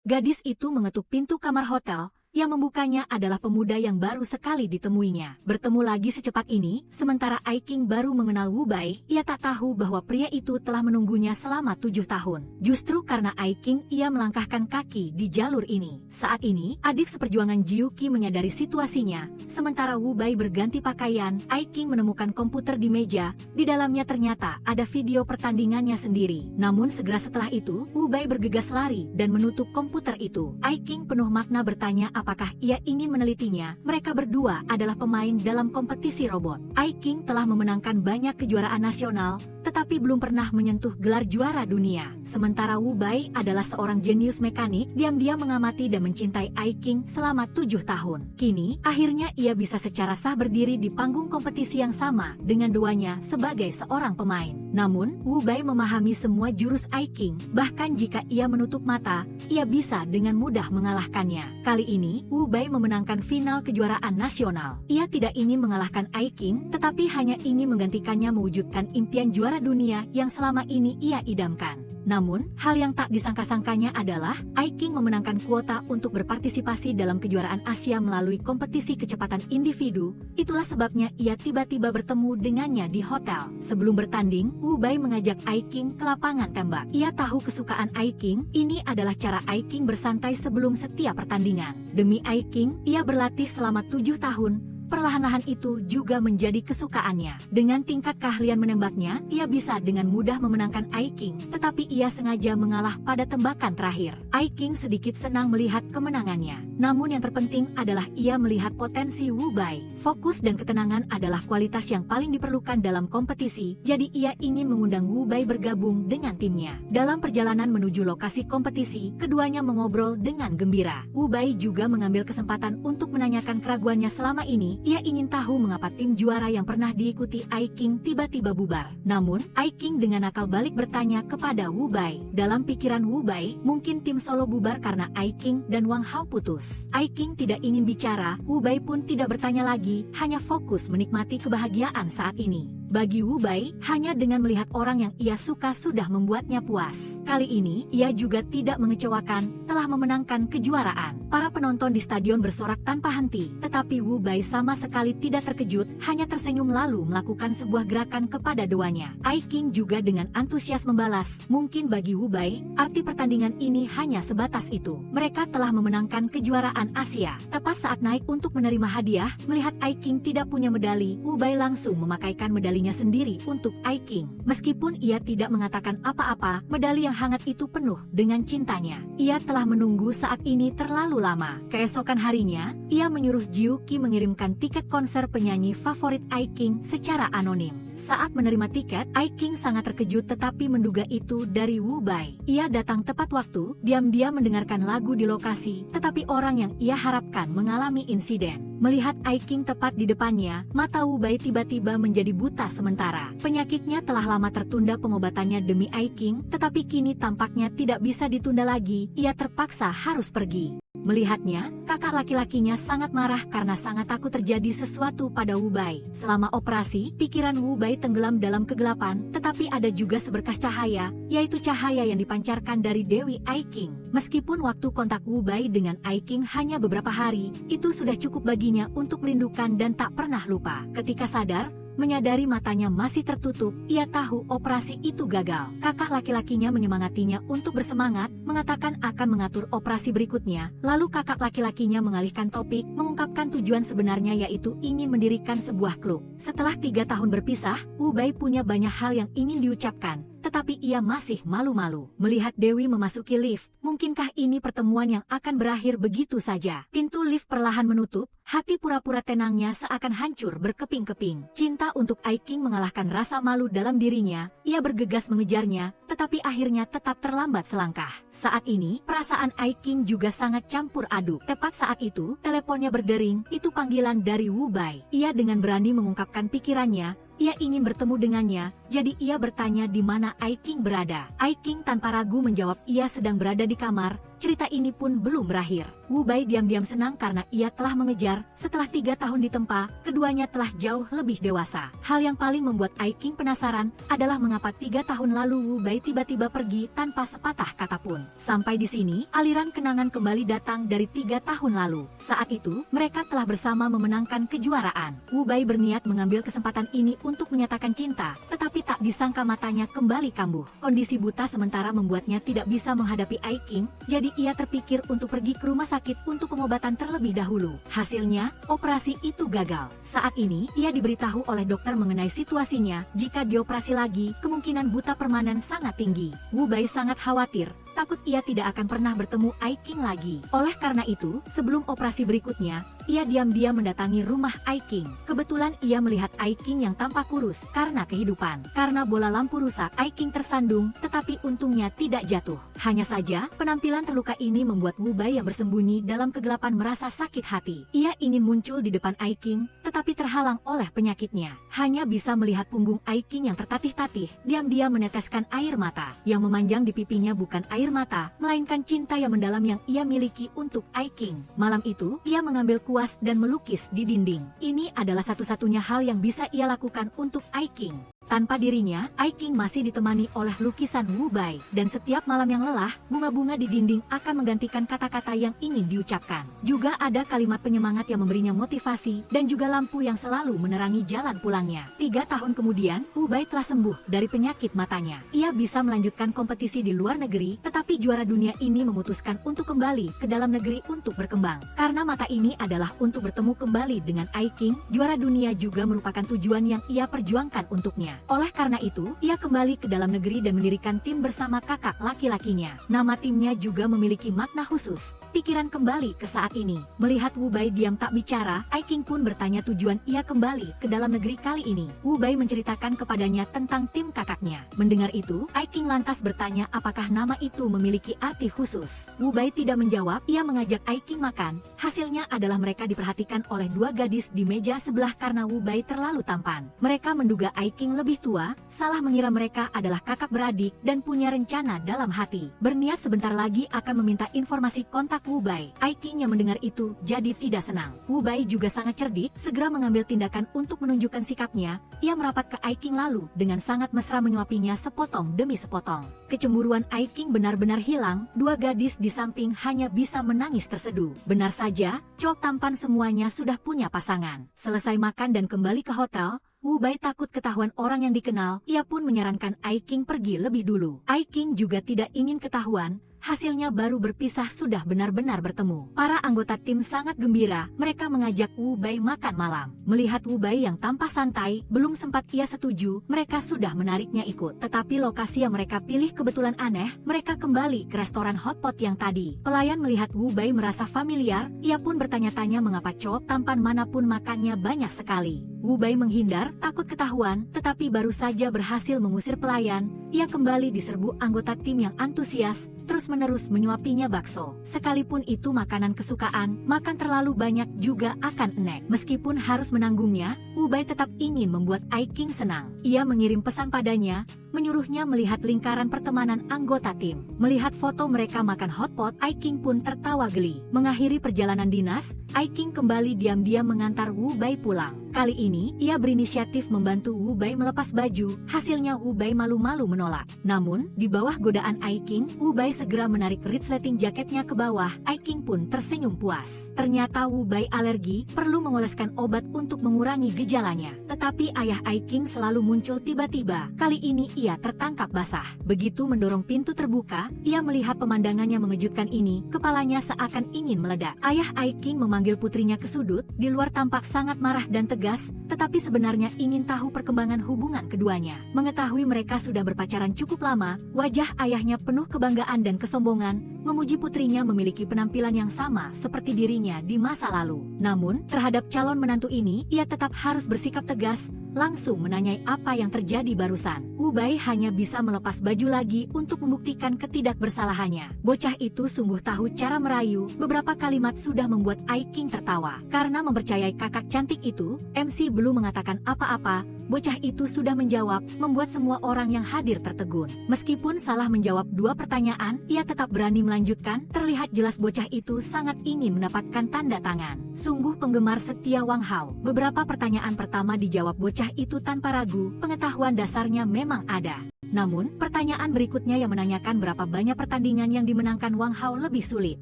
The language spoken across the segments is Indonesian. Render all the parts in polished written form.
Gadis itu mengetuk pintu kamar hotel. Yang membukanya adalah pemuda yang baru sekali ditemuinya. Bertemu lagi secepat ini, sementara Ai Qing baru mengenal Wu Bai, ia tak tahu bahwa pria itu telah menunggunya selama 7 tahun. Justru karena Ai Qing, ia melangkahkan kaki di jalur ini. Saat ini, adik seperjuangan Jiu Qi menyadari situasinya. Sementara Wu Bai berganti pakaian, Ai Qing menemukan komputer di meja. Di dalamnya ternyata ada video pertandingannya sendiri. Namun segera setelah itu, Wu Bai bergegas lari dan menutup komputer itu. Ai Qing penuh makna bertanya apakah ia ingin menelitinya. Mereka berdua adalah pemain dalam kompetisi robot. Ai Qing telah memenangkan banyak kejuaraan nasional, tetapi belum pernah menyentuh gelar juara dunia. Sementara Wu Bai adalah seorang jenius mekanik, diam-diam mengamati dan mencintai Ai Qing selama 7 tahun. Kini, akhirnya ia bisa secara sah berdiri di panggung kompetisi yang sama dengan duanya sebagai seorang pemain. Namun, Wu Bai memahami semua jurus Ai Qing, bahkan jika ia menutup mata, ia bisa dengan mudah mengalahkannya. Kali ini, Wu Bai memenangkan final kejuaraan nasional. Ia tidak ingin mengalahkan Ai Qing, tetapi hanya ingin menggantikannya mewujudkan impian juara dunia yang selama ini ia idamkan. Namun, hal yang tak disangka-sangkanya adalah Ai Qing memenangkan kuota untuk berpartisipasi dalam kejuaraan Asia melalui kompetisi kecepatan individu. Itulah sebabnya ia tiba-tiba bertemu dengannya di hotel. Sebelum bertanding, Wu Bai mengajak Ai Qing ke lapangan tembak. Ia tahu kesukaan Ai Qing, ini adalah cara Ai Qing bersantai sebelum setiap pertandingan. Demi Ai Qing, ia berlatih selama 7 tahun. Perlahan-lahan itu juga menjadi kesukaannya. Dengan tingkat keahlian menembaknya, ia bisa dengan mudah memenangkan Ai Qing, tetapi ia sengaja mengalah pada tembakan terakhir. Ai Qing sedikit senang melihat kemenangannya. Namun yang terpenting adalah ia melihat potensi Wu Bai. Fokus dan ketenangan adalah kualitas yang paling diperlukan dalam kompetisi, jadi ia ingin mengundang Wu Bai bergabung dengan timnya. Dalam perjalanan menuju lokasi kompetisi, keduanya mengobrol dengan gembira. Wu Bai juga mengambil kesempatan untuk menanyakan keraguannya selama ini. Ia ingin tahu mengapa tim juara yang pernah diikuti Ai Qing tiba-tiba bubar. Namun, Ai Qing dengan akal balik bertanya kepada Wu Bai. Dalam pikiran Wu Bai, mungkin tim solo bubar karena Ai Qing dan Wang Hao putus. Ai Qing tidak ingin bicara, Wu Bai pun tidak bertanya lagi, hanya fokus menikmati kebahagiaan saat ini. Bagi Wu Bai, hanya dengan melihat orang yang ia suka sudah membuatnya puas. Kali ini, ia juga tidak mengecewakan, telah memenangkan kejuaraan. Para penonton di stadion bersorak tanpa henti, tetapi Wu Bai sama sekali tidak terkejut, hanya tersenyum lalu melakukan sebuah gerakan kepada duanya. Ai Qing juga dengan antusias membalas, mungkin bagi Wu Bai, arti pertandingan ini hanya sebatas itu. Mereka telah memenangkan kejuaraan Asia. Tepat saat naik untuk menerima hadiah, melihat Ai Qing tidak punya medali, Wu Bai langsung memakaikan medalinya sendiri untuk Ai Qing. Meskipun ia tidak mengatakan apa-apa, medali yang hangat itu penuh dengan cintanya. Ia telah menunggu saat ini terlalu lama. Keesokan harinya, ia menyuruh Jiu Qi mengirimkan tiket konser penyanyi favorit Ai Qing secara anonim. Saat menerima tiket, Ai Qing sangat terkejut tetapi menduga itu dari Wu Bai. Ia datang tepat waktu, diam-diam mendengarkan lagu di lokasi, tetapi orang yang ia harapkan mengalami insiden. Melihat Ai Qing tepat di depannya, mata Wu Bai tiba-tiba menjadi buta sementara. Penyakitnya telah lama tertunda pengobatannya demi Ai Qing, tetapi kini tampaknya tidak bisa ditunda lagi, ia terpaksa harus pergi. Melihatnya, kakak laki-lakinya sangat marah karena sangat takut terjadi sesuatu pada Wu Bai. Selama operasi, pikiran Wu Bai tenggelam dalam kegelapan, tetapi ada juga seberkas cahaya, yaitu cahaya yang dipancarkan dari Dewi Ai Qing. Meskipun waktu kontak Wu Bai dengan Ai Qing hanya beberapa hari, itu sudah cukup baginya untuk merindukan dan tak pernah lupa. Ketika sadar, menyadari matanya masih tertutup, ia tahu operasi itu gagal. Kakak laki-lakinya menyemangatinya untuk bersemangat, mengatakan akan mengatur operasi berikutnya. Lalu kakak laki-lakinya mengalihkan topik, mengungkapkan tujuan sebenarnya yaitu ingin mendirikan sebuah klub. Setelah 3 tahun berpisah, Wu Bai punya banyak hal yang ingin diucapkan, tetapi ia masih malu-malu. Melihat Dewi memasuki lift, mungkinkah ini pertemuan yang akan berakhir begitu saja? Pintu lift perlahan menutup, hati pura-pura tenangnya seakan hancur berkeping-keping. Cinta untuk Ai Qing mengalahkan rasa malu dalam dirinya, ia bergegas mengejarnya, tetapi akhirnya tetap terlambat selangkah. Saat ini, perasaan Ai Qing juga sangat campur aduk. Tepat saat itu, teleponnya berdering, itu panggilan dari Wu Bai. Ia dengan berani mengungkapkan pikirannya, ia ingin bertemu dengannya, jadi ia bertanya di mana Ai Qing berada. Ai Qing tanpa ragu menjawab ia sedang berada di kamar. cerita ini pun belum berakhir. Wu Bai diam-diam senang karena ia telah mengejar. Setelah 3 tahun ditempa, keduanya telah jauh lebih dewasa. Hal yang paling membuat Ai Qing penasaran adalah mengapa 3 tahun lalu Wu Bai tiba-tiba pergi tanpa sepatah kata pun. Sampai di sini, aliran kenangan kembali datang dari 3 tahun lalu. Saat itu, mereka telah bersama memenangkan kejuaraan. Wu Bai berniat mengambil kesempatan ini untuk menyatakan cinta, tetapi tak disangka matanya kembali kambuh. Kondisi buta sementara membuatnya tidak bisa menghadapi Ai Qing, jadi ia terpikir untuk pergi ke rumah sakit untuk pengobatan terlebih dahulu. Hasilnya, operasi itu gagal. Saat ini, ia diberitahu oleh dokter mengenai situasinya. Jika dioperasi lagi, kemungkinan buta permanen sangat tinggi. Wu Bai sangat khawatir, takut ia tidak akan pernah bertemu Ai Qing lagi. Oleh karena itu, sebelum operasi berikutnya, ia diam-diam mendatangi rumah Ai Qing. Kebetulan ia melihat Ai Qing yang tampak kurus karena kehidupan. Karena bola lampu rusak, Ai Qing tersandung, tetapi untungnya tidak jatuh. Hanya saja, penampilan terluka ini membuat Wu Bai yang bersembunyi dalam kegelapan merasa sakit hati. Ia ingin muncul di depan Ai Qing, tetapi terhalang oleh penyakitnya. Hanya bisa melihat punggung Ai Qing yang tertatih-tatih, diam-diam meneteskan air mata. Yang memanjang di pipinya bukan air mata, melainkan cinta yang mendalam yang ia miliki untuk Ai Qing. Malam itu, ia mengambil kuas dan melukis di dinding. Ini adalah satu-satunya hal yang bisa ia lakukan untuk Ai Qing. Tanpa dirinya, Ai Qing masih ditemani oleh lukisan Wu Bai. Dan setiap malam yang lelah, bunga-bunga di dinding akan menggantikan kata-kata yang ingin diucapkan. Juga ada kalimat penyemangat yang memberinya motivasi, dan juga lampu yang selalu menerangi jalan pulangnya. 3 tahun kemudian, Wu Bai telah sembuh dari penyakit matanya. Ia bisa melanjutkan kompetisi di luar negeri, tetapi juara dunia ini memutuskan untuk kembali ke dalam negeri untuk berkembang. Karena mata ini adalah untuk bertemu kembali dengan Ai Qing, juara dunia juga merupakan tujuan yang ia perjuangkan untuknya. Oleh karena itu, ia kembali ke dalam negeri dan mendirikan tim bersama kakak laki-lakinya. Nama timnya juga memiliki makna khusus. Pikiran kembali ke saat ini. Melihat Wu Bai diam tak bicara, Ai Qing pun bertanya tujuan ia kembali ke dalam negeri kali ini. Wu Bai menceritakan kepadanya tentang tim kakaknya. Mendengar itu, Ai Qing lantas bertanya apakah nama itu memiliki arti khusus. Wu Bai tidak menjawab, ia mengajak Ai Qing makan. Hasilnya adalah mereka diperhatikan oleh 2 gadis di meja sebelah karena Wu Bai terlalu tampan. Mereka menduga Ai Qing lebih tua, salah mengira mereka adalah kakak beradik, dan punya rencana dalam hati. Berniat sebentar lagi akan meminta informasi kontak Wu Bai. Ai Qing yang mendengar itu jadi tidak senang. Wu Bai juga sangat cerdik, segera mengambil tindakan untuk menunjukkan sikapnya. Ia merapat ke Ai Qing lalu dengan sangat mesra menyuapinya sepotong demi sepotong. Kecemburuan Ai Qing benar-benar hilang, 2 gadis di samping hanya bisa menangis terseduh. Benar saja, cowok tampan semuanya sudah punya pasangan. Selesai makan dan kembali ke hotel, Wu Bai takut ketahuan orang yang dikenal, ia pun menyarankan Ai Qing pergi lebih dulu. Ai Qing juga tidak ingin ketahuan, hasilnya baru berpisah sudah benar-benar bertemu. Para anggota tim sangat gembira, mereka mengajak Wu Bai makan malam. Melihat Wu Bai yang tampak santai, belum sempat ia setuju, mereka sudah menariknya ikut. Tetapi lokasi yang mereka pilih kebetulan aneh, mereka kembali ke restoran hotpot yang tadi. Pelayan melihat Wu Bai merasa familiar, ia pun bertanya-tanya mengapa cowok tampan manapun makannya banyak sekali. Wu Bai menghindar, takut ketahuan, tetapi baru saja berhasil mengusir pelayan, ia kembali diserbu anggota tim yang antusias, terus-menerus menyuapinya bakso. Sekalipun itu makanan kesukaan, makan terlalu banyak juga akan enek. Meskipun harus menanggungnya, Wu Bai tetap ingin membuat Ai Qing senang. Ia mengirim pesan padanya, menyuruhnya melihat lingkaran pertemanan anggota tim. Melihat foto mereka makan hotpot, Ai Qing pun tertawa geli. Mengakhiri perjalanan dinas, Ai Qing kembali diam-diam mengantar Wu Bai pulang. Kali ini, ia berinisiatif membantu Wu Bai melepas baju, hasilnya Wu Bai malu-malu menolak. Namun, di bawah godaan Ai Qing, Wu Bai segera menarik resleting jaketnya ke bawah, Ai Qing pun tersenyum puas. Ternyata Wu Bai alergi, perlu mengoleskan obat untuk mengurangi gejalanya. Tetapi ayah Ai Qing selalu muncul tiba-tiba, kali ini ia tertangkap basah. Begitu mendorong pintu terbuka, ia melihat pemandangan yang mengejutkan ini, kepalanya seakan ingin meledak. Ayah Ai Qing memanggil putrinya ke sudut, di luar tampak sangat marah dan tegas, tetapi sebenarnya ingin tahu perkembangan hubungan keduanya. Mengetahui mereka sudah berpacaran cukup lama, wajah ayahnya penuh kebanggaan dan kesombongan, memuji putrinya memiliki penampilan yang sama seperti dirinya di masa lalu. Namun, terhadap calon menantu ini, ia tetap harus bersikap tegas, langsung menanyai apa yang terjadi barusan. Wu Bai hanya bisa melepas baju lagi untuk membuktikan ketidakbersalahannya. Bocah itu sungguh tahu cara merayu, beberapa kalimat sudah membuat Ai King tertawa. Karena mempercayai kakak cantik itu, MC belum mengatakan apa-apa, bocah itu sudah menjawab, membuat semua orang yang hadir tertegun. Meskipun salah menjawab 2 pertanyaan, ia tetap berani melanjutkan, terlihat jelas bocah itu sangat ingin mendapatkan tanda tangan. Sungguh penggemar setia Wang Hao. Beberapa pertanyaan pertama dijawab bocah itu tanpa ragu, pengetahuan dasarnya memang ada. Namun, pertanyaan berikutnya yang menanyakan berapa banyak pertandingan yang dimenangkan Wang Hao lebih sulit.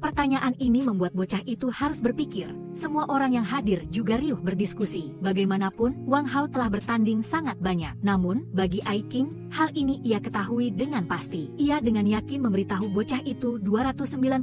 Pertanyaan ini membuat bocah itu harus berpikir. Semua orang yang hadir juga riuh berdiskusi. Bagaimanapun, Wang Hao telah bertanding sangat banyak. Namun, bagi Ai King, hal ini ia ketahui dengan pasti. Ia dengan yakin memberitahu bocah itu 299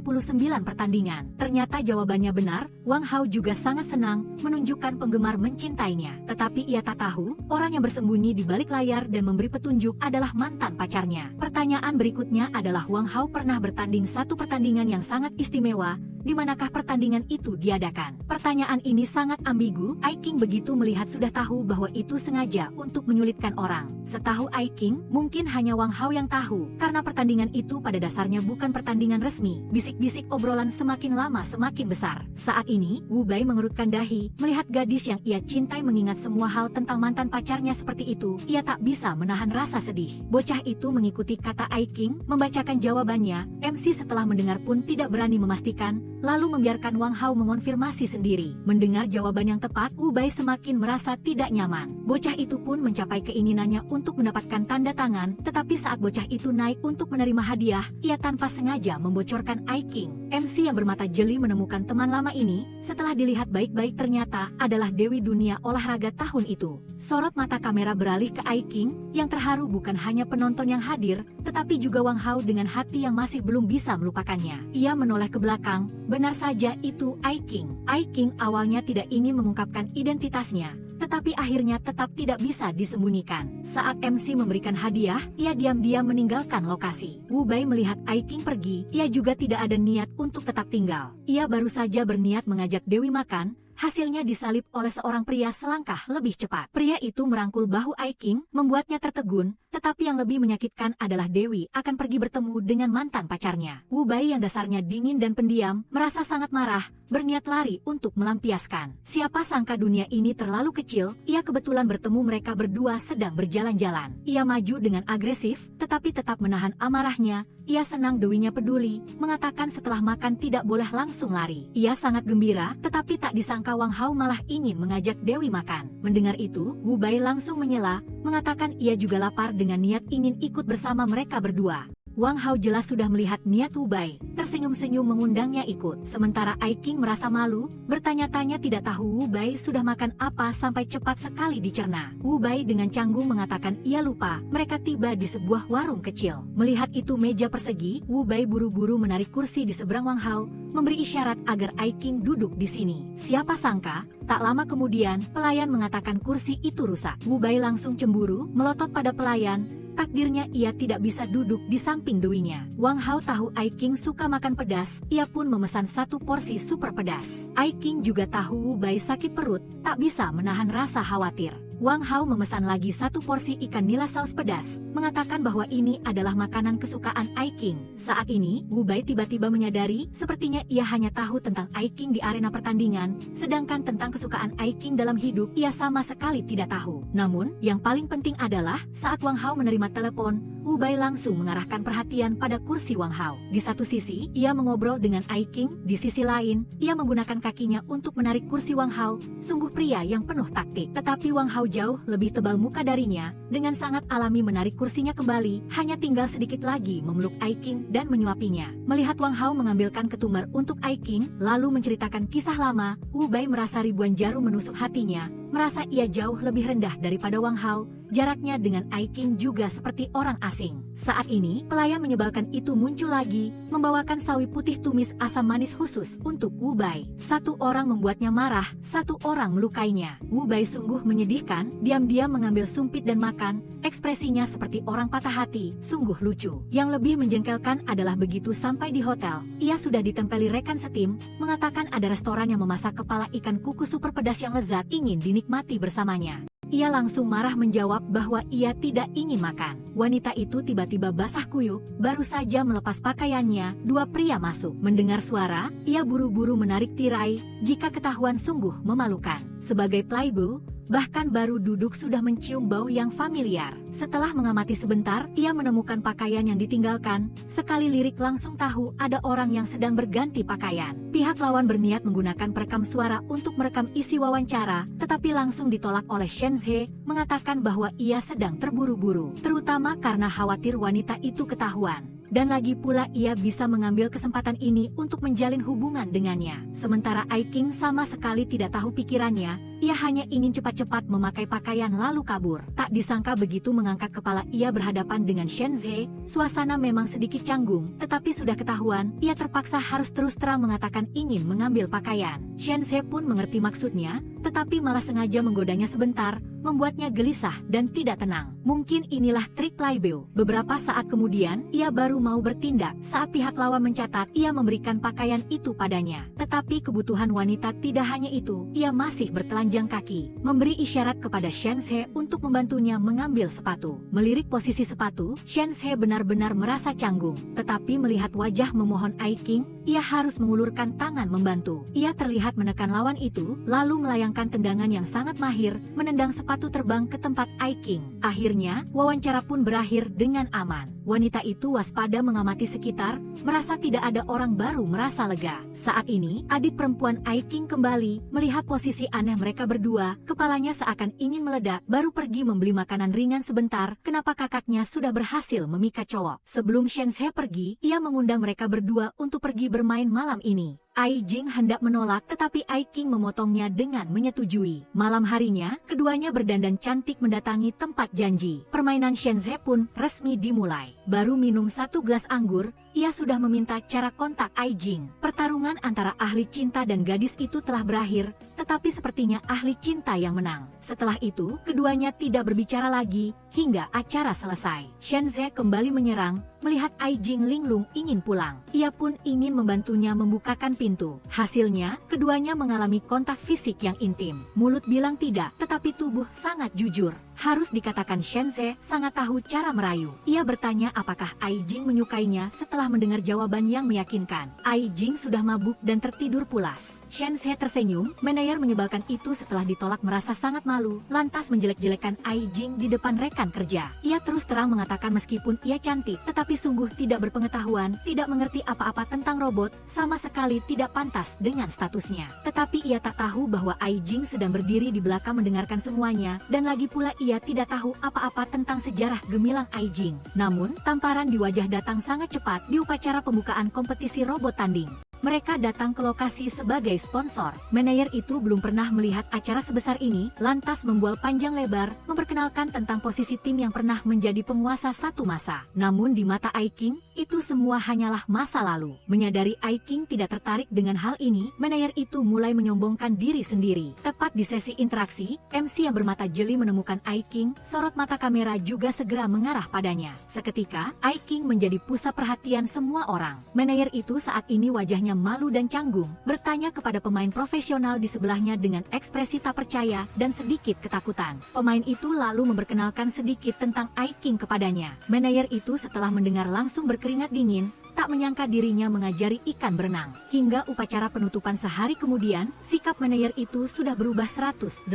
pertandingan. Ternyata jawabannya benar, Wang Hao juga sangat senang menunjukkan penggemar mencintainya. Tetapi ia tak tahu, orang yang bersembunyi di balik layar dan memberi petunjuk adalah mantan pacarnya. Pertanyaan berikutnya adalah Wang Hao pernah bertanding satu pertandingan yang sangat istimewa, di manakah pertandingan itu diadakan? Pertanyaan ini sangat ambigu. Ai King begitu melihat sudah tahu bahwa itu sengaja untuk menyulitkan orang. Setahu Ai King, mungkin hanya Wang Hao yang tahu, karena pertandingan itu pada dasarnya bukan pertandingan resmi. Bisik-bisik obrolan semakin lama semakin besar. Saat ini, Wu Bai mengerutkan dahi, melihat gadis yang ia cintai mengingat semua hal tentang mantan pacarnya seperti itu, ia tak bisa menahan rasa sedih. Bocah itu mengikuti kata Ai King, membacakan jawabannya. MC setelah mendengar pun tidak berani memastikan, lalu membiarkan Wang Hao mengonfirmasi sendiri. Mendengar jawaban yang tepat, Wu Bai semakin merasa tidak nyaman. Bocah itu pun mencapai keinginannya untuk mendapatkan tanda tangan, tetapi saat bocah itu naik untuk menerima hadiah, ia tanpa sengaja membocorkan Ai King. MC yang bermata jeli menemukan teman lama ini, setelah dilihat baik-baik ternyata adalah Dewi Dunia olahraga tahun itu. Sorot mata kamera beralih ke Ai King, yang terharu bukan hanya penonton yang hadir, tetapi juga Wang Hao dengan hati yang masih belum bisa melupakannya. Ia menoleh ke belakang. Benar saja itu Ai King. Ai King awalnya tidak ingin mengungkapkan identitasnya, tetapi akhirnya tetap tidak bisa disembunyikan. Saat MC memberikan hadiah, ia diam-diam meninggalkan lokasi. Wu Bai melihat Ai King pergi, ia juga tidak ada niat untuk tetap tinggal. Ia baru saja berniat mengajak Dewi makan, hasilnya disalib oleh seorang pria selangkah lebih cepat. Pria itu merangkul bahu Ai King, membuatnya tertegun, tetapi yang lebih menyakitkan adalah Dewi akan pergi bertemu dengan mantan pacarnya. Wu Bai yang dasarnya dingin dan pendiam, merasa sangat marah, berniat lari untuk melampiaskan. Siapa sangka dunia ini terlalu kecil, ia kebetulan bertemu mereka berdua sedang berjalan-jalan. Ia maju dengan agresif, tetapi tetap menahan amarahnya. Ia senang Dewinya peduli, mengatakan setelah makan tidak boleh langsung lari. Ia sangat gembira, tetapi tak disangka Wang Hao malah ingin mengajak Dewi makan. Mendengar itu, Wu Bai langsung menyela, mengatakan ia juga lapar dengan niat ingin ikut bersama mereka berdua. Wang Hao jelas sudah melihat niat Wu Bai, tersenyum-senyum mengundangnya ikut. Sementara Ai King merasa malu, bertanya-tanya tidak tahu Wu Bai sudah makan apa sampai cepat sekali dicerna. Wu Bai dengan canggung mengatakan ia lupa, mereka tiba di sebuah warung kecil. Melihat itu meja persegi, Wu Bai buru-buru menarik kursi di seberang Wang Hao, memberi isyarat agar Ai King duduk di sini. Siapa sangka, tak lama kemudian, pelayan mengatakan kursi itu rusak. Wu Bai langsung cemburu, melotot pada pelayan. Takdirnya ia tidak bisa duduk di samping Dewinya. Wang Hao tahu Ai King suka makan pedas, ia pun memesan 1 porsi super pedas. Ai King juga tahu Wu Bai sakit perut, tak bisa menahan rasa khawatir. Wang Hao memesan lagi 1 porsi ikan nila saus pedas, mengatakan bahwa ini adalah makanan kesukaan Ai King. Saat ini, Wu Bai tiba-tiba menyadari, sepertinya ia hanya tahu tentang Ai King di arena pertandingan, sedangkan tentang kesukaan Ai King dalam hidup, ia sama sekali tidak tahu. Namun, yang paling penting adalah, saat Wang Hao menerima telepon, Wu Bai langsung mengarahkan perhatian pada kursi Wang Hao. Di satu sisi, ia mengobrol dengan Ai King, di sisi lain, ia menggunakan kakinya untuk menarik kursi Wang Hao, sungguh pria yang penuh taktik. Tetapi Wang Hao jauh lebih tebal muka darinya, dengan sangat alami menarik kursinya kembali, hanya tinggal sedikit lagi memeluk Ai King dan menyuapinya. Melihat Wang Hao mengambilkan ketumbar untuk Ai King, lalu menceritakan kisah lama, Wu Bai merasa ribuan jarum menusuk hatinya, merasa ia jauh lebih rendah daripada Wang Hao. Jaraknya dengan Ai King juga seperti orang asing. Saat ini, pelayan menyebalkan itu muncul lagi, membawakan sawi putih tumis asam manis khusus untuk Wu Bai. 1 orang membuatnya marah, 1 orang melukainya. Wu Bai sungguh menyedihkan, diam-diam mengambil sumpit dan makan, ekspresinya seperti orang patah hati, sungguh lucu. Yang lebih menjengkelkan adalah begitu sampai di hotel, ia sudah ditempeli rekan setim, mengatakan ada restoran yang memasak kepala ikan kukus super pedas yang lezat ingin dinikmati bersamanya. ia langsung marah menjawab bahwa ia tidak ingin makan. Wanita itu tiba-tiba basah kuyup, baru saja melepas pakaiannya, dua pria masuk. Mendengar suara, ia buru-buru menarik tirai, jika ketahuan sungguh memalukan. Sebagai playboy, bahkan baru duduk sudah mencium bau yang familiar. Setelah mengamati sebentar, ia menemukan pakaian yang ditinggalkan. Sekali lirik langsung tahu ada orang yang sedang berganti pakaian. Pihak lawan berniat menggunakan perekam suara untuk merekam isi wawancara, tetapi langsung ditolak oleh Shenze, mengatakan bahwa ia sedang terburu-buru, terutama karena khawatir wanita itu ketahuan. Dan lagi pula ia bisa mengambil kesempatan ini untuk menjalin hubungan dengannya. Sementara Ai Qing sama sekali tidak tahu pikirannya, ia hanya ingin cepat-cepat memakai pakaian lalu kabur. Tak disangka begitu mengangkat kepala ia berhadapan dengan Shenze, suasana memang sedikit canggung, tetapi sudah ketahuan, ia terpaksa harus terus terang mengatakan ingin mengambil pakaian. Shenze pun mengerti maksudnya, tetapi malah sengaja menggodanya sebentar, membuatnya gelisah dan tidak tenang. Mungkin inilah trik playboy. Beberapa saat kemudian, ia baru mau bertindak saat pihak lawan mencatat ia memberikan pakaian itu padanya. Tetapi kebutuhan wanita tidak hanya itu, ia masih bertelanjang kaki, memberi isyarat kepada Shenze untuk membantunya mengambil sepatu. Melirik posisi sepatu, Shenze benar-benar merasa canggung, tetapi melihat wajah memohon Ai Qing, ia harus mengulurkan tangan membantu. Ia terlihat menekan lawan itu, lalu melayangkan tendangan yang sangat mahir, menendang sepatu terbang ke tempat Ai Qing. Akhirnya, wawancara pun berakhir dengan aman. Wanita itu waspada mengamati sekitar, merasa tidak ada orang baru merasa lega. Saat ini, adik perempuan Ai Qing kembali, melihat posisi aneh mereka berdua, kepalanya seakan ingin meledak, baru pergi membeli makanan ringan sebentar, kenapa kakaknya sudah berhasil memikat cowok. Sebelum Shenze pergi, ia mengundang mereka berdua untuk pergi bermain malam ini. Ai Qing hendak menolak tetapi Ai Qing memotongnya dengan menyetujui. Malam harinya, keduanya berdandan cantik mendatangi tempat janji. Permainan Shenze pun resmi dimulai. Baru minum satu gelas anggur, ia sudah meminta cara kontak Ai Qing. Pertarungan antara ahli cinta dan gadis itu telah berakhir, tetapi sepertinya ahli cinta yang menang. Setelah itu, keduanya tidak berbicara lagi, hingga acara selesai. Shenze kembali menyerang, melihat Ai Qing linglung ingin pulang. Ia pun ingin membantunya membukakan pintu. Hasilnya, keduanya mengalami kontak fisik yang intim. Mulut bilang tidak, tetapi tubuh sangat jujur. Harus dikatakan Shenze sangat tahu cara merayu. Ia bertanya apakah Ai Qing menyukainya setelah mendengar jawaban yang meyakinkan. Ai Qing sudah mabuk dan tertidur pulas. Shenze tersenyum, manajer menyebalkan itu setelah ditolak merasa sangat malu, lantas menjelek-jelekan Ai Qing di depan rekan kerja. Ia terus terang mengatakan meskipun ia cantik, tetapi sungguh tidak berpengetahuan, tidak mengerti apa-apa tentang robot, sama sekali tidak pantas dengan statusnya. Tetapi ia tak tahu bahwa Ai Qing sedang berdiri di belakang mendengarkan semuanya, dan lagi pula ia tidak tahu apa-apa tentang sejarah gemilang Ai Qing. Namun, tamparan di wajah datang sangat cepat di upacara pembukaan kompetisi robot tanding. Mereka datang ke lokasi sebagai sponsor. Manajer itu belum pernah melihat acara sebesar ini, lantas membual panjang lebar, memperkenalkan tentang posisi tim yang pernah menjadi penguasa satu masa. Namun di mata Ai Qing, itu semua hanyalah masa lalu. Menyadari Ai Qing tidak tertarik dengan hal ini, manajer itu mulai menyombongkan diri sendiri. Tepat di sesi interaksi, MC yang bermata jeli menemukan Ai Qing, sorot mata kamera juga segera mengarah padanya. Seketika, Ai Qing menjadi pusat perhatian semua orang. Manajer itu saat ini wajahnya malu dan canggung, bertanya kepada pemain profesional di sebelahnya dengan ekspresi tak percaya dan sedikit ketakutan. Pemain itu lalu memperkenalkan sedikit tentang Ai Qing kepadanya. Manajer itu setelah mendengar langsung berkeringat dingin, tak menyangka dirinya mengajari ikan berenang. Hingga upacara penutupan sehari kemudian, sikap manajer itu sudah berubah 180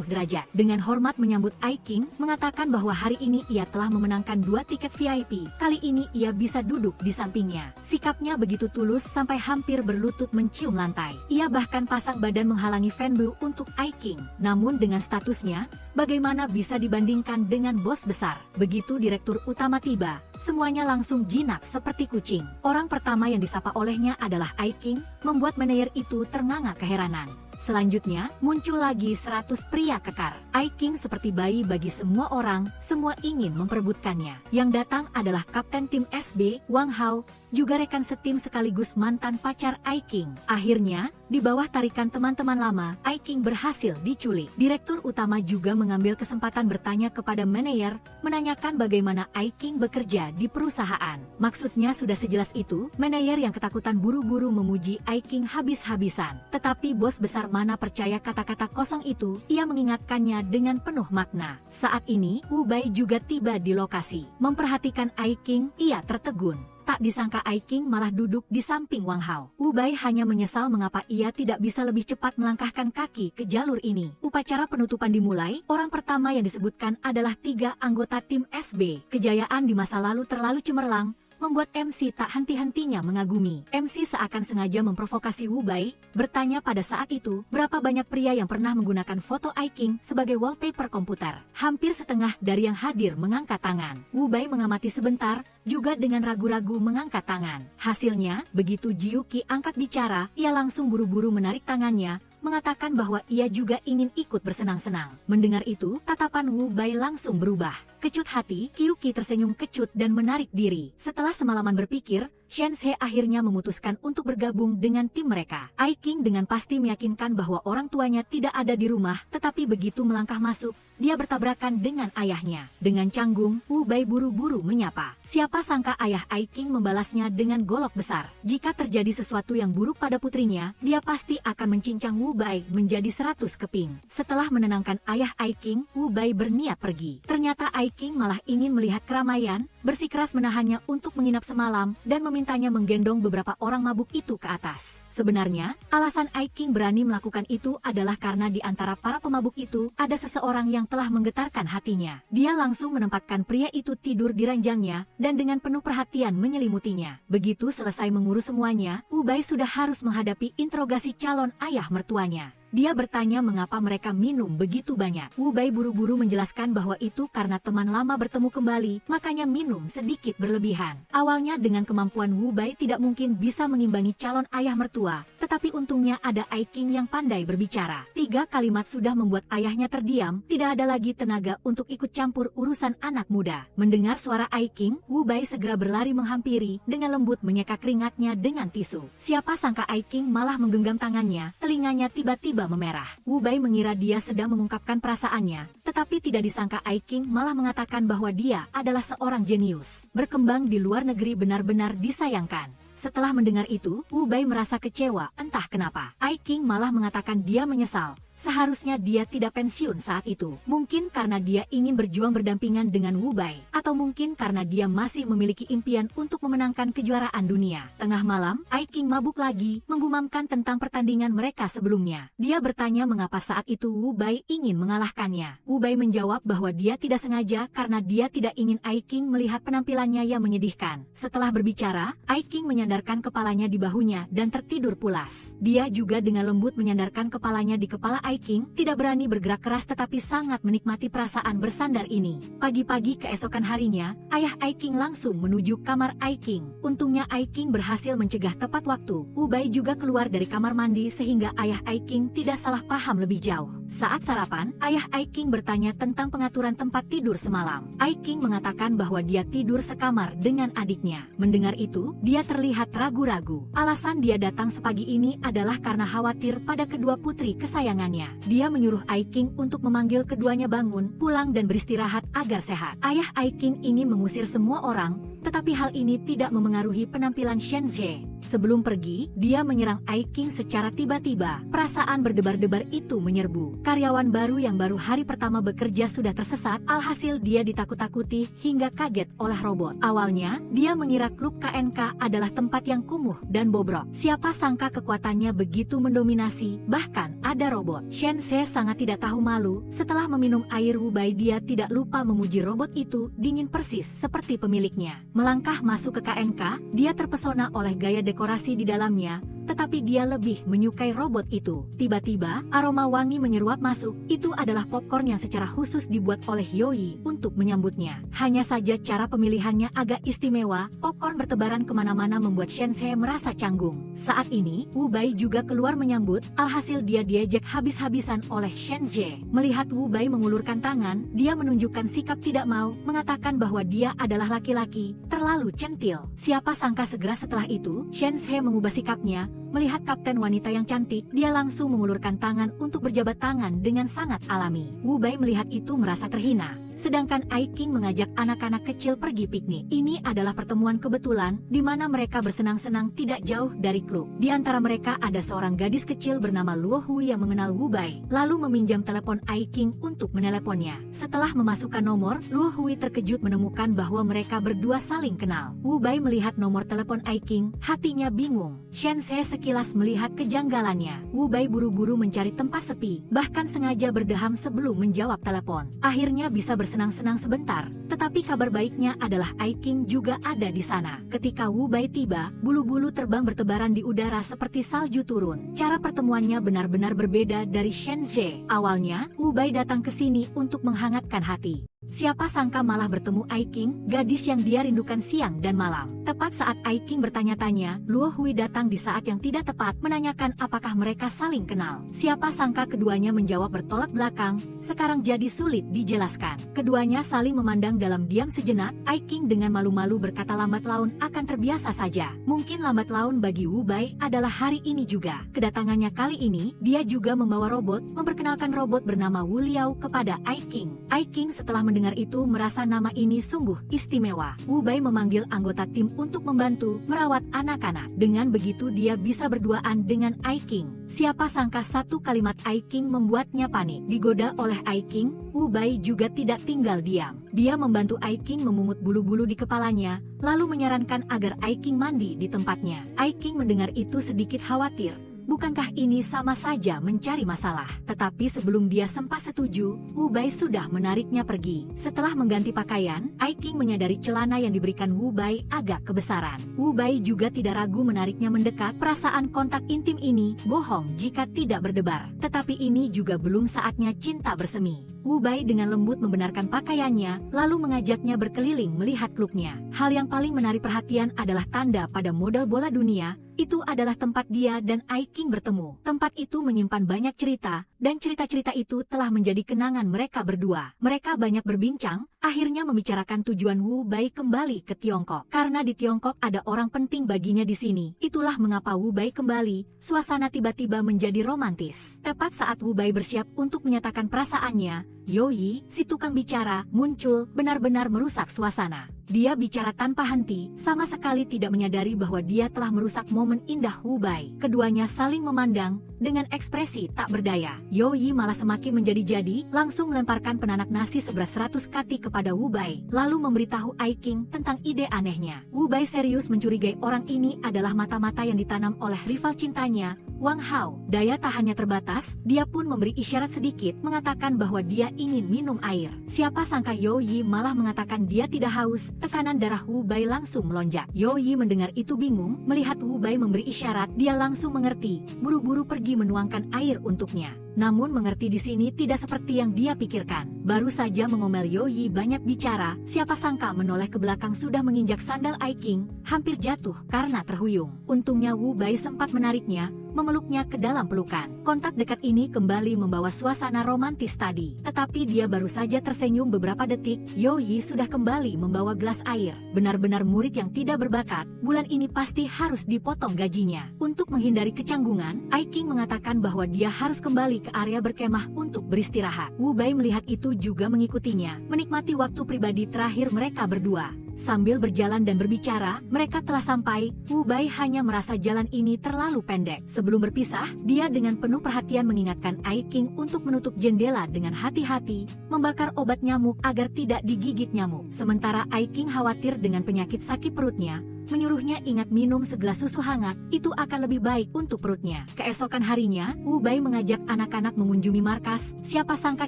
derajat. Dengan hormat menyambut Ai Qing, mengatakan bahwa hari ini ia telah memenangkan 2 tiket VIP. Kali ini ia bisa duduk di sampingnya. Sikapnya begitu tulus sampai hampir berlutut mencium lantai. Ia bahkan pasang badan menghalangi fanboy untuk Ai Qing. Namun dengan statusnya, bagaimana bisa dibandingkan dengan bos besar? Begitu direktur utama tiba, semuanya langsung jinak seperti kucing. Orang pertama yang disapa olehnya adalah Ai Qing, membuat manajer itu ternganga keheranan. Selanjutnya, muncul lagi 100 pria kekar. Ai Qing seperti bayi bagi semua orang, semua ingin memperebutkannya. Yang datang adalah kapten tim SB, Wang Hao, juga rekan setim sekaligus mantan pacar Ai King. Akhirnya, di bawah tarikan teman-teman lama, Ai King berhasil diculik. Direktur utama juga mengambil kesempatan bertanya kepada manajer, menanyakan bagaimana Ai King bekerja di perusahaan. Maksudnya sudah sejelas itu, manajer yang ketakutan buru-buru memuji Ai King habis-habisan. Tetapi bos besar mana percaya kata-kata kosong itu, ia mengingatkannya dengan penuh makna. Saat ini, Wu Bai juga tiba di lokasi. Memperhatikan Ai King, ia tertegun. Tak disangka Ai King malah duduk di samping Wang Hao. Wu Bai hanya menyesal mengapa ia tidak bisa lebih cepat melangkahkan kaki ke jalur ini. Upacara penutupan dimulai, orang pertama yang disebutkan adalah 3 anggota tim SB. Kejayaan di masa lalu terlalu cemerlang, membuat MC tak henti-hentinya mengagumi. MC seakan sengaja memprovokasi Wu Bai, bertanya pada saat itu, berapa banyak pria yang pernah menggunakan foto Ai King sebagai wallpaper komputer. Hampir setengah dari yang hadir mengangkat tangan. Wu Bai mengamati sebentar, juga dengan ragu-ragu mengangkat tangan. Hasilnya, begitu Jiuqi angkat bicara, ia langsung buru-buru menarik tangannya, mengatakan bahwa ia juga ingin ikut bersenang-senang. Mendengar itu, tatapan Wu Bai langsung berubah. Kecut hati, Jiuqi tersenyum kecut dan menarik diri. Setelah semalaman berpikir, Shen He akhirnya memutuskan untuk bergabung dengan tim mereka. Ai King dengan pasti meyakinkan bahwa orang tuanya tidak ada di rumah, tetapi begitu melangkah masuk, dia bertabrakan dengan ayahnya. Dengan canggung, Wu Bai buru-buru menyapa. Siapa sangka ayah Ai King membalasnya dengan golok besar. Jika terjadi sesuatu yang buruk pada putrinya, dia pasti akan mencincang Wu Bai menjadi 100 keping. Setelah menenangkan ayah Ai King, Wu Bai berniat pergi. Ternyata Ai King malah ingin melihat keramaian, bersikeras menahannya untuk menginap semalam, dan memintanya menggendong beberapa orang mabuk itu ke atas. Sebenarnya, alasan Ai King berani melakukan itu adalah karena di antara para pemabuk itu, ada seseorang yang telah menggetarkan hatinya. Dia langsung menempatkan pria itu tidur di ranjangnya, dan dengan penuh perhatian menyelimutinya. Begitu selesai mengurus semuanya, Wu Bai sudah harus menghadapi interogasi calon ayah mertuanya. Dia bertanya mengapa mereka minum begitu banyak. Wu Bai buru-buru menjelaskan bahwa itu karena teman lama bertemu kembali, makanya minum sedikit berlebihan. Awalnya dengan kemampuan Wu Bai tidak mungkin bisa mengimbangi calon ayah mertua, tetapi untungnya ada Ai King yang pandai berbicara. 3 kalimat sudah membuat ayahnya terdiam, tidak ada lagi tenaga untuk ikut campur urusan anak muda. Mendengar suara Ai King, Wu Bai segera berlari menghampiri, dengan lembut menyeka keringatnya dengan tisu. Siapa sangka Ai King malah menggenggam tangannya, telinganya tiba-tiba memerah. Wu Bai mengira dia sedang mengungkapkan perasaannya, tetapi tidak disangka Ai King malah mengatakan bahwa dia adalah seorang jenius. Berkembang di luar negeri benar-benar disayangkan. Setelah mendengar itu, Wu Bai merasa kecewa, entah kenapa. Ai King malah mengatakan dia menyesal. Seharusnya dia tidak pensiun saat itu. Mungkin karena dia ingin berjuang berdampingan dengan Wu Bai, atau mungkin karena dia masih memiliki impian untuk memenangkan kejuaraan dunia. Tengah malam, Ai King mabuk lagi, menggumamkan tentang pertandingan mereka sebelumnya. Dia bertanya mengapa saat itu Wu Bai ingin mengalahkannya. Wu Bai menjawab bahwa dia tidak sengaja karena dia tidak ingin Ai King melihat penampilannya yang menyedihkan. Setelah berbicara, Ai King menyandarkan kepalanya di bahunya dan tertidur pulas. Dia juga dengan lembut menyandarkan kepalanya di kepala Ai King, tidak berani bergerak keras tetapi sangat menikmati perasaan bersandar ini. Pagi-pagi keesokan harinya, ayah Ai King langsung menuju kamar Ai King. Untungnya Ai King berhasil mencegah tepat waktu. Wu Bai juga keluar dari kamar mandi sehingga ayah Ai King tidak salah paham lebih jauh. Saat sarapan, ayah Ai King bertanya tentang pengaturan tempat tidur semalam. Ai King mengatakan bahwa dia tidur sekamar dengan adiknya. Mendengar itu, dia terlihat ragu-ragu. Alasan dia datang sepagi ini adalah karena khawatir pada kedua putri kesayangannya. Dia menyuruh Ai King untuk memanggil keduanya bangun, pulang dan beristirahat agar sehat. Ayah Ai King ingin mengusir semua orang, tetapi hal ini tidak memengaruhi penampilan Shen He. Sebelum pergi, dia menyerang Ai King secara tiba-tiba. Perasaan berdebar-debar itu menyerbu. Karyawan baru yang baru hari pertama bekerja sudah tersesat, alhasil dia ditakut-takuti hingga kaget oleh robot. Awalnya, dia mengira klub KNK adalah tempat yang kumuh dan bobrok. Siapa sangka kekuatannya begitu mendominasi, bahkan ada robot. Shen He sangat tidak tahu malu, setelah meminum air Wu Bai dia tidak lupa memuji robot itu, dingin persis seperti pemiliknya. Melangkah masuk ke KNK, dia terpesona oleh gaya dekorasi di dalamnya, tetapi dia lebih menyukai robot itu. Tiba-tiba, aroma wangi menyeruak masuk. Itu adalah popcorn yang secara khusus dibuat oleh Yoi untuk menyambutnya. Hanya saja cara pemilihannya agak istimewa. Popcorn bertebaran kemana-mana membuat Shense merasa canggung. Saat ini, Wu Bai juga keluar menyambut. Alhasil dia diejek habis-habisan oleh Shense. Melihat Wu Bai mengulurkan tangan, dia menunjukkan sikap tidak mau, mengatakan bahwa dia adalah laki-laki, terlalu centil. Siapa sangka segera setelah itu, Shense mengubah sikapnya. Melihat kapten wanita yang cantik, dia langsung mengulurkan tangan untuk berjabat tangan dengan sangat alami. Wu Bai melihat itu merasa terhina. Sedangkan Ai King mengajak anak-anak kecil pergi piknik. Ini adalah pertemuan kebetulan, di mana mereka bersenang-senang tidak jauh dari klub. Di antara mereka ada seorang gadis kecil bernama Luo Hui yang mengenal Wu Bai, lalu meminjam telepon Ai King untuk meneleponnya. Setelah memasukkan nomor, Luo Hui terkejut menemukan bahwa mereka berdua saling kenal. Wu Bai melihat nomor telepon Ai King, hatinya bingung. Shense sekilas melihat kejanggalannya. Wu Bai buru-buru mencari tempat sepi, bahkan sengaja berdeham sebelum menjawab telepon. Akhirnya bisa bersenang-senang sebentar, tetapi kabar baiknya adalah Ai King juga ada di sana. Ketika Wu Bai tiba, bulu-bulu terbang bertebaran di udara seperti salju turun. Cara pertemuannya benar-benar berbeda dari Shense. Awalnya, Wu Bai datang ke sini untuk menghangatkan hati. Siapa sangka malah bertemu Ai King, gadis yang dia rindukan siang dan malam. Tepat saat Ai King bertanya-tanya, Luo Hui datang di saat yang tidak tepat, menanyakan apakah mereka saling kenal. Siapa sangka keduanya menjawab bertolak belakang, sekarang jadi sulit dijelaskan. Keduanya saling memandang dalam diam sejenak. Ai King dengan malu-malu berkata lambat laun akan terbiasa saja. Mungkin lambat laun bagi Wu Bai adalah hari ini juga. Kedatangannya kali ini, dia juga membawa robot, memperkenalkan robot bernama Wu Liao kepada Ai King. Ai King setelah mendengar itu merasa nama ini sungguh istimewa. Wu Bai memanggil anggota tim untuk membantu merawat anak-anak. Dengan begitu dia bisa berduaan dengan Ai King. Siapa sangka satu kalimat Ai King membuatnya panik. Digoda oleh Ai King, Wu Bai juga tidak tinggal diam. Dia membantu Ai King memungut bulu-bulu di kepalanya, lalu menyarankan agar Ai King mandi di tempatnya. Ai King mendengar itu sedikit khawatir. Bukankah ini sama saja mencari masalah? Tetapi sebelum dia sempat setuju, Wu Bai sudah menariknya pergi. Setelah mengganti pakaian, Ai King menyadari celana yang diberikan Wu Bai agak kebesaran. Wu Bai juga tidak ragu menariknya mendekat. Perasaan kontak intim ini bohong jika tidak berdebar. Tetapi ini juga belum saatnya cinta bersemi. Wu Bai dengan lembut membenarkan pakaiannya, lalu mengajaknya berkeliling melihat klubnya. Hal yang paling menarik perhatian adalah tanda pada modal bola dunia. Itu adalah tempat dia dan Ai King bertemu. Tempat itu menyimpan banyak cerita, dan cerita-cerita itu telah menjadi kenangan mereka berdua. Mereka banyak berbincang, akhirnya membicarakan tujuan Wu Bai kembali ke Tiongkok. Karena di Tiongkok ada orang penting baginya di sini. Itulah mengapa Wu Bai kembali, suasana tiba-tiba menjadi romantis. Tepat saat Wu Bai bersiap untuk menyatakan perasaannya, Yoi, si tukang bicara, muncul, benar-benar merusak suasana. Dia bicara tanpa henti, sama sekali tidak menyadari bahwa dia telah merusak momen indah Wu Bai. Keduanya saling memandang, dengan ekspresi tak berdaya. Yoi malah semakin menjadi-jadi, langsung melemparkan penanak nasi seberat 100 kati kepada Wu Bai, lalu memberitahu Ai King tentang ide anehnya. Wu Bai serius mencurigai orang ini adalah mata-mata yang ditanam oleh rival cintanya, Wang Hao. Daya tahannya terbatas, dia pun memberi isyarat sedikit, mengatakan bahwa dia ingin minum air. Siapa sangka Yoi malah mengatakan dia tidak haus. Tekanan darah Wu Bai langsung melonjak. Yoi mendengar itu bingung, melihat Wu Bai memberi isyarat, dia langsung mengerti, buru-buru pergi menuangkan air untuknya. Namun mengerti di sini tidak seperti yang dia pikirkan. Baru saja mengomel Yoi banyak bicara, siapa sangka menoleh ke belakang sudah menginjak sandal Ai King, hampir jatuh karena terhuyung. Untungnya Wu Bai sempat menariknya, memeluknya ke dalam pelukan. Kontak dekat ini kembali membawa suasana romantis tadi. Tetapi dia baru saja tersenyum beberapa detik, Yoi sudah kembali membawa gelas air. Benar-benar murid yang tidak berbakat, bulan ini pasti harus dipotong gajinya. Untuk menghindari kecanggungan, Ai King mengatakan bahwa dia harus kembali ke area berkemah untuk beristirahat. Wu Bai melihat itu juga mengikutinya, menikmati waktu pribadi terakhir mereka berdua. Sambil berjalan dan berbicara, mereka telah sampai. Wu Bai hanya merasa jalan ini terlalu pendek. Sebelum berpisah, dia dengan penuh perhatian mengingatkan Ai King untuk menutup jendela dengan hati-hati, membakar obat nyamuk agar tidak digigit nyamuk. Sementara Ai King khawatir dengan penyakit sakit perutnya, menyuruhnya ingat minum segelas susu hangat, itu akan lebih baik untuk perutnya. Keesokan harinya, Wu Bai mengajak anak-anak mengunjungi markas. Siapa sangka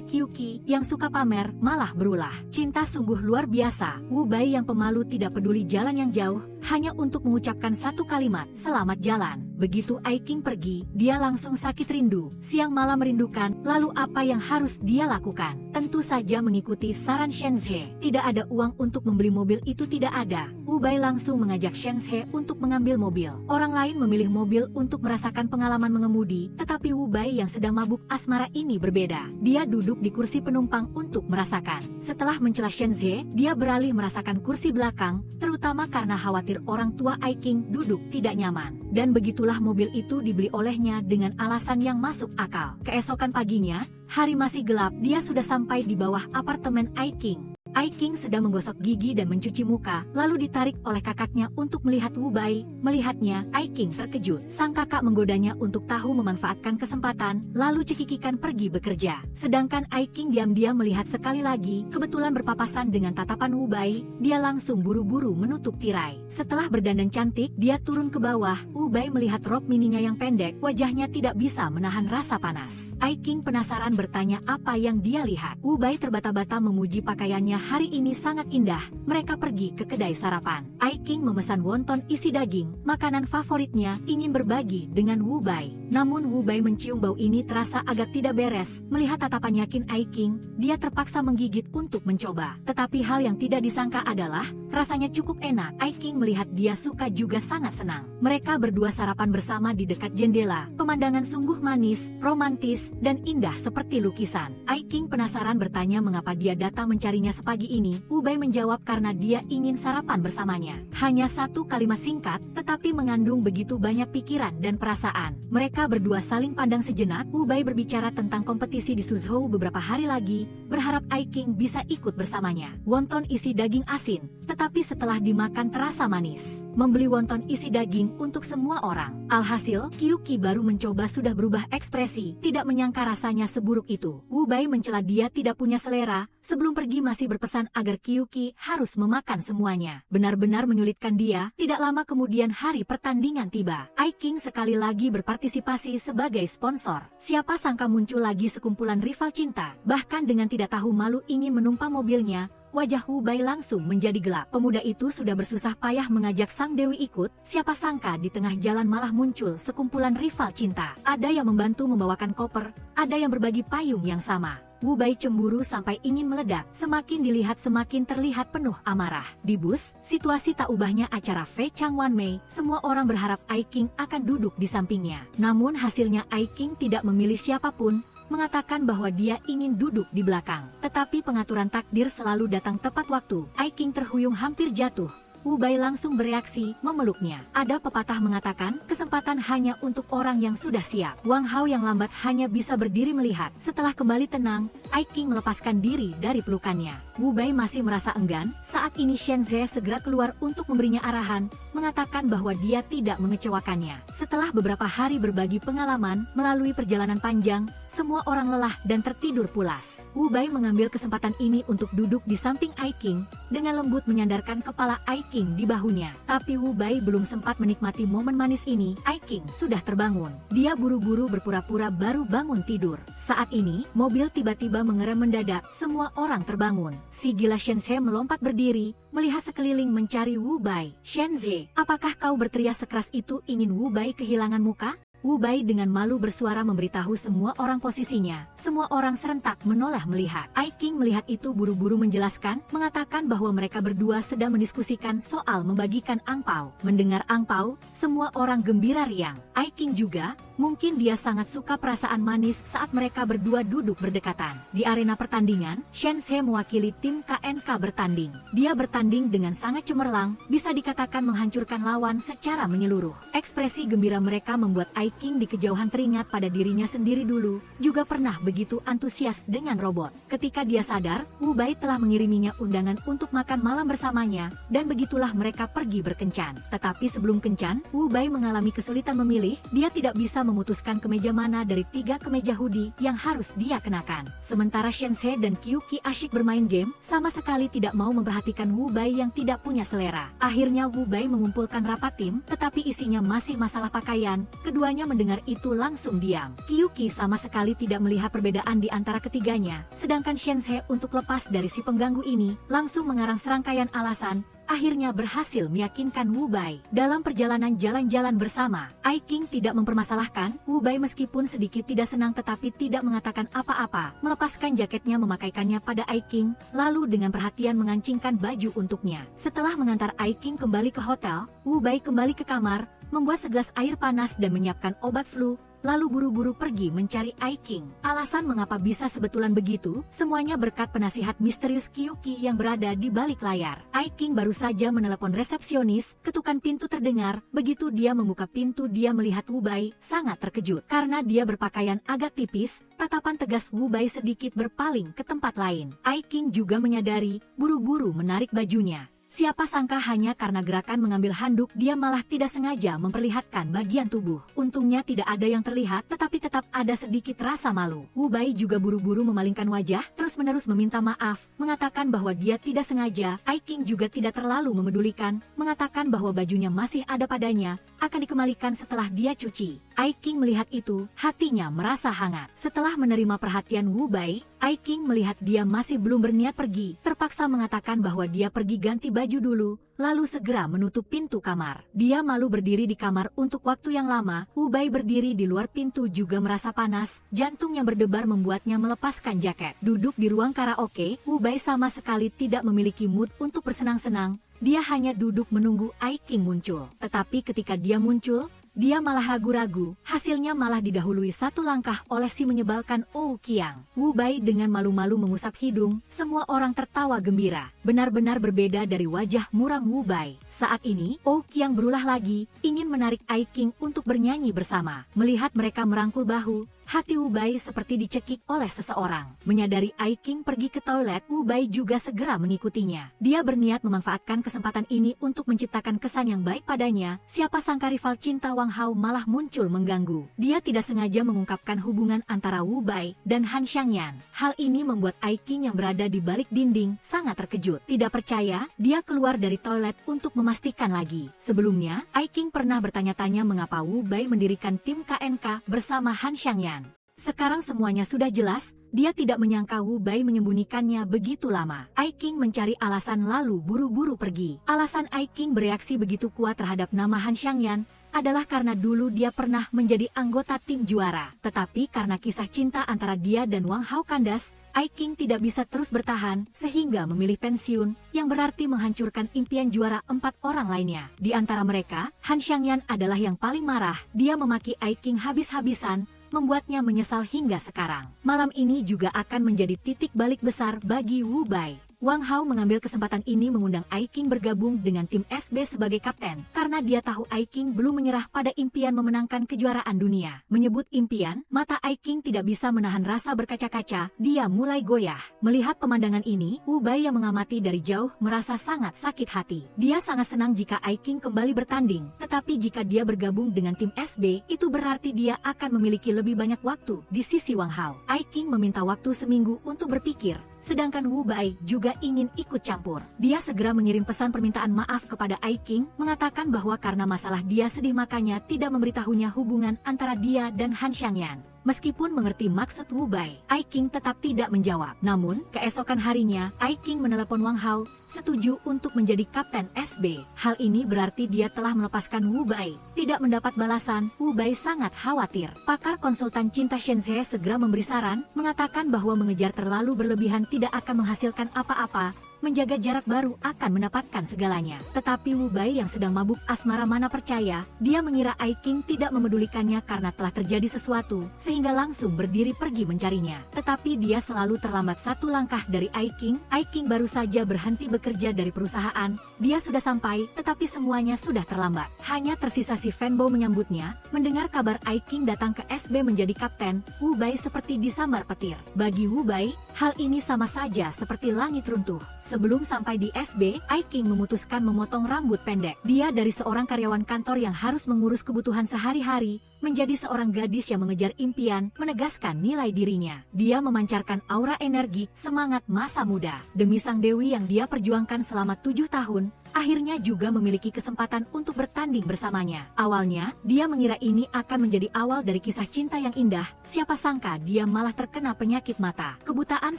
Kyuki, yang suka pamer, malah berulah. Cinta sungguh luar biasa. Wu Bai yang pemalu tidak peduli jalan yang jauh, hanya untuk mengucapkan satu kalimat, "Selamat jalan." Begitu Ai King pergi, dia langsung sakit rindu, siang malam merindukan. Lalu apa yang harus dia lakukan? Tentu saja mengikuti saran Shenze. Tidak ada uang untuk membeli mobil itu, tidak ada. Wu Bai langsung mengajak Shenze untuk mengambil mobil. Orang lain memilih mobil untuk merasakan pengalaman mengemudi, tetapi Wu Bai yang sedang mabuk asmara ini berbeda. Dia duduk di kursi penumpang untuk merasakan. Setelah mencela Shenze, dia beralih merasakan kursi belakang, terutama karena khawatir orang tua Ai King duduk tidak nyaman. Dan begitulah mobil itu dibeli olehnya dengan alasan yang masuk akal. Keesokan paginya, hari masih gelap, dia sudah sampai di bawah apartemen Ai King. Ai King sedang menggosok gigi dan mencuci muka, lalu ditarik oleh kakaknya untuk melihat Wu Bai. Melihatnya, Ai King terkejut. Sang kakak menggodanya untuk tahu memanfaatkan kesempatan, lalu cekikikan pergi bekerja. Sedangkan Ai King diam-diam melihat sekali lagi, kebetulan berpapasan dengan tatapan Wu Bai, dia langsung buru-buru menutup tirai. Setelah berdandan cantik, dia turun ke bawah. Wu Bai melihat rok mininya yang pendek, wajahnya tidak bisa menahan rasa panas. Ai King penasaran bertanya apa yang dia lihat. Wu Bai terbata-bata memuji pakaiannya. Hari ini sangat indah. Mereka pergi ke kedai sarapan. Ai King memesan wonton isi daging, makanan favoritnya, ingin berbagi dengan Wu Bai. Namun Wu Bai mencium bau ini terasa agak tidak beres. Melihat tatapan yakin Ai King, dia terpaksa menggigit untuk mencoba. Tetapi hal yang tidak disangka adalah, rasanya cukup enak. Ai King melihat dia suka juga sangat senang. Mereka berdua sarapan bersama di dekat jendela. Pemandangan sungguh manis, romantis, dan indah seperti lukisan. Ai King penasaran bertanya mengapa dia datang mencarinya pagi ini. Wu Bai menjawab karena dia ingin sarapan bersamanya. Hanya satu kalimat singkat, tetapi mengandung begitu banyak pikiran dan perasaan. Mereka berdua saling pandang sejenak. Wu Bai berbicara tentang kompetisi di Suzhou beberapa hari lagi, berharap Ai King bisa ikut bersamanya. Wonton isi daging asin, tetapi setelah dimakan terasa manis. Membeli wonton isi daging untuk semua orang. Alhasil, Kyuki baru mencoba sudah berubah ekspresi, tidak menyangka rasanya seburuk itu. Wu Bai mencela dia tidak punya selera, sebelum pergi masih berpesan agar Kyuki harus memakan semuanya. Benar-benar menyulitkan dia. Tidak lama kemudian hari pertandingan tiba. Ai King sekali lagi berpartisipasi sebagai sponsor. Siapa sangka muncul lagi sekumpulan rival cinta. Bahkan dengan tidak tahu malu ingin menumpang mobilnya, wajah Wu Bai langsung menjadi gelap. Pemuda itu sudah bersusah payah mengajak sang dewi ikut, siapa sangka di tengah jalan malah muncul sekumpulan rival cinta. Ada yang membantu membawakan koper, ada yang berbagi payung yang sama. Wu Bai cemburu sampai ingin meledak, semakin dilihat semakin terlihat penuh amarah. Di bus, situasi tak ubahnya acara Fei Changwan Mei, semua orang berharap Ai King akan duduk di sampingnya. Namun hasilnya Ai King tidak memilih siapapun, mengatakan bahwa dia ingin duduk di belakang. Tetapi pengaturan takdir selalu datang tepat waktu. Ai King terhuyung hampir jatuh. Wu Bai langsung bereaksi, memeluknya. Ada pepatah mengatakan, kesempatan hanya untuk orang yang sudah siap. Wang Hao yang lambat hanya bisa berdiri melihat. Setelah kembali tenang, Ai King melepaskan diri dari pelukannya. Wu Bai masih merasa enggan. Saat ini Shenze segera keluar untuk memberinya arahan, mengatakan bahwa dia tidak mengecewakannya. Setelah beberapa hari berbagi pengalaman, melalui perjalanan panjang, semua orang lelah dan tertidur pulas. Wu Bai mengambil kesempatan ini untuk duduk di samping Ai King, dengan lembut menyandarkan kepala Ai King di bahunya. Tapi Wu Bai belum sempat menikmati momen manis ini, Ai King sudah terbangun. Dia buru-buru berpura-pura baru bangun tidur. Saat ini, mobil tiba-tiba mengerem mendadak, semua orang terbangun. Si gila Shenze melompat berdiri, melihat sekeliling mencari Wu Bai. "Shenze, apakah kau berteriak sekeras itu ingin Wu Bai kehilangan muka?" Wu Bai dengan malu bersuara memberitahu semua orang posisinya. Semua orang serentak menoleh melihat. Ai King melihat itu buru-buru menjelaskan, mengatakan bahwa mereka berdua sedang mendiskusikan soal membagikan angpau. Mendengar angpau, semua orang gembira riang. Ai King juga, mungkin dia sangat suka perasaan manis saat mereka berdua duduk berdekatan. Di arena pertandingan, Shenze mewakili tim KNK bertanding. Dia bertanding dengan sangat cemerlang, bisa dikatakan menghancurkan lawan secara menyeluruh. Ekspresi gembira mereka membuat Ai King di kejauhan teringat pada dirinya sendiri dulu, juga pernah begitu antusias dengan robot. Ketika dia sadar, Wu Bai telah mengiriminya undangan untuk makan malam bersamanya, dan begitulah mereka pergi berkencan. Tetapi sebelum kencan, Wu Bai mengalami kesulitan memilih, dia tidak bisa memutuskan kemeja mana dari 3 kemeja hoodie yang harus dia kenakan. Sementara Shenze dan Kyuki asyik bermain game, sama sekali tidak mau memperhatikan Wu Bai yang tidak punya selera. Akhirnya Wu Bai mengumpulkan rapat tim, tetapi isinya masih masalah pakaian. Keduanya Semuanya mendengar itu langsung diam. Kyuki sama sekali tidak melihat perbedaan di antara ketiganya, sedangkan Shense untuk lepas dari si pengganggu ini, langsung mengarang serangkaian alasan, akhirnya berhasil meyakinkan Wu Bai. Dalam perjalanan jalan-jalan bersama, Ai King tidak mempermasalahkan Wu Bai meskipun sedikit tidak senang tetapi tidak mengatakan apa-apa, melepaskan jaketnya memakaikannya pada Ai King, lalu dengan perhatian mengancingkan baju untuknya. Setelah mengantar Ai King kembali ke hotel, Wu Bai kembali ke kamar, membuat segelas air panas dan menyiapkan obat flu, lalu buru-buru pergi mencari Ai King. Alasan mengapa bisa sebetulan begitu, semuanya berkat penasihat misterius Kyuki yang berada di balik layar. Ai King baru saja menelepon resepsionis, ketukan pintu terdengar, begitu dia membuka pintu dia melihat Wu Bai, sangat terkejut. Karena dia berpakaian agak tipis, tatapan tegas Wu Bai sedikit berpaling ke tempat lain. Ai King juga menyadari, buru-buru menarik bajunya. Siapa sangka hanya karena gerakan mengambil handuk dia malah tidak sengaja memperlihatkan bagian tubuh. Untungnya tidak ada yang terlihat tetapi tetap ada sedikit rasa malu. Wu Bai juga buru-buru memalingkan wajah, terus-menerus meminta maaf, mengatakan bahwa dia tidak sengaja. Ai King juga tidak terlalu memedulikan, mengatakan bahwa bajunya masih ada padanya, akan dikembalikan setelah dia cuci. Ai King melihat itu, hatinya merasa hangat. Setelah menerima perhatian Wu Bai, Ai King melihat dia masih belum berniat pergi, terpaksa mengatakan bahwa dia pergi ganti baju dulu, lalu segera menutup pintu kamar. Dia malu berdiri di kamar untuk waktu yang lama. Wu Bai berdiri di luar pintu juga merasa panas, jantung yang berdebar membuatnya melepaskan jaket. Duduk di ruang karaoke, Wu Bai sama sekali tidak memiliki mood untuk bersenang-senang. Dia hanya duduk menunggu Ai King muncul. Tetapi ketika dia muncul, dia malah ragu-ragu, hasilnya malah didahului satu langkah oleh si menyebalkan Oh Qiang. Wu Bai dengan malu-malu mengusap hidung, semua orang tertawa gembira. Benar-benar berbeda dari wajah muram Wu Bai. Saat ini, Oh Qiang berulah lagi, ingin menarik Ai King untuk bernyanyi bersama. Melihat mereka merangkul bahu, hati Wu Bai seperti dicekik oleh seseorang. Menyadari Ai King pergi ke toilet, Wu Bai juga segera mengikutinya. Dia berniat memanfaatkan kesempatan ini untuk menciptakan kesan yang baik padanya. Siapa sangka rival cinta Wang Hao malah muncul mengganggu. Dia tidak sengaja mengungkapkan hubungan antara Wu Bai dan Han Xiangyan. Hal ini membuat Ai King yang berada di balik dinding sangat terkejut. Tidak percaya, dia keluar dari toilet untuk memastikan lagi. Sebelumnya, Ai King pernah bertanya-tanya mengapa Wu Bai mendirikan tim KNK bersama Han Xiangyan. Sekarang semuanya sudah jelas, dia tidak menyangka Wu Bai menyembunyikannya begitu lama. Ai King mencari alasan lalu buru-buru pergi. Alasan Ai King bereaksi begitu kuat terhadap nama Han Xiangyan adalah karena dulu dia pernah menjadi anggota tim juara. Tetapi karena kisah cinta antara dia dan Wang Hao kandas, Ai King tidak bisa terus bertahan sehingga memilih pensiun, yang berarti menghancurkan impian juara 4 orang lainnya. Di antara mereka, Han Xiangyan adalah yang paling marah. Dia memaki Ai King habis-habisan, membuatnya menyesal hingga sekarang. Malam ini juga akan menjadi titik balik besar bagi Wu Bai. Wang Hao mengambil kesempatan ini mengundang Ai King bergabung dengan tim SB sebagai kapten, karena dia tahu Ai King belum menyerah pada impian memenangkan kejuaraan dunia. Menyebut impian, mata Ai King tidak bisa menahan rasa berkaca-kaca, dia mulai goyah. Melihat pemandangan ini, Wu Bai yang mengamati dari jauh merasa sangat sakit hati. Dia sangat senang jika Ai King kembali bertanding, tetapi jika dia bergabung dengan tim SB, itu berarti dia akan memiliki lebih banyak waktu di sisi Wang Hao. Ai King meminta waktu seminggu untuk berpikir, sedangkan Wu Bai juga ingin ikut campur. Dia segera mengirim pesan permintaan maaf kepada Ai King, mengatakan bahwa karena masalah dia sedih makanya tidak memberitahunya hubungan antara dia dan Han Xiangyan. Meskipun mengerti maksud Wu Bai, Ai King tetap tidak menjawab. Namun, keesokan harinya, Ai King menelepon Wang Hao, setuju untuk menjadi kapten SB. Hal ini berarti dia telah melepaskan Wu Bai. Tidak mendapat balasan, Wu Bai sangat khawatir. Pakar konsultan cinta Shense segera memberi saran, mengatakan bahwa mengejar terlalu berlebihan tidak akan menghasilkan apa-apa. Menjaga jarak baru akan mendapatkan segalanya. Tetapi Wu Bai yang sedang mabuk asmara mana percaya, dia mengira Ai King tidak memedulikannya karena telah terjadi sesuatu, sehingga langsung berdiri pergi mencarinya. Tetapi dia selalu terlambat satu langkah dari Ai King. Ai King baru saja berhenti bekerja dari perusahaan, dia sudah sampai, tetapi semuanya sudah terlambat. Hanya tersisa si Fanbo menyambutnya. Mendengar kabar Ai King datang ke SB menjadi kapten, Wu Bai seperti disambar petir. Bagi Wu Bai, hal ini sama saja seperti langit runtuh. Sebelum sampai di SB, Ai King memutuskan memotong rambut pendek. Dia dari seorang karyawan kantor yang harus mengurus kebutuhan sehari-hari, menjadi seorang gadis yang mengejar impian, menegaskan nilai dirinya. Dia memancarkan aura energi, semangat masa muda. Demi sang dewi yang dia perjuangkan selama 7 tahun, akhirnya juga memiliki kesempatan untuk bertanding bersamanya. Awalnya, dia mengira ini akan menjadi awal dari kisah cinta yang indah, siapa sangka dia malah terkena penyakit mata. Kebutaan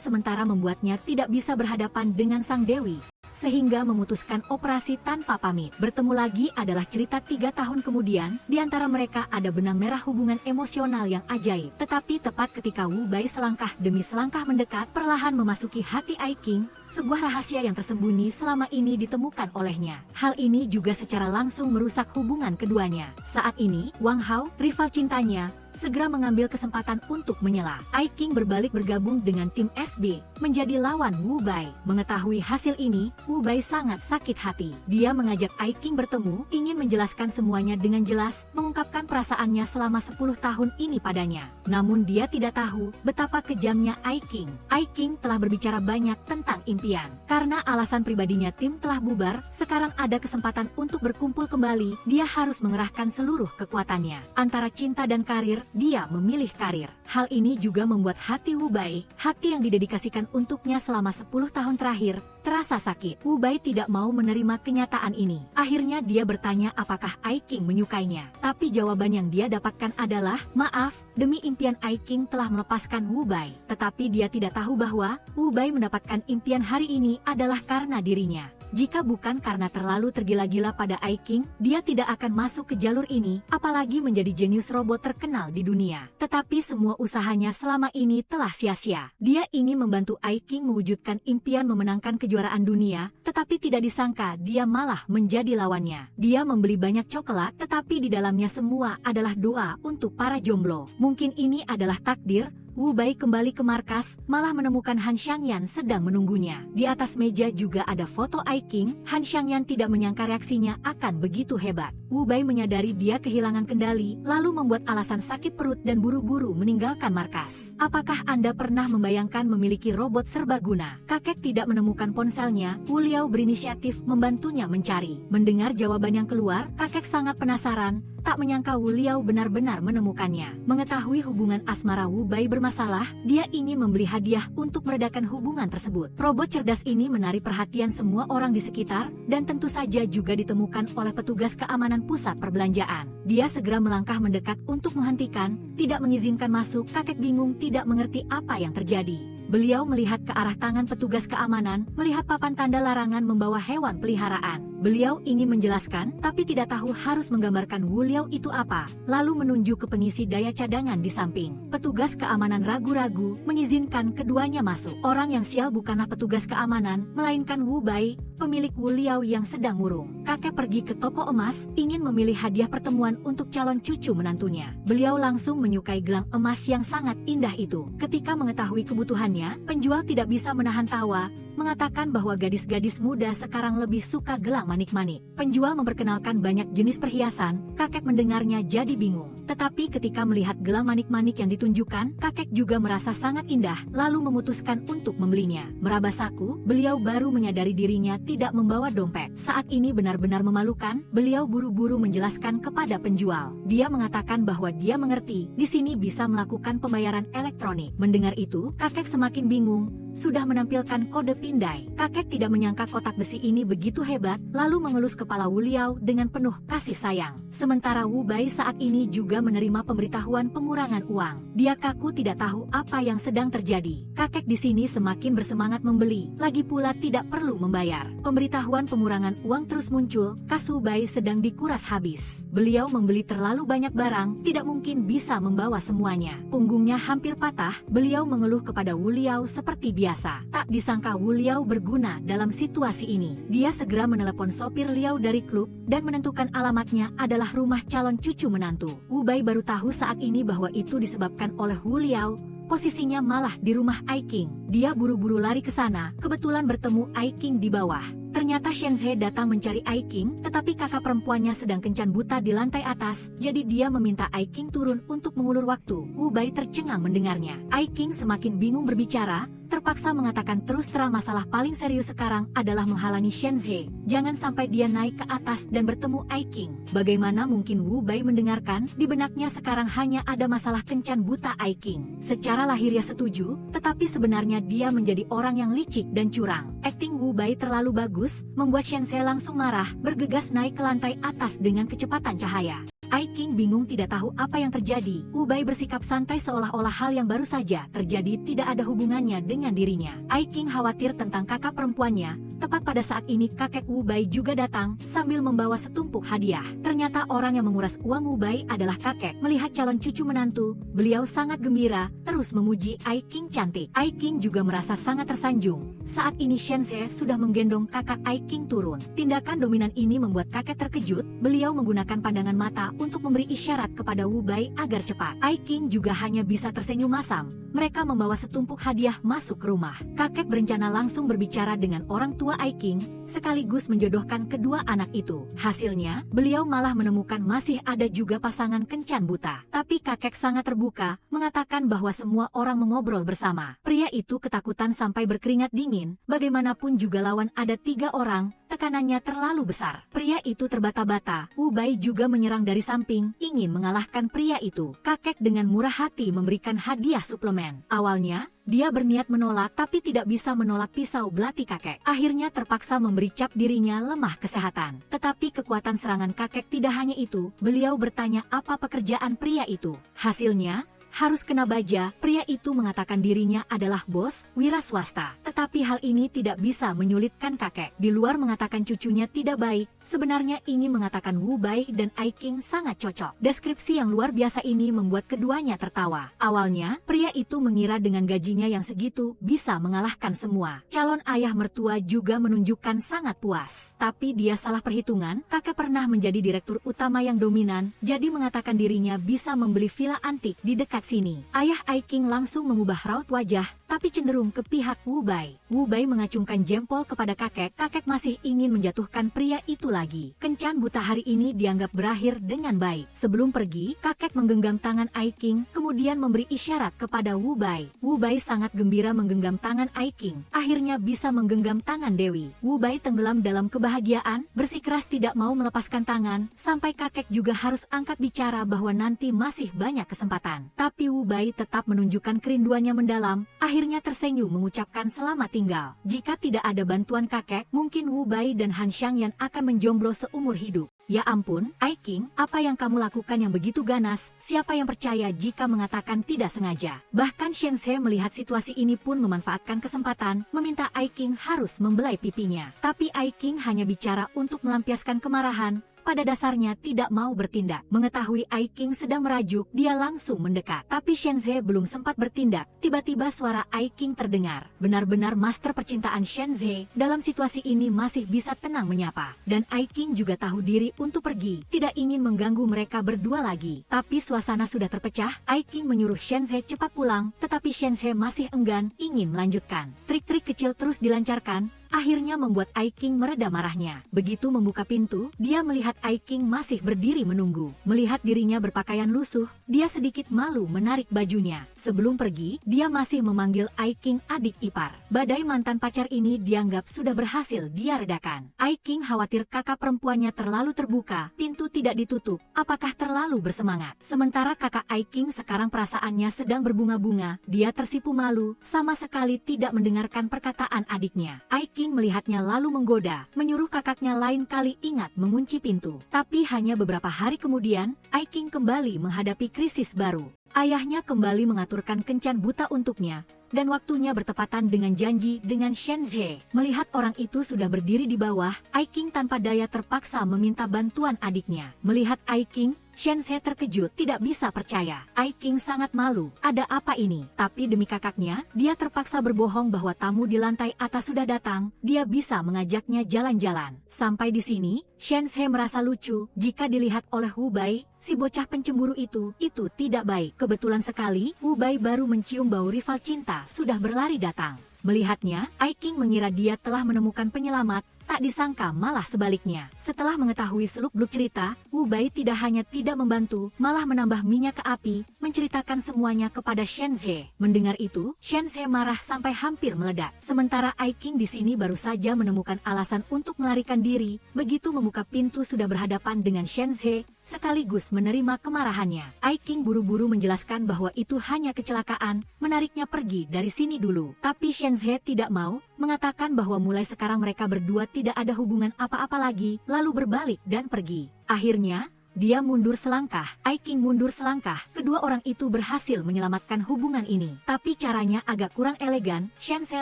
sementara membuatnya tidak bisa berhadapan dengan sang dewi, sehingga memutuskan operasi tanpa pamit. Bertemu lagi adalah cerita 3 tahun kemudian, di antara mereka ada benang merah hubungan emosional yang ajaib. Tetapi tepat ketika Wu Bai selangkah demi selangkah mendekat, perlahan memasuki hati Ai Qing, sebuah rahasia yang tersembunyi selama ini ditemukan olehnya. Hal ini juga secara langsung merusak hubungan keduanya. Saat ini, Wang Hao, rival cintanya, segera mengambil kesempatan untuk menyela. Ai Qing berbalik bergabung dengan tim SB, menjadi lawan Wu Bai. Mengetahui hasil ini, Wu Bai sangat sakit hati. Dia mengajak Ai Qing bertemu, ingin menjelaskan semuanya dengan jelas, mengungkapkan perasaannya selama 10 tahun ini padanya. Namun dia tidak tahu betapa kejamnya Ai Qing. Ai Qing telah berbicara banyak tentang impian. Karena alasan pribadinya tim telah bubar, sekarang ada kesempatan untuk berkumpul kembali, dia harus mengerahkan seluruh kekuatannya. Antara cinta dan karir, dia memilih karir. Hal ini juga membuat hati Wu Bai, hati yang didedikasikan untuknya selama 10 tahun terakhir, terasa sakit. Wu Bai tidak mau menerima kenyataan ini. Akhirnya dia bertanya apakah Ai Qing menyukainya. Tapi jawaban yang dia dapatkan adalah, maaf, demi impian Ai Qing telah melepaskan Wu Bai. Tetapi dia tidak tahu bahwa Wu Bai mendapatkan impian hari ini adalah karena dirinya. Jika bukan karena terlalu tergila-gila pada Ai Qing, dia tidak akan masuk ke jalur ini, apalagi menjadi jenius robot terkenal di dunia. Tetapi semua usahanya selama ini telah sia-sia. Dia ingin membantu Ai Qing mewujudkan impian memenangkan kejuaraan dunia, tetapi tidak disangka dia malah menjadi lawannya. Dia membeli banyak coklat, tetapi di dalamnya semua adalah doa untuk para jomblo. Mungkin ini adalah takdir. Wu Bai kembali ke markas, malah menemukan Han Xiangyan sedang menunggunya. Di atas meja juga ada foto Ai Qing. Han Xiangyan tidak menyangka reaksinya akan begitu hebat. Wu Bai menyadari dia kehilangan kendali, lalu membuat alasan sakit perut dan buru-buru meninggalkan markas. Apakah Anda pernah membayangkan memiliki robot serbaguna? Kakek tidak menemukan ponselnya, Wu Liao berinisiatif membantunya mencari. Mendengar jawaban yang keluar, kakek sangat penasaran, tak menyangka Wu Liao benar-benar menemukannya. Mengetahui hubungan asmara Wu Bai bermasalah, dia ingin membeli hadiah untuk meredakan hubungan tersebut. Robot cerdas ini menarik perhatian semua orang di sekitar, dan tentu saja juga ditemukan oleh petugas keamanan pusat perbelanjaan. Dia segera melangkah mendekat untuk menghentikan, tidak mengizinkan masuk. Kakek bingung tidak mengerti apa yang terjadi. Beliau melihat ke arah tangan petugas keamanan, melihat papan tanda larangan membawa hewan peliharaan. Beliau ingin menjelaskan, tapi tidak tahu harus menggambarkan Wu Liao itu apa, lalu menunjuk ke pengisi daya cadangan di samping. Petugas keamanan ragu-ragu, mengizinkan keduanya masuk. Orang yang sial bukanlah petugas keamanan, melainkan Wu Bai, pemilik Wu Liao yang sedang murung. Kakek pergi ke toko emas, ingin memilih hadiah pertemuan untuk calon cucu menantunya. Beliau langsung menyukai gelang emas yang sangat indah itu. Ketika mengetahui kebutuhannya, penjual tidak bisa menahan tawa, mengatakan bahwa gadis-gadis muda sekarang lebih suka gelang manik-manik. Penjual memperkenalkan banyak jenis perhiasan, kakek mendengarnya jadi bingung. Tetapi ketika melihat gelang manik-manik yang ditunjukkan, kakek juga merasa sangat indah, lalu memutuskan untuk membelinya. Meraba saku, beliau baru menyadari dirinya tidak membawa dompet. Saat ini benar-benar memalukan, beliau buru-buru menjelaskan kepada penjual. Dia mengatakan bahwa dia mengerti, di sini bisa melakukan pembayaran elektronik. Mendengar itu, kakek semakin bingung, sudah menampilkan kode pindai. Kakek tidak menyangka kotak besi ini begitu hebat, lalu mengelus kepala Wu Liao dengan penuh kasih sayang. Sementara Wu Bai saat ini juga menerima pemberitahuan pengurangan uang. Dia kaku tidak tahu apa yang sedang terjadi. Kakek di sini semakin bersemangat membeli, lagi pula tidak perlu membayar. Pemberitahuan pengurangan uang terus muncul, kas Wu Bai sedang dikuras habis. Beliau membeli terlalu banyak barang, tidak mungkin bisa membawa semuanya. Punggungnya hampir patah, beliau mengeluh kepada Wu Liao seperti biasa. Tak disangka Wu Liao berguna dalam situasi ini. Dia segera menelepon sopir Liao dari klub, dan menentukan alamatnya adalah rumah calon cucu menantu. Wu Bai baru tahu saat ini bahwa itu disebabkan oleh Wu Liao. Posisinya malah di rumah Ai Qing. Dia buru-buru lari ke sana, kebetulan bertemu Ai Qing di bawah. Ternyata Shen Zhe datang mencari Ai Qing, tetapi kakak perempuannya sedang kencan buta di lantai atas, jadi dia meminta Ai Qing turun untuk mengulur waktu. Wu Bai tercengang mendengarnya. Ai Qing semakin bingung berbicara, terpaksa mengatakan terus terang masalah paling serius sekarang adalah menghalangi Shen Zhe. Jangan sampai dia naik ke atas dan bertemu Ai Qing. Bagaimana mungkin Wu Bai mendengarkan? Di benaknya sekarang hanya ada masalah kencan buta Ai Qing. Secara lahiriah setuju, tetapi sebenarnya akhirnya dia menjadi orang yang licik dan curang. Akting Wu Bai terlalu bagus, membuat Shense langsung marah, bergegas naik ke lantai atas dengan kecepatan cahaya. Ai King bingung tidak tahu apa yang terjadi. Wu Bai bersikap santai seolah-olah hal yang baru saja terjadi tidak ada hubungannya dengan dirinya. Ai King khawatir tentang kakak perempuannya. Tepat pada saat ini kakek Wu Bai juga datang sambil membawa setumpuk hadiah. Ternyata orang yang menguras uang Wu Bai adalah kakek. Melihat calon cucu menantu, beliau sangat gembira, terus memuji Ai King cantik. Ai King juga merasa sangat tersanjung. Saat ini Shense sudah menggendong kakak Ai King turun. Tindakan dominan ini membuat kakek terkejut. Beliau menggunakan pandangan mata untuk memberi isyarat kepada Wu Bai agar cepat. Ai King juga hanya bisa tersenyum masam. Mereka membawa setumpuk hadiah masuk ke rumah. Kakek berencana langsung berbicara dengan orang tua Ai King, sekaligus menjodohkan kedua anak itu. Hasilnya, beliau malah menemukan masih ada juga pasangan kencan buta. Tapi kakek sangat terbuka, mengatakan bahwa semua orang mengobrol bersama. Pria itu ketakutan sampai berkeringat dingin. Bagaimanapun juga lawan ada 3 orang, tekanannya terlalu besar. Pria itu terbata-bata. Wu Bai juga menyerang dari samping, ingin mengalahkan pria itu. Kakek dengan murah hati memberikan hadiah suplemen. Awalnya, dia berniat menolak tapi tidak bisa menolak pisau belati kakek. Akhirnya terpaksa memberi cap dirinya lemah kesehatan. Tetapi kekuatan serangan kakek tidak hanya itu. Beliau bertanya apa pekerjaan pria itu. Hasilnya, harus kena baja. Pria itu mengatakan dirinya adalah bos wira swasta. Tetapi hal ini tidak bisa menyulitkan kakek. Di luar mengatakan cucunya tidak baik, sebenarnya ini mengatakan Wu Bai dan Ai King sangat cocok. Deskripsi yang luar biasa ini membuat keduanya tertawa. Awalnya, pria itu mengira dengan gajinya yang segitu bisa mengalahkan semua. Calon ayah mertua juga menunjukkan sangat puas. Tapi dia salah perhitungan, kakek pernah menjadi direktur utama yang dominan, jadi mengatakan dirinya bisa membeli villa antik di dekat sini. Ayah Ai King langsung mengubah raut wajah, tapi cenderung ke pihak Wu Bai. Wu Bai mengacungkan jempol kepada kakek. Kakek masih ingin menjatuhkan pria itu lagi. Kencan buta hari ini dianggap berakhir dengan baik. Sebelum pergi, kakek menggenggam tangan Ai King, kemudian memberi isyarat kepada Wu Bai. Wu Bai sangat gembira menggenggam tangan Ai King. Akhirnya bisa menggenggam tangan Dewi. Wu Bai tenggelam dalam kebahagiaan, bersikeras tidak mau melepaskan tangan, sampai kakek juga harus angkat bicara bahwa nanti masih banyak kesempatan. Tapi Wu Bai tetap menunjukkan kerinduannya mendalam, akhirnya tersenyum mengucapkan selamat tinggal. Jika tidak ada bantuan kakek, mungkin Wu Bai dan Han Xiangyan akan menjomblo seumur hidup. Ya ampun, Ai King, apa yang kamu lakukan yang begitu ganas? Siapa yang percaya jika mengatakan tidak sengaja? Bahkan Shense melihat situasi ini pun memanfaatkan kesempatan, meminta Ai King harus membelai pipinya. Tapi Ai King hanya bicara untuk melampiaskan kemarahan. Pada dasarnya tidak mau bertindak. Mengetahui Ai King sedang merajuk, dia langsung mendekat. Tapi Shense belum sempat bertindak, tiba-tiba suara Ai King terdengar. Benar-benar master percintaan Shense, dalam situasi ini masih bisa tenang menyapa. Dan Ai King juga tahu diri untuk pergi, tidak ingin mengganggu mereka berdua lagi. Tapi suasana sudah terpecah, Ai King menyuruh Shense cepat pulang, tetapi Shense masih enggan, ingin melanjutkan. Trik-trik kecil terus dilancarkan, akhirnya membuat Ai King mereda marahnya. Begitu membuka pintu, dia melihat Ai King masih berdiri menunggu. Melihat dirinya berpakaian lusuh, dia sedikit malu menarik bajunya. Sebelum pergi, dia masih memanggil Ai King adik ipar. Badai mantan pacar ini dianggap sudah berhasil dia redakan. Ai King khawatir kakak perempuannya terlalu terbuka, pintu tidak ditutup, apakah terlalu bersemangat. Sementara kakak Ai King sekarang perasaannya sedang berbunga-bunga, dia tersipu malu, sama sekali tidak mendengarkan perkataan adiknya. Ai King melihatnya lalu menggoda, menyuruh kakaknya lain kali ingat mengunci pintu. Tapi hanya beberapa hari kemudian, Ai King kembali menghadapi krisis baru. Ayahnya kembali mengaturkan kencan buta untuknya, dan waktunya bertepatan dengan janji dengan Shense. Melihat orang itu sudah berdiri di bawah, Ai King tanpa daya terpaksa meminta bantuan adiknya. Melihat Ai King, Shense terkejut, tidak bisa percaya. Ai King sangat malu, ada apa ini? Tapi demi kakaknya, dia terpaksa berbohong bahwa tamu di lantai atas sudah datang, dia bisa mengajaknya jalan-jalan. Sampai di sini, Shense merasa lucu, jika dilihat oleh Wu Bai, si bocah pencemburu itu tidak baik. Kebetulan sekali, Wu Bai baru mencium bau rival cinta, sudah berlari datang. Melihatnya, Ai King mengira dia telah menemukan penyelamat, tak disangka malah sebaliknya. Setelah mengetahui seluk-beluk cerita, Wu Bai tidak hanya tidak membantu, malah menambah minyak ke api, menceritakan semuanya kepada Shense. Mendengar itu, Shense marah sampai hampir meledak. Sementara Ai King di sini baru saja menemukan alasan untuk melarikan diri, begitu membuka pintu sudah berhadapan dengan Shense. sekaligus menerima kemarahannya. Ai King buru-buru menjelaskan bahwa itu hanya kecelakaan, menariknya pergi dari sini dulu. Tapi Shenhe tidak mau, mengatakan bahwa mulai sekarang mereka berdua tidak ada hubungan apa-apa lagi, lalu berbalik dan pergi. Akhirnya, dia mundur selangkah, Ai King mundur selangkah. Kedua orang itu berhasil menyelamatkan hubungan ini. Tapi caranya agak kurang elegan. Shenhe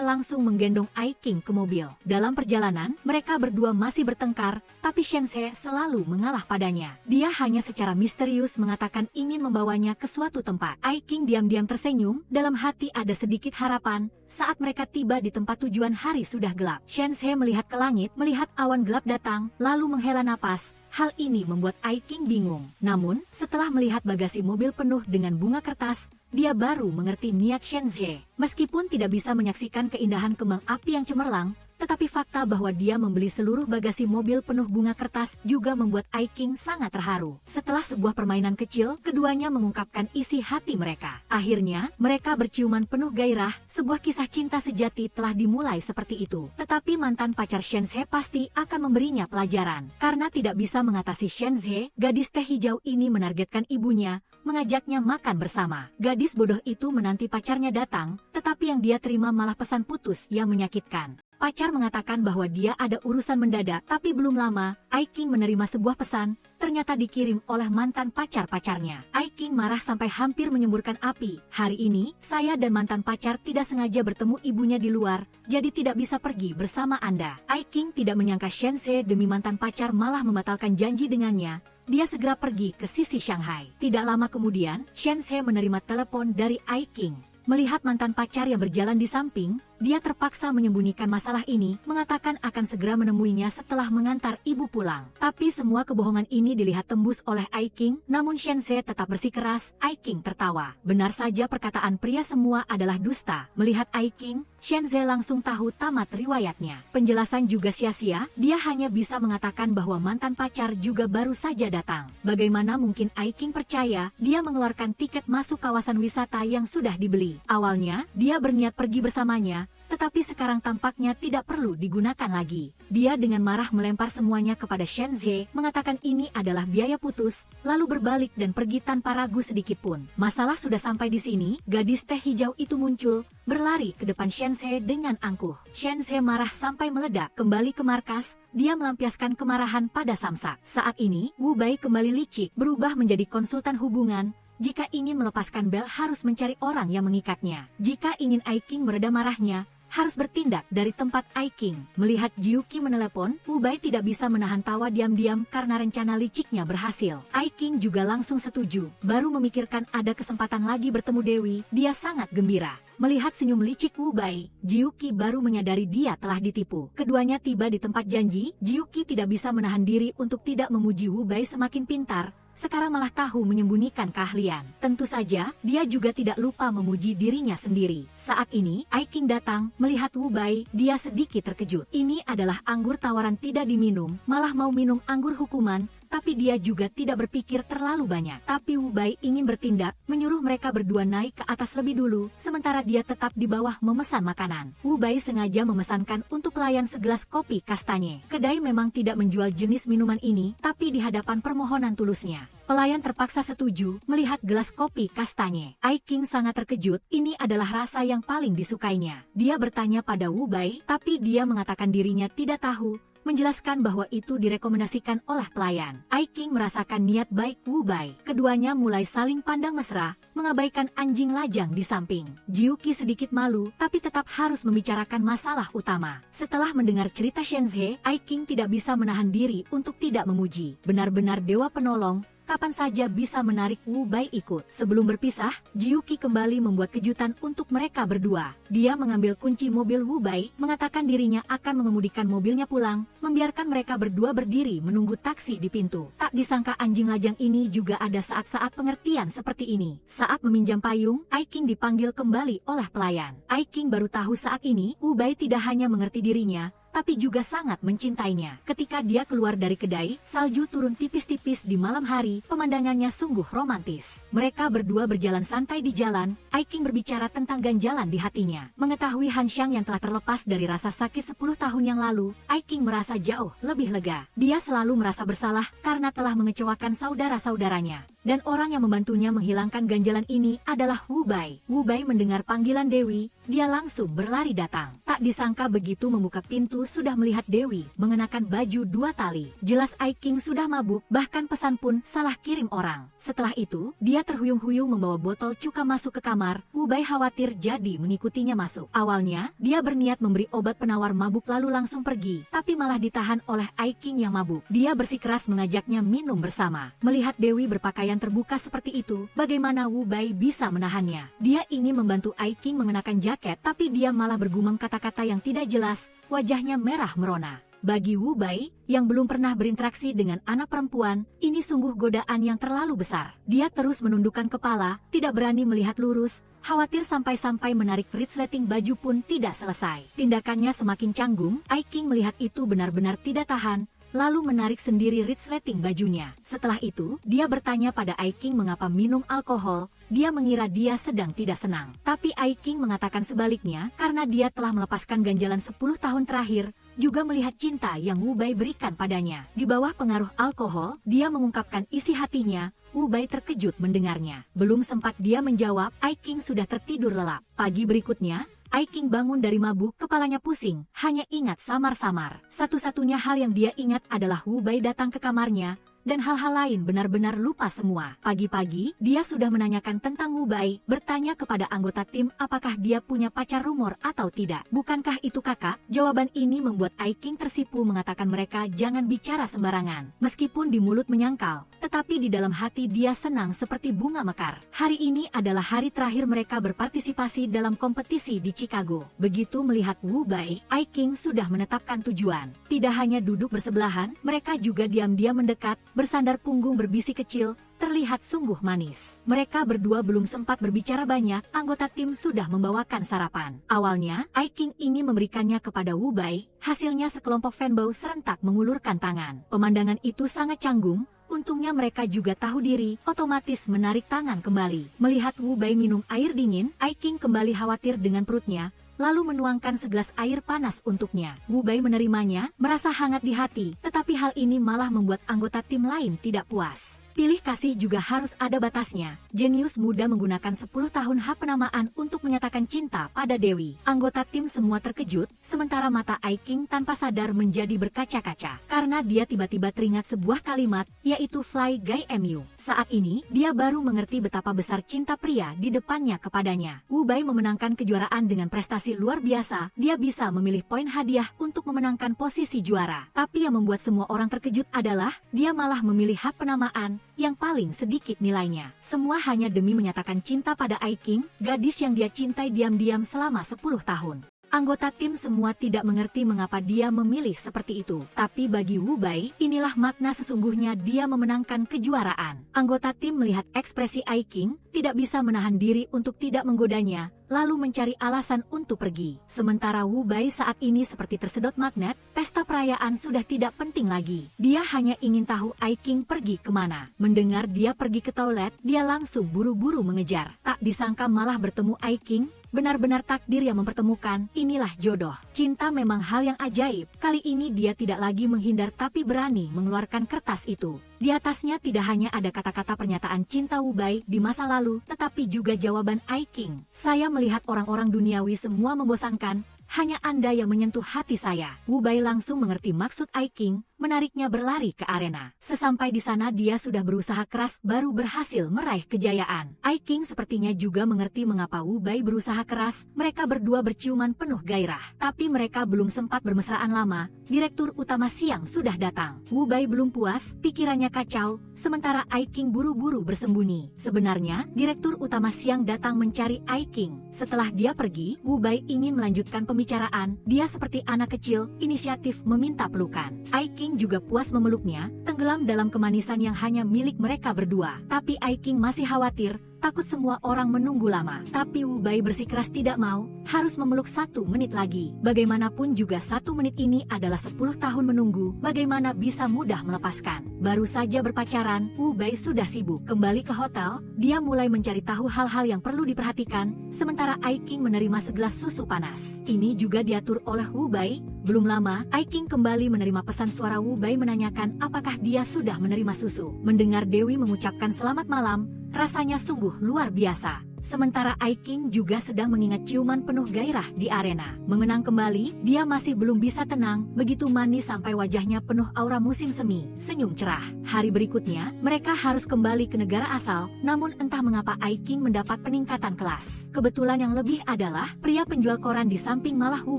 langsung menggendong Ai King ke mobil. Dalam perjalanan, mereka berdua masih bertengkar, tapi Shenhe selalu mengalah padanya. Dia hanya secara misterius mengatakan ingin membawanya ke suatu tempat. Ai King diam-diam tersenyum, dalam hati ada sedikit harapan. Saat mereka tiba di tempat tujuan, hari sudah gelap. Shenhe melihat ke langit, melihat awan gelap datang, lalu menghela napas. Hal ini membuat Ai King bingung. Namun, setelah melihat bagasi mobil penuh dengan bunga kertas, dia baru mengerti niat Shenhe. Meskipun tidak bisa menyaksikan keindahan kembang api yang cemerlang, tetapi fakta bahwa dia membeli seluruh bagasi mobil penuh bunga kertas juga membuat Ai King sangat terharu. Setelah sebuah permainan kecil, keduanya mengungkapkan isi hati mereka. Akhirnya, mereka berciuman penuh gairah. Sebuah kisah cinta sejati telah dimulai seperti itu. Tetapi mantan pacar Shenhe pasti akan memberinya pelajaran. Karena tidak bisa mengatasi Shenhe, gadis teh hijau ini menargetkan ibunya, mengajaknya makan bersama. Gadis bodoh itu menanti pacarnya datang, tetapi yang dia terima malah pesan putus yang menyakitkan. Pacar mengatakan bahwa dia ada urusan mendadak, tapi belum lama, Ai King menerima sebuah pesan, ternyata dikirim oleh mantan pacar-pacarnya. Ai King marah sampai hampir menyemburkan api. Hari ini, saya dan mantan pacar tidak sengaja bertemu ibunya di luar, jadi tidak bisa pergi bersama Anda. Ai King tidak menyangka Shenhe demi mantan pacar malah membatalkan janji dengannya. Dia segera pergi ke sisi Shanghai. Tidak lama kemudian, Shenhe menerima telepon dari Ai King. Melihat mantan pacar yang berjalan di samping, dia terpaksa menyembunyikan masalah ini, mengatakan akan segera menemuinya setelah mengantar ibu pulang. Tapi semua kebohongan ini dilihat tembus oleh Ai King, namun Shenhe tetap bersikeras. Ai King tertawa. Benar saja perkataan pria semua adalah dusta. Melihat Ai King, Shenhe langsung tahu tamat riwayatnya. Penjelasan juga sia-sia, dia hanya bisa mengatakan bahwa mantan pacar juga baru saja datang. Bagaimana mungkin Ai King percaya, dia mengeluarkan tiket masuk kawasan wisata yang sudah dibeli. Awalnya, dia berniat pergi bersamanya, tetapi sekarang tampaknya tidak perlu digunakan lagi. Dia dengan marah melempar semuanya kepada Shenhe, mengatakan ini adalah biaya putus, lalu berbalik dan pergi tanpa ragu sedikit pun. Masalah sudah sampai di sini, gadis teh hijau itu muncul, berlari ke depan Shenhe dengan angkuh. Shenhe marah sampai meledak. Kembali ke markas, dia melampiaskan kemarahan pada Samsak. Saat ini, Wu Bai kembali licik, berubah menjadi konsultan hubungan. Jika ingin melepaskan bel harus mencari orang yang mengikatnya. Jika ingin Ai King mereda marahnya, harus bertindak dari tempat Ai King. Melihat Jiuqi menelepon, Wu Bai tidak bisa menahan tawa diam-diam karena rencana liciknya berhasil. Ai King juga langsung setuju. Baru memikirkan ada kesempatan lagi bertemu Dewi, dia sangat gembira. Melihat senyum licik Wu Bai, Jiuqi baru menyadari dia telah ditipu. Keduanya tiba di tempat janji, Jiuqi tidak bisa menahan diri untuk tidak memuji Wu Bai semakin pintar. Sekarang malah tahu menyembunyikan keahlian. Tentu saja, dia juga tidak lupa memuji dirinya sendiri. Saat ini, Ai King datang, melihat Wu Bai, dia sedikit terkejut. Ini adalah anggur tawaran tidak diminum, malah mau minum anggur hukuman. Tapi dia juga tidak berpikir terlalu banyak. Tapi Wu Bai ingin bertindak, menyuruh mereka berdua naik ke atas lebih dulu, sementara dia tetap di bawah memesan makanan. Wu Bai sengaja memesankan untuk pelayan segelas kopi kastanye. Kedai memang tidak menjual jenis minuman ini, tapi di hadapan permohonan tulusnya, pelayan terpaksa setuju melihat gelas kopi kastanye. Ai King sangat terkejut, ini adalah rasa yang paling disukainya. Dia bertanya pada Wu Bai, tapi dia mengatakan dirinya tidak tahu, menjelaskan bahwa itu direkomendasikan oleh pelayan. Ai King merasakan niat baik Wu Bai. Keduanya mulai saling pandang mesra, mengabaikan anjing lajang di samping. Jiuqi sedikit malu, tapi tetap harus membicarakan masalah utama. Setelah mendengar cerita Shenhe, Ai King tidak bisa menahan diri untuk tidak memuji. Benar-benar dewa penolong, kapan saja bisa menarik Wu Bai ikut. Sebelum berpisah, Jiuqi kembali membuat kejutan untuk mereka berdua. Dia mengambil kunci mobil Wu Bai, mengatakan dirinya akan mengemudikan mobilnya pulang, membiarkan mereka berdua berdiri menunggu taksi di pintu. Tak disangka anjing lajang ini juga ada saat-saat pengertian seperti ini. Saat meminjam payung, Ai King dipanggil kembali oleh pelayan. Ai King baru tahu saat ini, Wu Bai tidak hanya mengerti dirinya, tapi juga sangat mencintainya. Ketika dia keluar dari kedai, salju turun tipis-tipis di malam hari, pemandangannya sungguh romantis. Mereka berdua berjalan santai di jalan, Aiking berbicara tentang ganjalan di hatinya. Mengetahui Han Xiang yang telah terlepas dari rasa sakit 10 tahun yang lalu, Aiking merasa jauh lebih lega. Dia selalu merasa bersalah karena telah mengecewakan saudara-saudaranya. Dan orang yang membantunya menghilangkan ganjalan ini adalah Wu Bai. Wu Bai mendengar panggilan Dewi, dia langsung berlari datang. Tak disangka begitu membuka pintu sudah melihat Dewi mengenakan baju 2 tali. Jelas Aiking sudah mabuk, bahkan pesan pun salah kirim orang. Setelah itu, dia terhuyung-huyung membawa botol cuka masuk ke kamar. Wu Bai khawatir jadi mengikutinya masuk. Awalnya, dia berniat memberi obat penawar mabuk lalu langsung pergi, tapi malah ditahan oleh Aiking yang mabuk. Dia bersikeras mengajaknya minum bersama. Melihat Dewi berpakaian terbuka seperti itu, bagaimana Wu Bai bisa menahannya? Dia ingin membantu Aiking mengenakan jaket, tapi dia malah bergumam kata-kata yang tidak jelas, wajahnya merah merona. Bagi Wu Bai, yang belum pernah berinteraksi dengan anak perempuan, ini sungguh godaan yang terlalu besar. Dia terus menundukkan kepala, tidak berani melihat lurus, khawatir sampai-sampai menarik resleting baju pun tidak selesai. Tindakannya semakin canggung, Aiking melihat itu benar-benar tidak tahan, lalu menarik sendiri resleting bajunya. Setelah itu, dia bertanya pada Aiking mengapa minum alkohol. Dia mengira dia sedang tidak senang. Tapi Aiking mengatakan sebaliknya, karena dia telah melepaskan ganjalan 10 tahun terakhir, juga melihat cinta yang Wu Bai berikan padanya. Di bawah pengaruh alkohol, dia mengungkapkan isi hatinya. Wu Bai terkejut mendengarnya. Belum sempat dia menjawab, Aiking sudah tertidur lelap. Pagi berikutnya, Aiking bangun dari mabuk, kepalanya pusing, hanya ingat samar-samar. Satu-satunya hal yang dia ingat adalah Wu Bai datang ke kamarnya, dan hal-hal lain benar-benar lupa semua. Pagi-pagi, dia sudah menanyakan tentang Wu Bai, bertanya kepada anggota tim apakah dia punya pacar rumor atau tidak. Bukankah itu kakak? Jawaban ini membuat Aiking tersipu mengatakan mereka jangan bicara sembarangan. Meskipun di mulut menyangkal, tetapi di dalam hati dia senang seperti bunga mekar. Hari ini adalah hari terakhir mereka berpartisipasi dalam kompetisi di Chicago. Begitu melihat Wu Bai, Aiking sudah menetapkan tujuan. Tidak hanya duduk bersebelahan, mereka juga diam-diam mendekat, bersandar punggung berbisik kecil, terlihat sungguh manis. Mereka berdua belum sempat berbicara banyak, anggota tim sudah membawakan sarapan. Awalnya, Aiking ingin memberikannya kepada Wu Bai, hasilnya sekelompok fanboy serentak mengulurkan tangan. Pemandangan itu sangat canggung, untungnya mereka juga tahu diri, otomatis menarik tangan kembali. Melihat Wu Bai minum air dingin, Aiking kembali khawatir dengan perutnya, lalu menuangkan segelas air panas untuknya. Wu Bai menerimanya, merasa hangat di hati, tetapi hal ini malah membuat anggota tim lain tidak puas. Pilih kasih juga harus ada batasnya. Jenius muda menggunakan 10 tahun hak penamaan untuk menyatakan cinta pada Dewi. Anggota tim semua terkejut, sementara mata Aiking tanpa sadar menjadi berkaca-kaca. Karena dia tiba-tiba teringat sebuah kalimat, yaitu Fly Guy MU. Saat ini, dia baru mengerti betapa besar cinta pria di depannya kepadanya. Wu Bai memenangkan kejuaraan dengan prestasi luar biasa, dia bisa memilih poin hadiah untuk memenangkan posisi juara. Tapi yang membuat semua orang terkejut adalah, dia malah memilih hak penamaan yang paling sedikit nilainya. Semua hanya demi menyatakan cinta pada Aiking, gadis yang dia cintai diam-diam selama 10 tahun. Anggota tim semua tidak mengerti mengapa dia memilih seperti itu. Tapi bagi Wu Bai, inilah makna sesungguhnya dia memenangkan kejuaraan. Anggota tim melihat ekspresi Aiking, tidak bisa menahan diri untuk tidak menggodanya, lalu mencari alasan untuk pergi. Sementara Wu Bai saat ini seperti tersedot magnet, pesta perayaan sudah tidak penting lagi. Dia hanya ingin tahu Aiking pergi kemana. Mendengar dia pergi ke toilet, dia langsung buru-buru mengejar. Tak disangka malah bertemu Aiking. Benar-benar takdir yang mempertemukan, inilah jodoh. Cinta memang hal yang ajaib. Kali ini dia tidak lagi menghindar tapi berani mengeluarkan kertas itu. Di atasnya tidak hanya ada kata-kata pernyataan cinta Wu Bai di masa lalu, tetapi juga jawaban Aiking. Saya melihat orang-orang duniawi semua membosankan, hanya Anda yang menyentuh hati saya. Wu Bai langsung mengerti maksud Aiking, menariknya berlari ke arena. Sesampai di sana dia sudah berusaha keras baru berhasil meraih kejayaan. Aiking sepertinya juga mengerti mengapa Wu Bai berusaha keras, mereka berdua berciuman penuh gairah. Tapi mereka belum sempat bermesraan lama, Direktur Utama Siang sudah datang. Wu Bai belum puas, pikirannya kacau, sementara Aiking buru-buru bersembunyi. Sebenarnya, Direktur Utama Siang datang mencari Aiking. Setelah dia pergi, Wu Bai ingin melanjutkan pembicaraan, dia seperti anak kecil, inisiatif meminta pelukan. Aiking King juga puas memeluknya, tenggelam dalam kemanisan yang hanya milik mereka berdua. Tapi King masih khawatir, takut semua orang menunggu lama. Tapi Wu Bai bersikeras tidak mau, harus memeluk 1 menit lagi. Bagaimanapun juga 1 menit ini adalah 10 tahun menunggu, bagaimana bisa mudah melepaskan. Baru saja berpacaran, Wu Bai sudah sibuk. Kembali ke hotel, dia mulai mencari tahu hal-hal yang perlu diperhatikan, sementara King menerima segelas susu panas. Ini juga diatur oleh Wu Bai. Belum lama, King kembali menerima pesan suara Wu Bai menanyakan apakah dia sudah menerima susu. Mendengar Dewi mengucapkan selamat malam, rasanya sungguh luar biasa. Sementara King juga sedang mengingat ciuman penuh gairah di arena. Mengenang kembali, dia masih belum bisa tenang, begitu manis sampai wajahnya penuh aura musim semi, senyum cerah. Hari berikutnya, mereka harus kembali ke negara asal, namun entah mengapa King mendapat peningkatan kelas. Kebetulan yang lebih adalah, pria penjual koran di samping malah Wu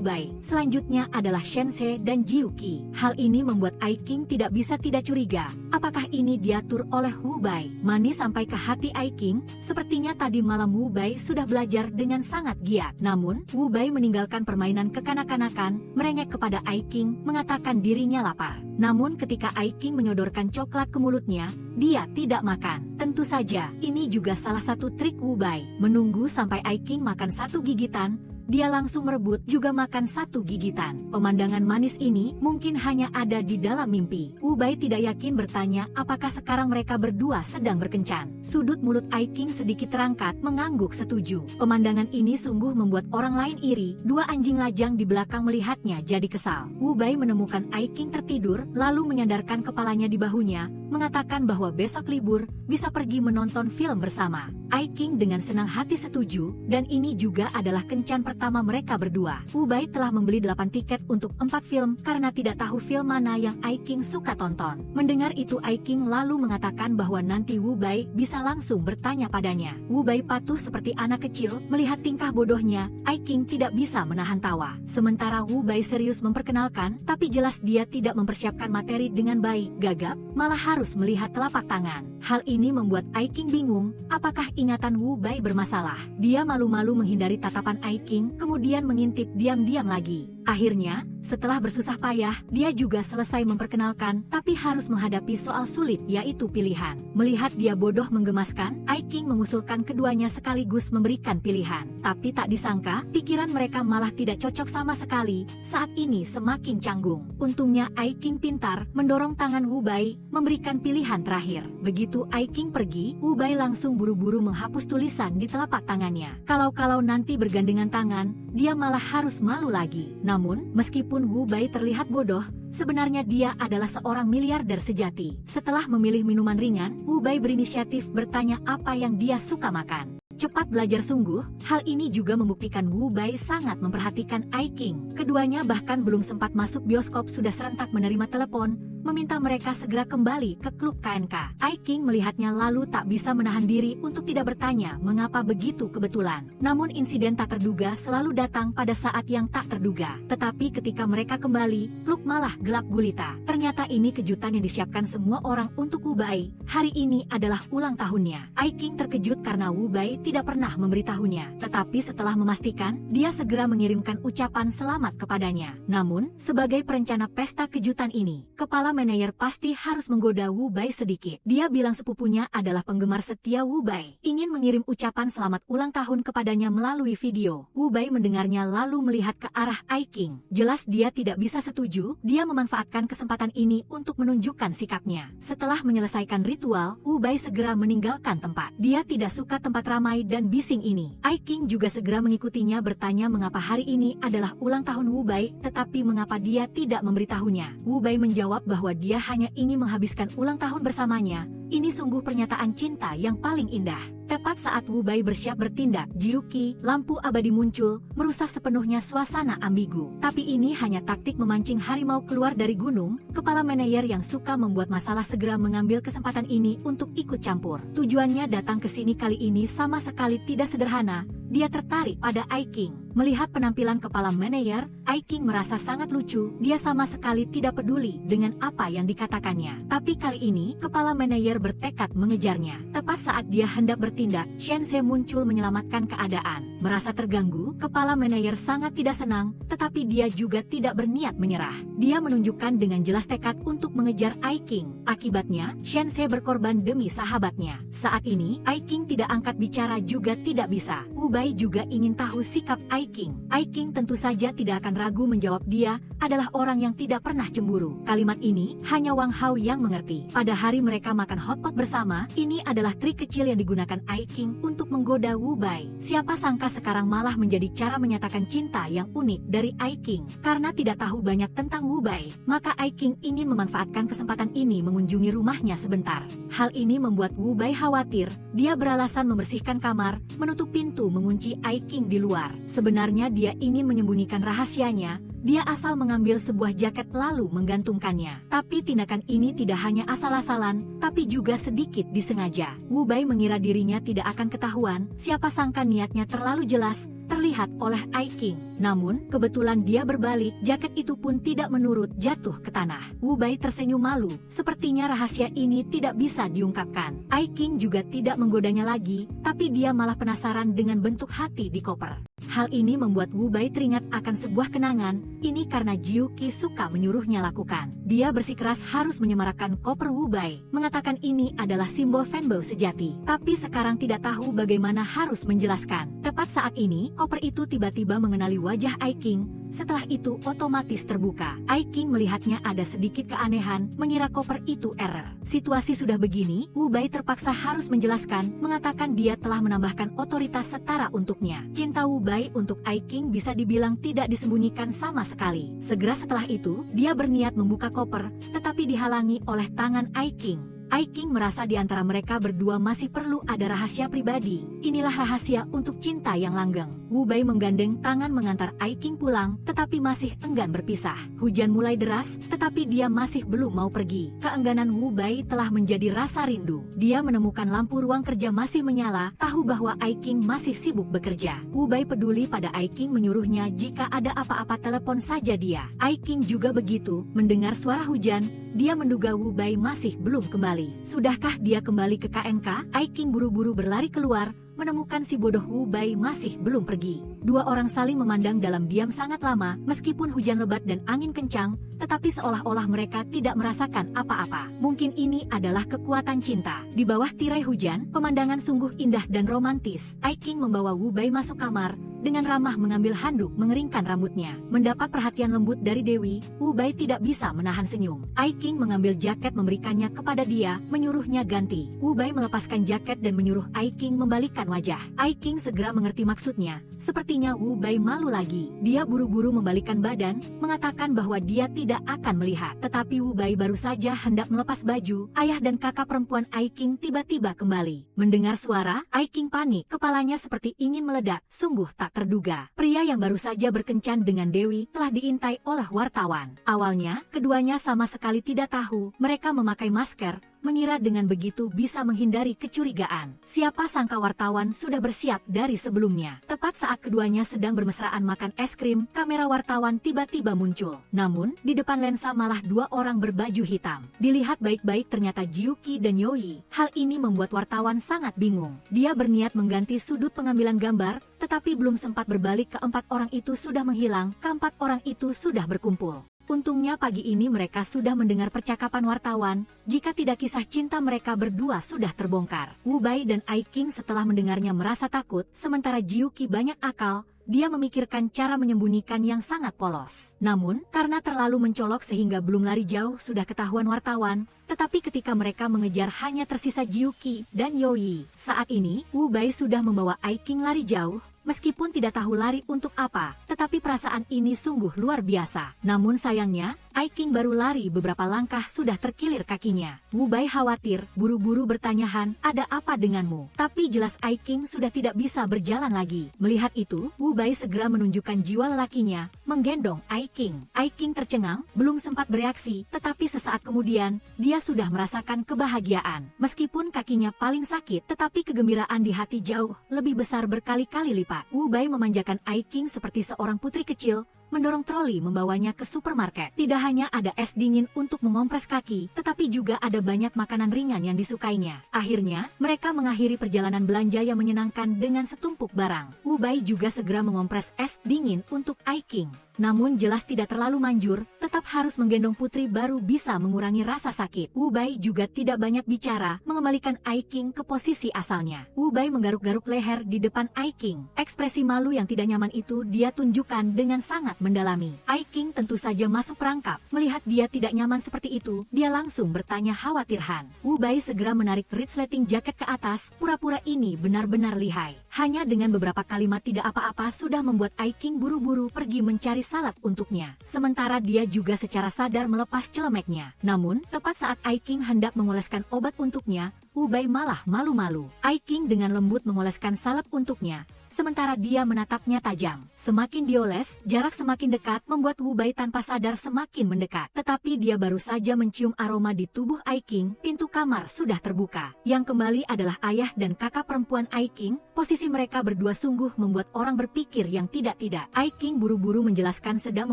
Bai. Selanjutnya adalah Shense dan Jiuki. Hal ini membuat King tidak bisa tidak curiga, apakah ini diatur oleh Wu Bai. Manis sampai ke hati King, sepertinya tadi malam Wu Bai sudah belajar dengan sangat giat. Namun, Wu Bai meninggalkan permainan kekanak-kanakan, merengek kepada King, mengatakan dirinya lapar. Namun ketika King menyodorkan coklat ke mulutnya, dia tidak makan. Tentu saja, ini juga salah satu trik Wu Bai. Menunggu sampai King makan 1 gigitan, dia langsung merebut juga makan 1 gigitan. Pemandangan manis ini mungkin hanya ada di dalam mimpi. Wu Bai tidak yakin bertanya apakah sekarang mereka berdua sedang berkencan. Sudut mulut King sedikit terangkat mengangguk setuju. Pemandangan ini sungguh membuat orang lain iri. 2 anjing lajang di belakang melihatnya jadi kesal. Wu Bai menemukan King tertidur, lalu menyandarkan kepalanya di bahunya, mengatakan bahwa besok libur, bisa pergi menonton film bersama. King dengan senang hati setuju, dan ini juga adalah kencan pertama mereka berdua. Wu Bai telah membeli 8 tiket untuk 4 film karena tidak tahu film mana yang King suka tonton. Mendengar itu King lalu mengatakan bahwa nanti Wu Bai bisa langsung bertanya padanya. Wu Bai patuh seperti anak kecil, melihat tingkah bodohnya, King tidak bisa menahan tawa. Sementara Wu Bai serius memperkenalkan, tapi jelas dia tidak mempersiapkan materi dengan baik, gagap, malah harus melihat telapak tangan. Hal ini membuat King bingung, apakah ingatan Wu Bai bermasalah. Dia malu-malu menghindari tatapan King, kemudian mengintip diam-diam lagi. Akhirnya, setelah bersusah payah, dia juga selesai memperkenalkan, tapi harus menghadapi soal sulit yaitu pilihan. Melihat dia bodoh menggemaskan, King mengusulkan keduanya sekaligus memberikan pilihan. Tapi tak disangka, pikiran mereka malah tidak cocok sama sekali, saat ini semakin canggung. Untungnya King pintar, mendorong tangan Wu Bai, memberikan pilihan terakhir. Begitu King pergi, Wu Bai langsung buru-buru menghapus tulisan di telapak tangannya. Kalau nanti bergandengan tangan, dia malah harus malu lagi. Namun, meskipun Wu Bai terlihat bodoh, sebenarnya dia adalah seorang miliarder sejati. Setelah memilih minuman ringan, Wu Bai berinisiatif bertanya apa yang dia suka makan. Cepat belajar sungguh, hal ini juga membuktikan Wu Bai sangat memperhatikan King. Keduanya bahkan belum sempat masuk bioskop sudah serentak menerima telepon, meminta mereka segera kembali ke klub KNK. King melihatnya lalu tak bisa menahan diri untuk tidak bertanya mengapa begitu kebetulan. Namun insiden tak terduga selalu datang pada saat yang tak terduga. Tetapi ketika mereka kembali, klub malah gelap gulita. Ternyata ini kejutan yang disiapkan semua orang untuk Wu Bai. Hari ini adalah ulang tahunnya. King terkejut karena Wu Bai tidak pernah memberitahunya. Tetapi setelah memastikan, dia segera mengirimkan ucapan selamat kepadanya. Namun, sebagai perencana pesta kejutan ini, kepala manajer pasti harus menggoda Wu Bai sedikit. Dia bilang sepupunya adalah penggemar setia Wu Bai, ingin mengirim ucapan selamat ulang tahun kepadanya melalui video. Wu Bai mendengarnya lalu melihat ke arah King. Jelas dia tidak bisa setuju, dia memanfaatkan kesempatan ini untuk menunjukkan sikapnya. Setelah menyelesaikan ritual, Wu Bai segera meninggalkan tempat. Dia tidak suka tempat ramai dan bising ini. King juga segera mengikutinya bertanya mengapa hari ini adalah ulang tahun Wu Bai, tetapi mengapa dia tidak memberitahunya. Wu Bai menjawab bahwa dia hanya ingin menghabiskan ulang tahun bersamanya. Ini sungguh pernyataan cinta yang paling indah. Tepat saat Wu Bai bersiap bertindak, Jiuki, lampu abadi muncul, merusak sepenuhnya suasana ambigu. Tapi ini hanya taktik memancing harimau keluar dari gunung. Kepala manajer yang suka membuat masalah segera mengambil kesempatan ini untuk ikut campur. Tujuannya datang ke sini kali ini sama sekali tidak sederhana. Dia tertarik pada King. Melihat penampilan kepala manajer, Aiking merasa sangat lucu. Dia sama sekali tidak peduli dengan apa yang dikatakannya. Tapi kali ini, kepala manajer bertekad mengejarnya. Tepat saat dia hendak bertindak, Shense muncul menyelamatkan keadaan. Merasa terganggu, kepala manajer sangat tidak senang, tetapi dia juga tidak berniat menyerah. Dia menunjukkan dengan jelas tekad untuk mengejar Aiking. Akibatnya, Shense berkorban demi sahabatnya. Saat ini, Aiking tidak angkat bicara juga tidak bisa. Wu Bai juga ingin tahu sikap Aiking. Aiking tentu saja tidak akan ragu menjawab dia adalah orang yang tidak pernah cemburu. Kalimat ini hanya Wang Hao yang mengerti. Pada hari mereka makan hotpot bersama, ini adalah trik kecil yang digunakan Aiking untuk menggoda Wu Bai. Siapa sangka sekarang malah menjadi cara menyatakan cinta yang unik dari Aiking. Karena tidak tahu banyak tentang Wu Bai, maka Aiking ingin memanfaatkan kesempatan ini mengunjungi rumahnya sebentar. Hal ini membuat Wu Bai khawatir. Dia beralasan membersihkan kamar, menutup pintu, mengunci Aiking di luar. Sebenarnya dia ingin menyembunyikan rahasianya. Dia asal mengambil sebuah jaket lalu menggantungkannya. Tapi tindakan ini tidak hanya asal-asalan, tapi juga sedikit disengaja. Wu Bai mengira dirinya tidak akan ketahuan, siapa sangka niatnya terlalu jelas terlihat oleh Aiking. Namun, kebetulan dia berbalik, jaket itu pun tidak menurut jatuh ke tanah. Wu Bai tersenyum malu, sepertinya rahasia ini tidak bisa diungkapkan. Aiking juga tidak menggodanya lagi, tapi dia malah penasaran dengan bentuk hati di koper. Hal ini membuat Wu Bai teringat akan sebuah kenangan, ini karena Jiuqi suka menyuruhnya lakukan. Dia bersikeras harus menyemarakkan koper Wu Bai, mengatakan ini adalah simbol fanboy sejati. Tapi sekarang tidak tahu bagaimana harus menjelaskan. Tepat saat ini, koper itu tiba-tiba mengenali wajah Aiking. Setelah itu otomatis terbuka. Aiking melihatnya ada sedikit keanehan, mengira koper itu error. Situasi sudah begini, Wu Bai terpaksa harus menjelaskan, mengatakan dia telah menambahkan otoritas setara untuknya. Cinta Wu Bai untuk Aiking bisa dibilang tidak disembunyikan sama sekali. Segera setelah itu, dia berniat membuka koper, tetapi dihalangi oleh tangan Aiking. Aiking merasa di antara mereka berdua masih perlu ada rahasia pribadi. Inilah rahasia untuk cinta yang langgeng. Wu Bai menggandeng tangan mengantar Aiking pulang, tetapi masih enggan berpisah. Hujan mulai deras, tetapi dia masih belum mau pergi. Keengganan Wu Bai telah menjadi rasa rindu. Dia menemukan lampu ruang kerja masih menyala, tahu bahwa Aiking masih sibuk bekerja. Wu Bai peduli pada Aiking, menyuruhnya jika ada apa-apa telepon saja dia. Aiking juga begitu, mendengar suara hujan, dia menduga Wu Bai masih belum kembali. Sudahkah dia kembali ke KNK? Aiking buru-buru berlari keluar, menemukan si bodoh Wu Bai masih belum pergi. Dua orang saling memandang dalam diam sangat lama, meskipun hujan lebat dan angin kencang, tetapi seolah-olah mereka tidak merasakan apa-apa. Mungkin ini adalah kekuatan cinta. Di bawah tirai hujan, pemandangan sungguh indah dan romantis. Aiking membawa Wu Bai masuk kamar, dengan ramah mengambil handuk mengeringkan rambutnya. Mendapat perhatian lembut dari Dewi, Wu Bai tidak bisa menahan senyum. Aiking mengambil jaket memberikannya kepada dia, menyuruhnya ganti. Wu Bai melepaskan jaket dan menyuruh Aiking membalikkan wajah. Aiking segera mengerti maksudnya. Sepertinya Wu Bai malu lagi. Dia buru-buru membalikkan badan, mengatakan bahwa dia tidak akan melihat. Tetapi Wu Bai baru saja hendak melepas baju, ayah dan kakak perempuan Aiking tiba-tiba kembali. Mendengar suara, Aiking panik, kepalanya seperti ingin meledak, sungguh tak terduga. Pria yang baru saja berkencan dengan Dewi telah diintai oleh wartawan. Awalnya, keduanya sama sekali tidak tahu mereka memakai masker, mengira dengan begitu bisa menghindari kecurigaan. Siapa sangka wartawan sudah bersiap dari sebelumnya. Tepat saat keduanya sedang bermesraan makan es krim, kamera wartawan tiba-tiba muncul. Namun, di depan lensa malah dua orang berbaju hitam. Dilihat baik-baik ternyata Jiuqi dan Yoi. Hal ini membuat wartawan sangat bingung. Dia berniat mengganti sudut pengambilan gambar, tetapi belum sempat berbalik keempat orang itu sudah menghilang, keempat orang itu sudah berkumpul. Untungnya pagi ini mereka sudah mendengar percakapan wartawan, jika tidak kisah cinta mereka berdua sudah terbongkar. Wu Bai dan Aiking setelah mendengarnya merasa takut, sementara Jiuqi banyak akal, dia memikirkan cara menyembunyikan yang sangat polos. Namun, karena terlalu mencolok sehingga belum lari jauh sudah ketahuan wartawan, tetapi ketika mereka mengejar hanya tersisa Jiuqi dan Yoi. Saat ini, Wu Bai sudah membawa Aiking lari jauh, meskipun tidak tahu lari untuk apa, tetapi tetapi perasaan ini sungguh luar biasa. Namun sayangnya, Ai Qing baru lari beberapa langkah sudah terkilir kakinya. Wu Bai khawatir, buru-buru bertanyahan, ada apa denganmu? Tapi jelas Ai Qing sudah tidak bisa berjalan lagi. Melihat itu, Wu Bai segera menunjukkan jiwa lelakinya, menggendong Ai Qing. Ai Qing tercengang, belum sempat bereaksi, tetapi sesaat kemudian, dia sudah merasakan kebahagiaan. Meskipun kakinya paling sakit, tetapi kegembiraan di hati jauh lebih besar berkali-kali lipat. Wu Bai memanjakan Ai Qing seperti seorang putri kecil, mendorong troli membawanya ke supermarket. Tidak hanya ada es dingin untuk mengompres kaki, tetapi juga ada banyak makanan ringan yang disukainya. Akhirnya, mereka mengakhiri perjalanan belanja yang menyenangkan dengan setumpuk barang. Wu Bai juga segera mengompres es dingin untuk Ai Qing. Namun jelas tidak terlalu manjur, tetap harus menggendong putri baru bisa mengurangi rasa sakit. Wu Bai juga tidak banyak bicara, mengembalikan Ai Qing ke posisi asalnya. Wu Bai menggaruk-garuk leher di depan Ai Qing. Ekspresi malu yang tidak nyaman itu dia tunjukkan dengan sangat mendalami. Ai Qing tentu saja masuk perangkap. Melihat dia tidak nyaman seperti itu, dia langsung bertanya khawatir Han. Wu Bai segera menarik resleting jaket ke atas, pura-pura ini benar-benar lihai. Hanya dengan beberapa kalimat tidak apa-apa sudah membuat Ai Qing buru-buru pergi mencari salep untuknya. Sementara dia juga secara sadar melepas celemeknya. Namun, tepat saat Ai Qing hendak mengoleskan obat untuknya, Wu Bai malah malu-malu. Ai Qing dengan lembut mengoleskan salep untuknya, sementara dia menatapnya tajam. Semakin dioles, jarak semakin dekat membuat Wu Bai tanpa sadar semakin mendekat. Tetapi dia baru saja mencium aroma di tubuh Ai Qing, pintu kamar sudah terbuka. Yang kembali adalah ayah dan kakak perempuan Ai Qing. Posisi mereka berdua sungguh membuat orang berpikir yang tidak-tidak. Ai Qing buru-buru menjelaskan sedang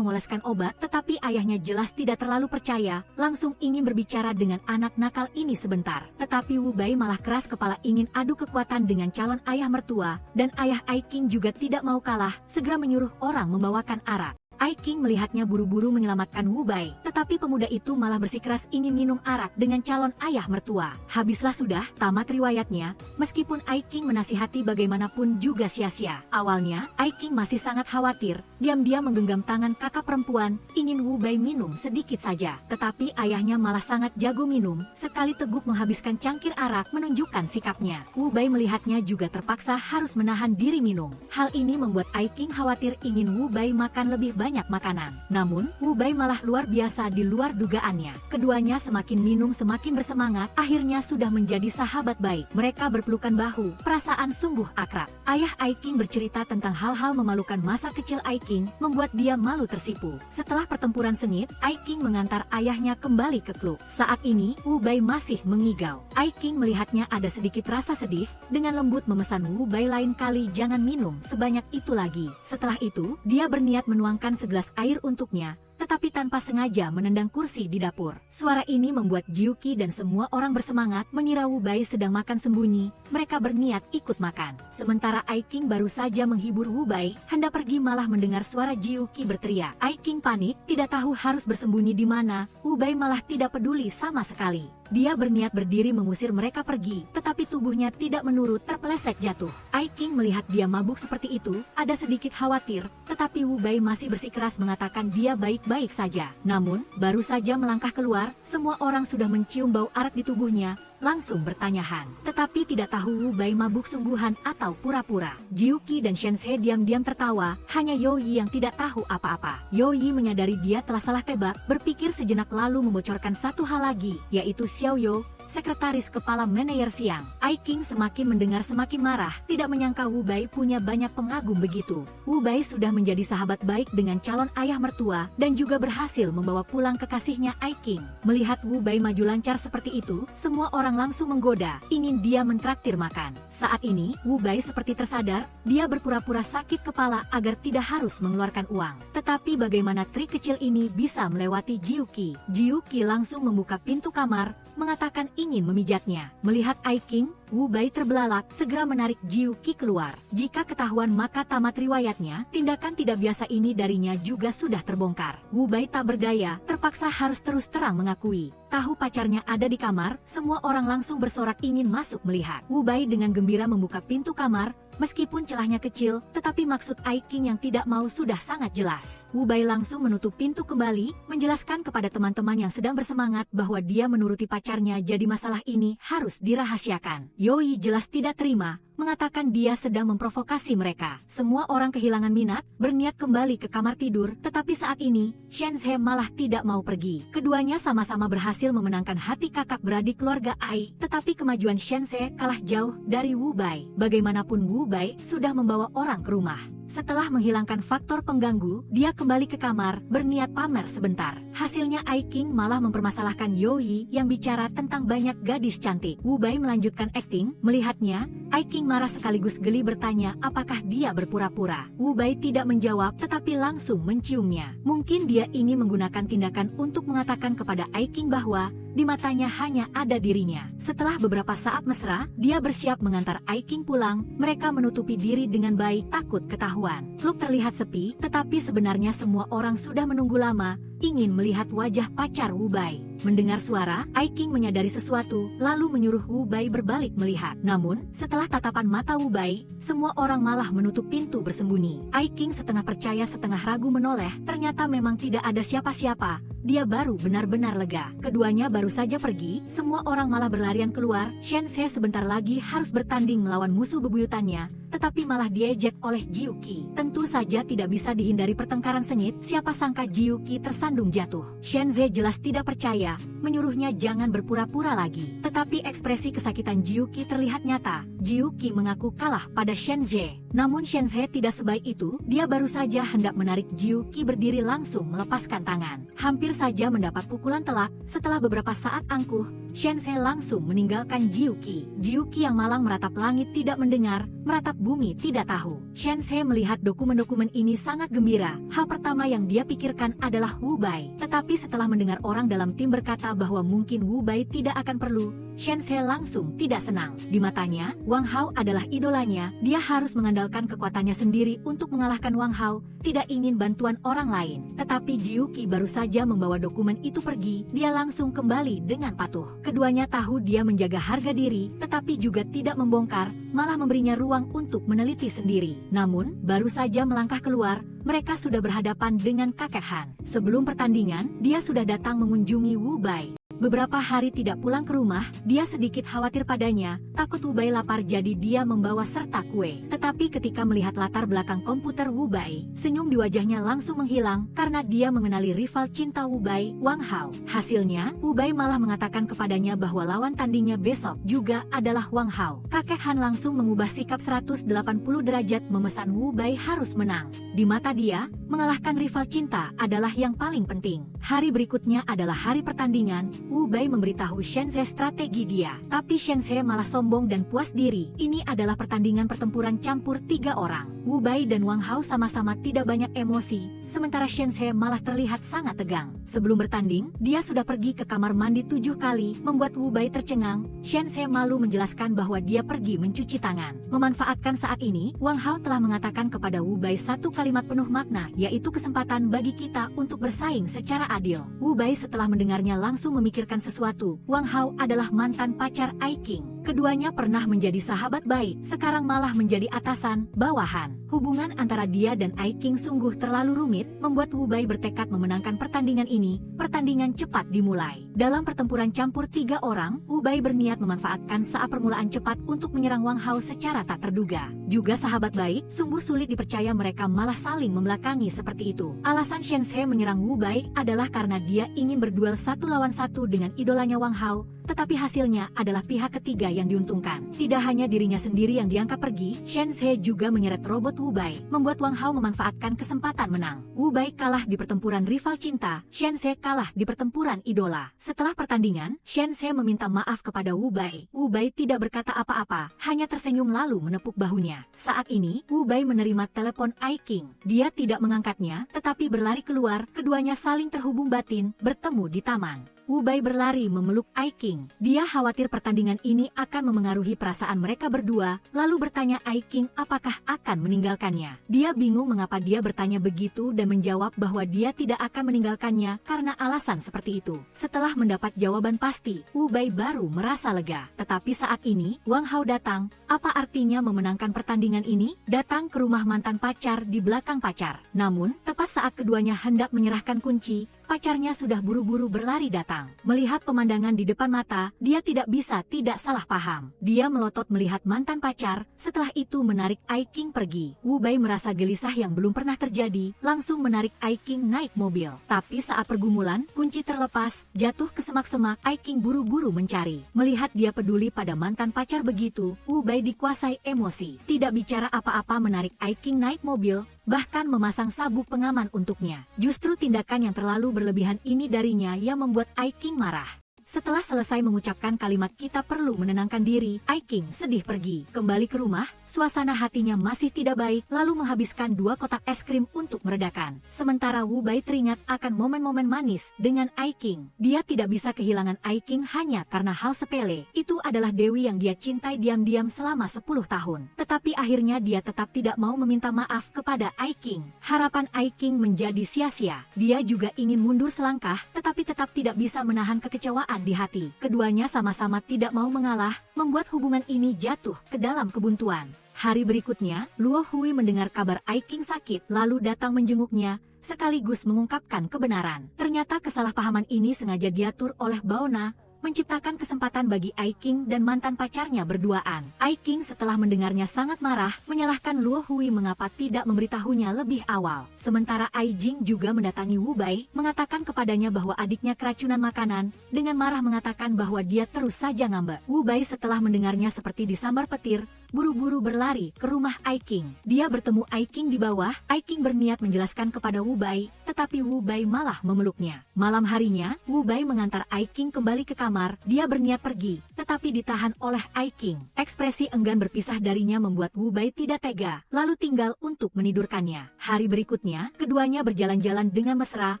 mengoleskan obat, tetapi ayahnya jelas tidak terlalu percaya, langsung ingin berbicara dengan anak nakal ini sebentar. Tetapi Wu Bai malah keras kepala ingin adu kekuatan dengan calon ayah mertua, dan ayah Ai Qing juga tidak mau kalah, segera menyuruh orang membawakan arak. Ai Qing melihatnya buru-buru menyelamatkan Wu Bai, tetapi pemuda itu malah bersikeras ingin minum arak dengan calon ayah mertua. Habislah sudah, tamat riwayatnya, meskipun Ai Qing menasihati bagaimanapun juga sia-sia. Awalnya, Ai Qing masih sangat khawatir, diam-diam menggenggam tangan kakak perempuan, ingin Wu Bai minum sedikit saja. Tetapi ayahnya malah sangat jago minum, sekali teguk menghabiskan cangkir arak menunjukkan sikapnya. Wu Bai melihatnya juga terpaksa harus menahan diri minum. Hal ini membuat Ai Qing khawatir ingin Wu Bai makan lebih banyak makanan. Namun, Wu Bai malah luar biasa di luar dugaannya. Keduanya semakin minum semakin bersemangat, akhirnya sudah menjadi sahabat baik. Mereka berpelukan bahu, perasaan sungguh akrab. Ayah Ai Qing bercerita tentang hal-hal memalukan masa kecil Ai Qing, membuat dia malu tersipu. Setelah pertempuran sengit, Ai Qing mengantar ayahnya kembali ke klub. Saat ini, Wu Bai masih mengigau. Ai Qing melihatnya ada sedikit rasa sedih, dengan lembut memesan Wu Bai lain kali jangan minum sebanyak itu lagi. Setelah itu, dia berniat menuangkan segelas air untuknya, tetapi tanpa sengaja menendang kursi di dapur. Suara ini membuat Jiuqi dan semua orang bersemangat mengira Wu Bai sedang makan sembunyi. Mereka berniat ikut makan. Sementara Ai Qing baru saja menghibur Wu Bai, hendak pergi malah mendengar suara Jiuqi berteriak. Ai Qing panik, tidak tahu harus bersembunyi di mana. Wu Bai malah tidak peduli sama sekali. Dia berniat berdiri mengusir mereka pergi, tetapi tubuhnya tidak menurut, terpeleset jatuh. Ai Qing melihat dia mabuk seperti itu, ada sedikit khawatir, tetapi Wu Bai masih bersikeras mengatakan dia baik-baik saja. Namun, baru saja melangkah keluar, semua orang sudah mencium bau arak di tubuhnya, langsung bertanya Han. Tetapi tidak tahu Wu Bai mabuk sungguhan atau pura-pura. Jiuqi dan Shense diam-diam tertawa, hanya Youyi yang tidak tahu apa-apa. Youyi menyadari dia telah salah tebak, berpikir sejenak lalu membocorkan satu hal lagi, yaitu Xiao Yo, sekretaris kepala manajer siang. Ai Qing semakin mendengar semakin marah, tidak menyangka Wu Bai punya banyak pengagum begitu. Wu Bai sudah menjadi sahabat baik dengan calon ayah mertua, dan juga berhasil membawa pulang kekasihnya Ai Qing. Melihat Wu Bai maju lancar seperti itu, semua orang langsung menggoda, ingin dia mentraktir makan. Saat ini, Wu Bai seperti tersadar, dia berpura-pura sakit kepala agar tidak harus mengeluarkan uang. Tetapi bagaimana trik kecil ini bisa melewati Jiuqi? Jiuqi langsung membuka pintu kamar, mengatakan ingin memijatnya. Melihat Ai Qing, Wu Bai terbelalak, segera menarik Jiuqi keluar. Jika ketahuan maka tamat riwayatnya, tindakan tidak biasa ini darinya juga sudah terbongkar. Wu Bai tak berdaya, terpaksa harus terus terang mengakui. Tahu pacarnya ada di kamar, semua orang langsung bersorak ingin masuk melihat. Wu Bai dengan gembira membuka pintu kamar, meskipun celahnya kecil, tetapi maksud Ai Qing yang tidak mau sudah sangat jelas. Wu Bai langsung menutup pintu kembali, menjelaskan kepada teman-teman yang sedang bersemangat bahwa dia menuruti pacarnya, jadi masalah ini harus dirahasiakan. Youyi jelas tidak terima, mengatakan dia sedang memprovokasi mereka. Semua orang kehilangan minat, berniat kembali ke kamar tidur, tetapi saat ini, Shenzhe malah tidak mau pergi. Keduanya sama-sama berhasil memenangkan hati kakak beradik keluarga Ai, tetapi kemajuan Shenzhe kalah jauh dari Wu Bai. Bagaimanapun Wu Bai sudah membawa orang ke rumah. Setelah menghilangkan faktor pengganggu, dia kembali ke kamar, berniat pamer sebentar. Hasilnya Ai King malah mempermasalahkan Youyi yang bicara tentang banyak gadis cantik. Wu Bai melanjutkan akting, melihatnya, Ai King marah sekaligus geli bertanya apakah dia berpura-pura. Wu Bai tidak menjawab tetapi langsung menciumnya. Mungkin dia ingin menggunakan tindakan untuk mengatakan kepada Ai King bahwa di matanya hanya ada dirinya. Setelah beberapa saat mesra, dia bersiap mengantar Ai King pulang. Mereka menutupi diri dengan baik takut ketahuan. Klub terlihat sepi, tetapi sebenarnya semua orang sudah menunggu lama, ingin melihat wajah pacar Wu Bai. Mendengar suara, Ai King menyadari sesuatu, lalu menyuruh Wu Bai berbalik melihat. Namun, setelah tatapan mata Wu Bai, semua orang malah menutup pintu bersembunyi. Ai King setengah percaya setengah ragu menoleh, ternyata memang tidak ada siapa-siapa. Dia baru benar-benar lega. Keduanya baru saja pergi, semua orang malah berlarian keluar. Shenzhe sebentar lagi harus bertanding melawan musuh bebuyutannya, tetapi malah diejek oleh Jiuqi. Tentu saja tidak bisa dihindari pertengkaran sengit, siapa sangka Jiuqi tersandung jatuh. Shenzhe jelas tidak percaya, menyuruhnya jangan berpura-pura lagi. Tetapi ekspresi kesakitan Jiuqi terlihat nyata. Jiuqi mengaku kalah pada Shenzhe. Namun Shenzhe tidak sebaik itu, dia baru saja hendak menarik Jiuqi berdiri langsung melepaskan tangan. Hampir saja mendapat pukulan telak, setelah beberapa saat angkuh, Shenzhe langsung meninggalkan Jiuqi. Jiuqi yang malang meratap langit tidak mendengar, meratap bumi tidak tahu. Shenzhe melihat dokumen-dokumen ini sangat gembira. Hal pertama yang dia pikirkan adalah Wu Bai. Tetapi setelah mendengar orang dalam tim berkata bahwa mungkin Wu Bai tidak akan perlu, Shenzhe langsung tidak senang. Di matanya, Wang Hao adalah idolanya, dia harus mengandalkan kekuatannya sendiri untuk mengalahkan Wang Hao, tidak ingin bantuan orang lain. Tetapi Jiuqi baru saja membawa dokumen itu pergi, dia langsung kembali dengan patuh. Keduanya tahu dia menjaga harga diri, tetapi juga tidak membongkar, malah memberinya ruang untuk meneliti sendiri. Namun, baru saja melangkah keluar, mereka sudah berhadapan dengan kakek Han. Sebelum pertandingan, dia sudah datang mengunjungi Wu Bai. Beberapa hari tidak pulang ke rumah, dia sedikit khawatir padanya, takut Wu Bai lapar jadi dia membawa serta kue. Tetapi ketika melihat latar belakang komputer Wu Bai, senyum di wajahnya langsung menghilang karena dia mengenali rival cinta Wu Bai, Wang Hao. Hasilnya, Wu Bai malah mengatakan kepadanya bahwa lawan tandingnya besok juga adalah Wang Hao. Kakek Han langsung mengubah sikap 180 derajat memesan Wu Bai harus menang. Di mata dia, mengalahkan rival cinta adalah yang paling penting. Hari berikutnya adalah hari pertandingan. Wu Bai memberitahu Shenzhe strategi dia, tapi Shenzhe malah sombong dan puas diri. Ini adalah pertandingan pertempuran campur 3 orang. Wu Bai dan Wang Hao sama-sama tidak banyak emosi, sementara Shenzhe malah terlihat sangat tegang. Sebelum bertanding, dia sudah pergi ke kamar mandi 7 kali, membuat Wu Bai tercengang. Shenzhe malu menjelaskan bahwa dia pergi mencuci tangan. Memanfaatkan saat ini, Wang Hao telah mengatakan kepada Wu Bai satu kalimat penuh makna, yaitu kesempatan bagi kita untuk bersaing secara adil. Wu Bai setelah mendengarnya langsung memikirkan sesuatu. Wang Hao adalah mantan pacar Ai King. Keduanya pernah menjadi sahabat baik, sekarang malah menjadi atasan, bawahan. Hubungan antara dia dan Ai King sungguh terlalu rumit, membuat Wu Bai bertekad memenangkan pertandingan ini. Pertandingan cepat dimulai. Dalam pertempuran campur 3 orang, Wu Bai berniat memanfaatkan saat permulaan cepat untuk menyerang Wang Hao secara tak terduga. Juga sahabat baik, sungguh sulit dipercaya mereka malah saling membelakangi seperti itu. Alasan Shenzhe menyerang Wu Bai adalah karena dia ingin berduel 1 lawan 1 dengan idolanya Wang Hao, tetapi hasilnya adalah pihak ketiga yang diuntungkan. Tidak hanya dirinya sendiri yang diangkat pergi, Shenzhe juga menyeret robot Wu Bai, membuat Wang Hao memanfaatkan kesempatan menang. Wu Bai kalah di pertempuran rival cinta, Shenzhe kalah di pertempuran idola. Setelah pertandingan, Shenzhe meminta maaf kepada Wu Bai. Wu Bai tidak berkata apa-apa, hanya tersenyum lalu menepuk bahunya. Saat ini, Wu Bai menerima telepon Ai King. Dia tidak mengangkatnya, tetapi berlari keluar, keduanya saling terhubung batin, bertemu di taman. Wu Bai berlari memeluk Ai King. Dia khawatir pertandingan ini akan memengaruhi perasaan mereka berdua, lalu bertanya Ai King apakah akan meninggalkannya. Dia bingung mengapa dia bertanya begitu dan menjawab bahwa dia tidak akan meninggalkannya karena alasan seperti itu. Setelah mendapat jawaban pasti, Wu Bai baru merasa lega. Tetapi saat ini, Wang Hao datang. Apa artinya memenangkan pertandingan ini? Datang ke rumah mantan pacar di belakang pacar. Namun, tepat saat keduanya hendak menyerahkan kunci, pacarnya sudah buru-buru berlari datang. Melihat pemandangan di depan mata, dia tidak bisa tidak salah paham. Dia melotot melihat mantan pacar, setelah itu menarik Ai Qing pergi. Wu Bai merasa gelisah yang belum pernah terjadi, langsung menarik Ai Qing naik mobil. Tapi saat pergumulan, kunci terlepas, jatuh ke semak-semak. Ai Qing buru-buru mencari. Melihat dia peduli pada mantan pacar begitu, Wu Bai dikuasai emosi. Tidak bicara apa-apa menarik Ai Qing naik mobil, bahkan memasang sabuk pengaman untuknya. Justru tindakan yang terlalu berlebihan ini darinya yang membuat Ai Qing marah. Setelah selesai mengucapkan kalimat kita perlu menenangkan diri, Ai Qing sedih pergi. Kembali ke rumah, suasana hatinya masih tidak baik, lalu menghabiskan 2 kotak es krim untuk meredakan. Sementara Wu Bai teringat akan momen-momen manis dengan Ai Qing. Dia tidak bisa kehilangan Ai Qing hanya karena hal sepele. Itu adalah Dewi yang dia cintai diam-diam selama 10 tahun. Tetapi akhirnya dia tetap tidak mau meminta maaf kepada Ai Qing. Harapan Ai Qing menjadi sia-sia. Dia juga ingin mundur selangkah, tetapi tetap tidak bisa menahan kekecewaan di hati. Keduanya sama-sama tidak mau mengalah, membuat hubungan ini jatuh ke dalam kebuntuan. Hari berikutnya, Luo Hui mendengar kabar Ai Qing sakit, lalu datang menjenguknya, sekaligus mengungkapkan kebenaran. Ternyata kesalahpahaman ini sengaja diatur oleh Baona, menciptakan kesempatan bagi Ai Qing dan mantan pacarnya berduaan. Ai Qing setelah mendengarnya sangat marah, menyalahkan Luo Hui mengapa tidak memberitahunya lebih awal. Sementara Ai Jing juga mendatangi Wu Bai, mengatakan kepadanya bahwa adiknya keracunan makanan, dengan marah mengatakan bahwa dia terus saja ngambek. Wu Bai setelah mendengarnya seperti disambar petir, buru-buru berlari ke rumah Ai Qing. Dia bertemu Ai Qing di bawah. Ai Qing berniat menjelaskan kepada Wu Bai, tetapi Wu Bai malah memeluknya. Malam harinya, Wu Bai mengantar Ai Qing kembali ke kamar. Dia berniat pergi, tetapi ditahan oleh Ai Qing. Ekspresi enggan berpisah darinya membuat Wu Bai tidak tega, lalu tinggal untuk menidurkannya. Hari berikutnya, keduanya berjalan-jalan dengan mesra.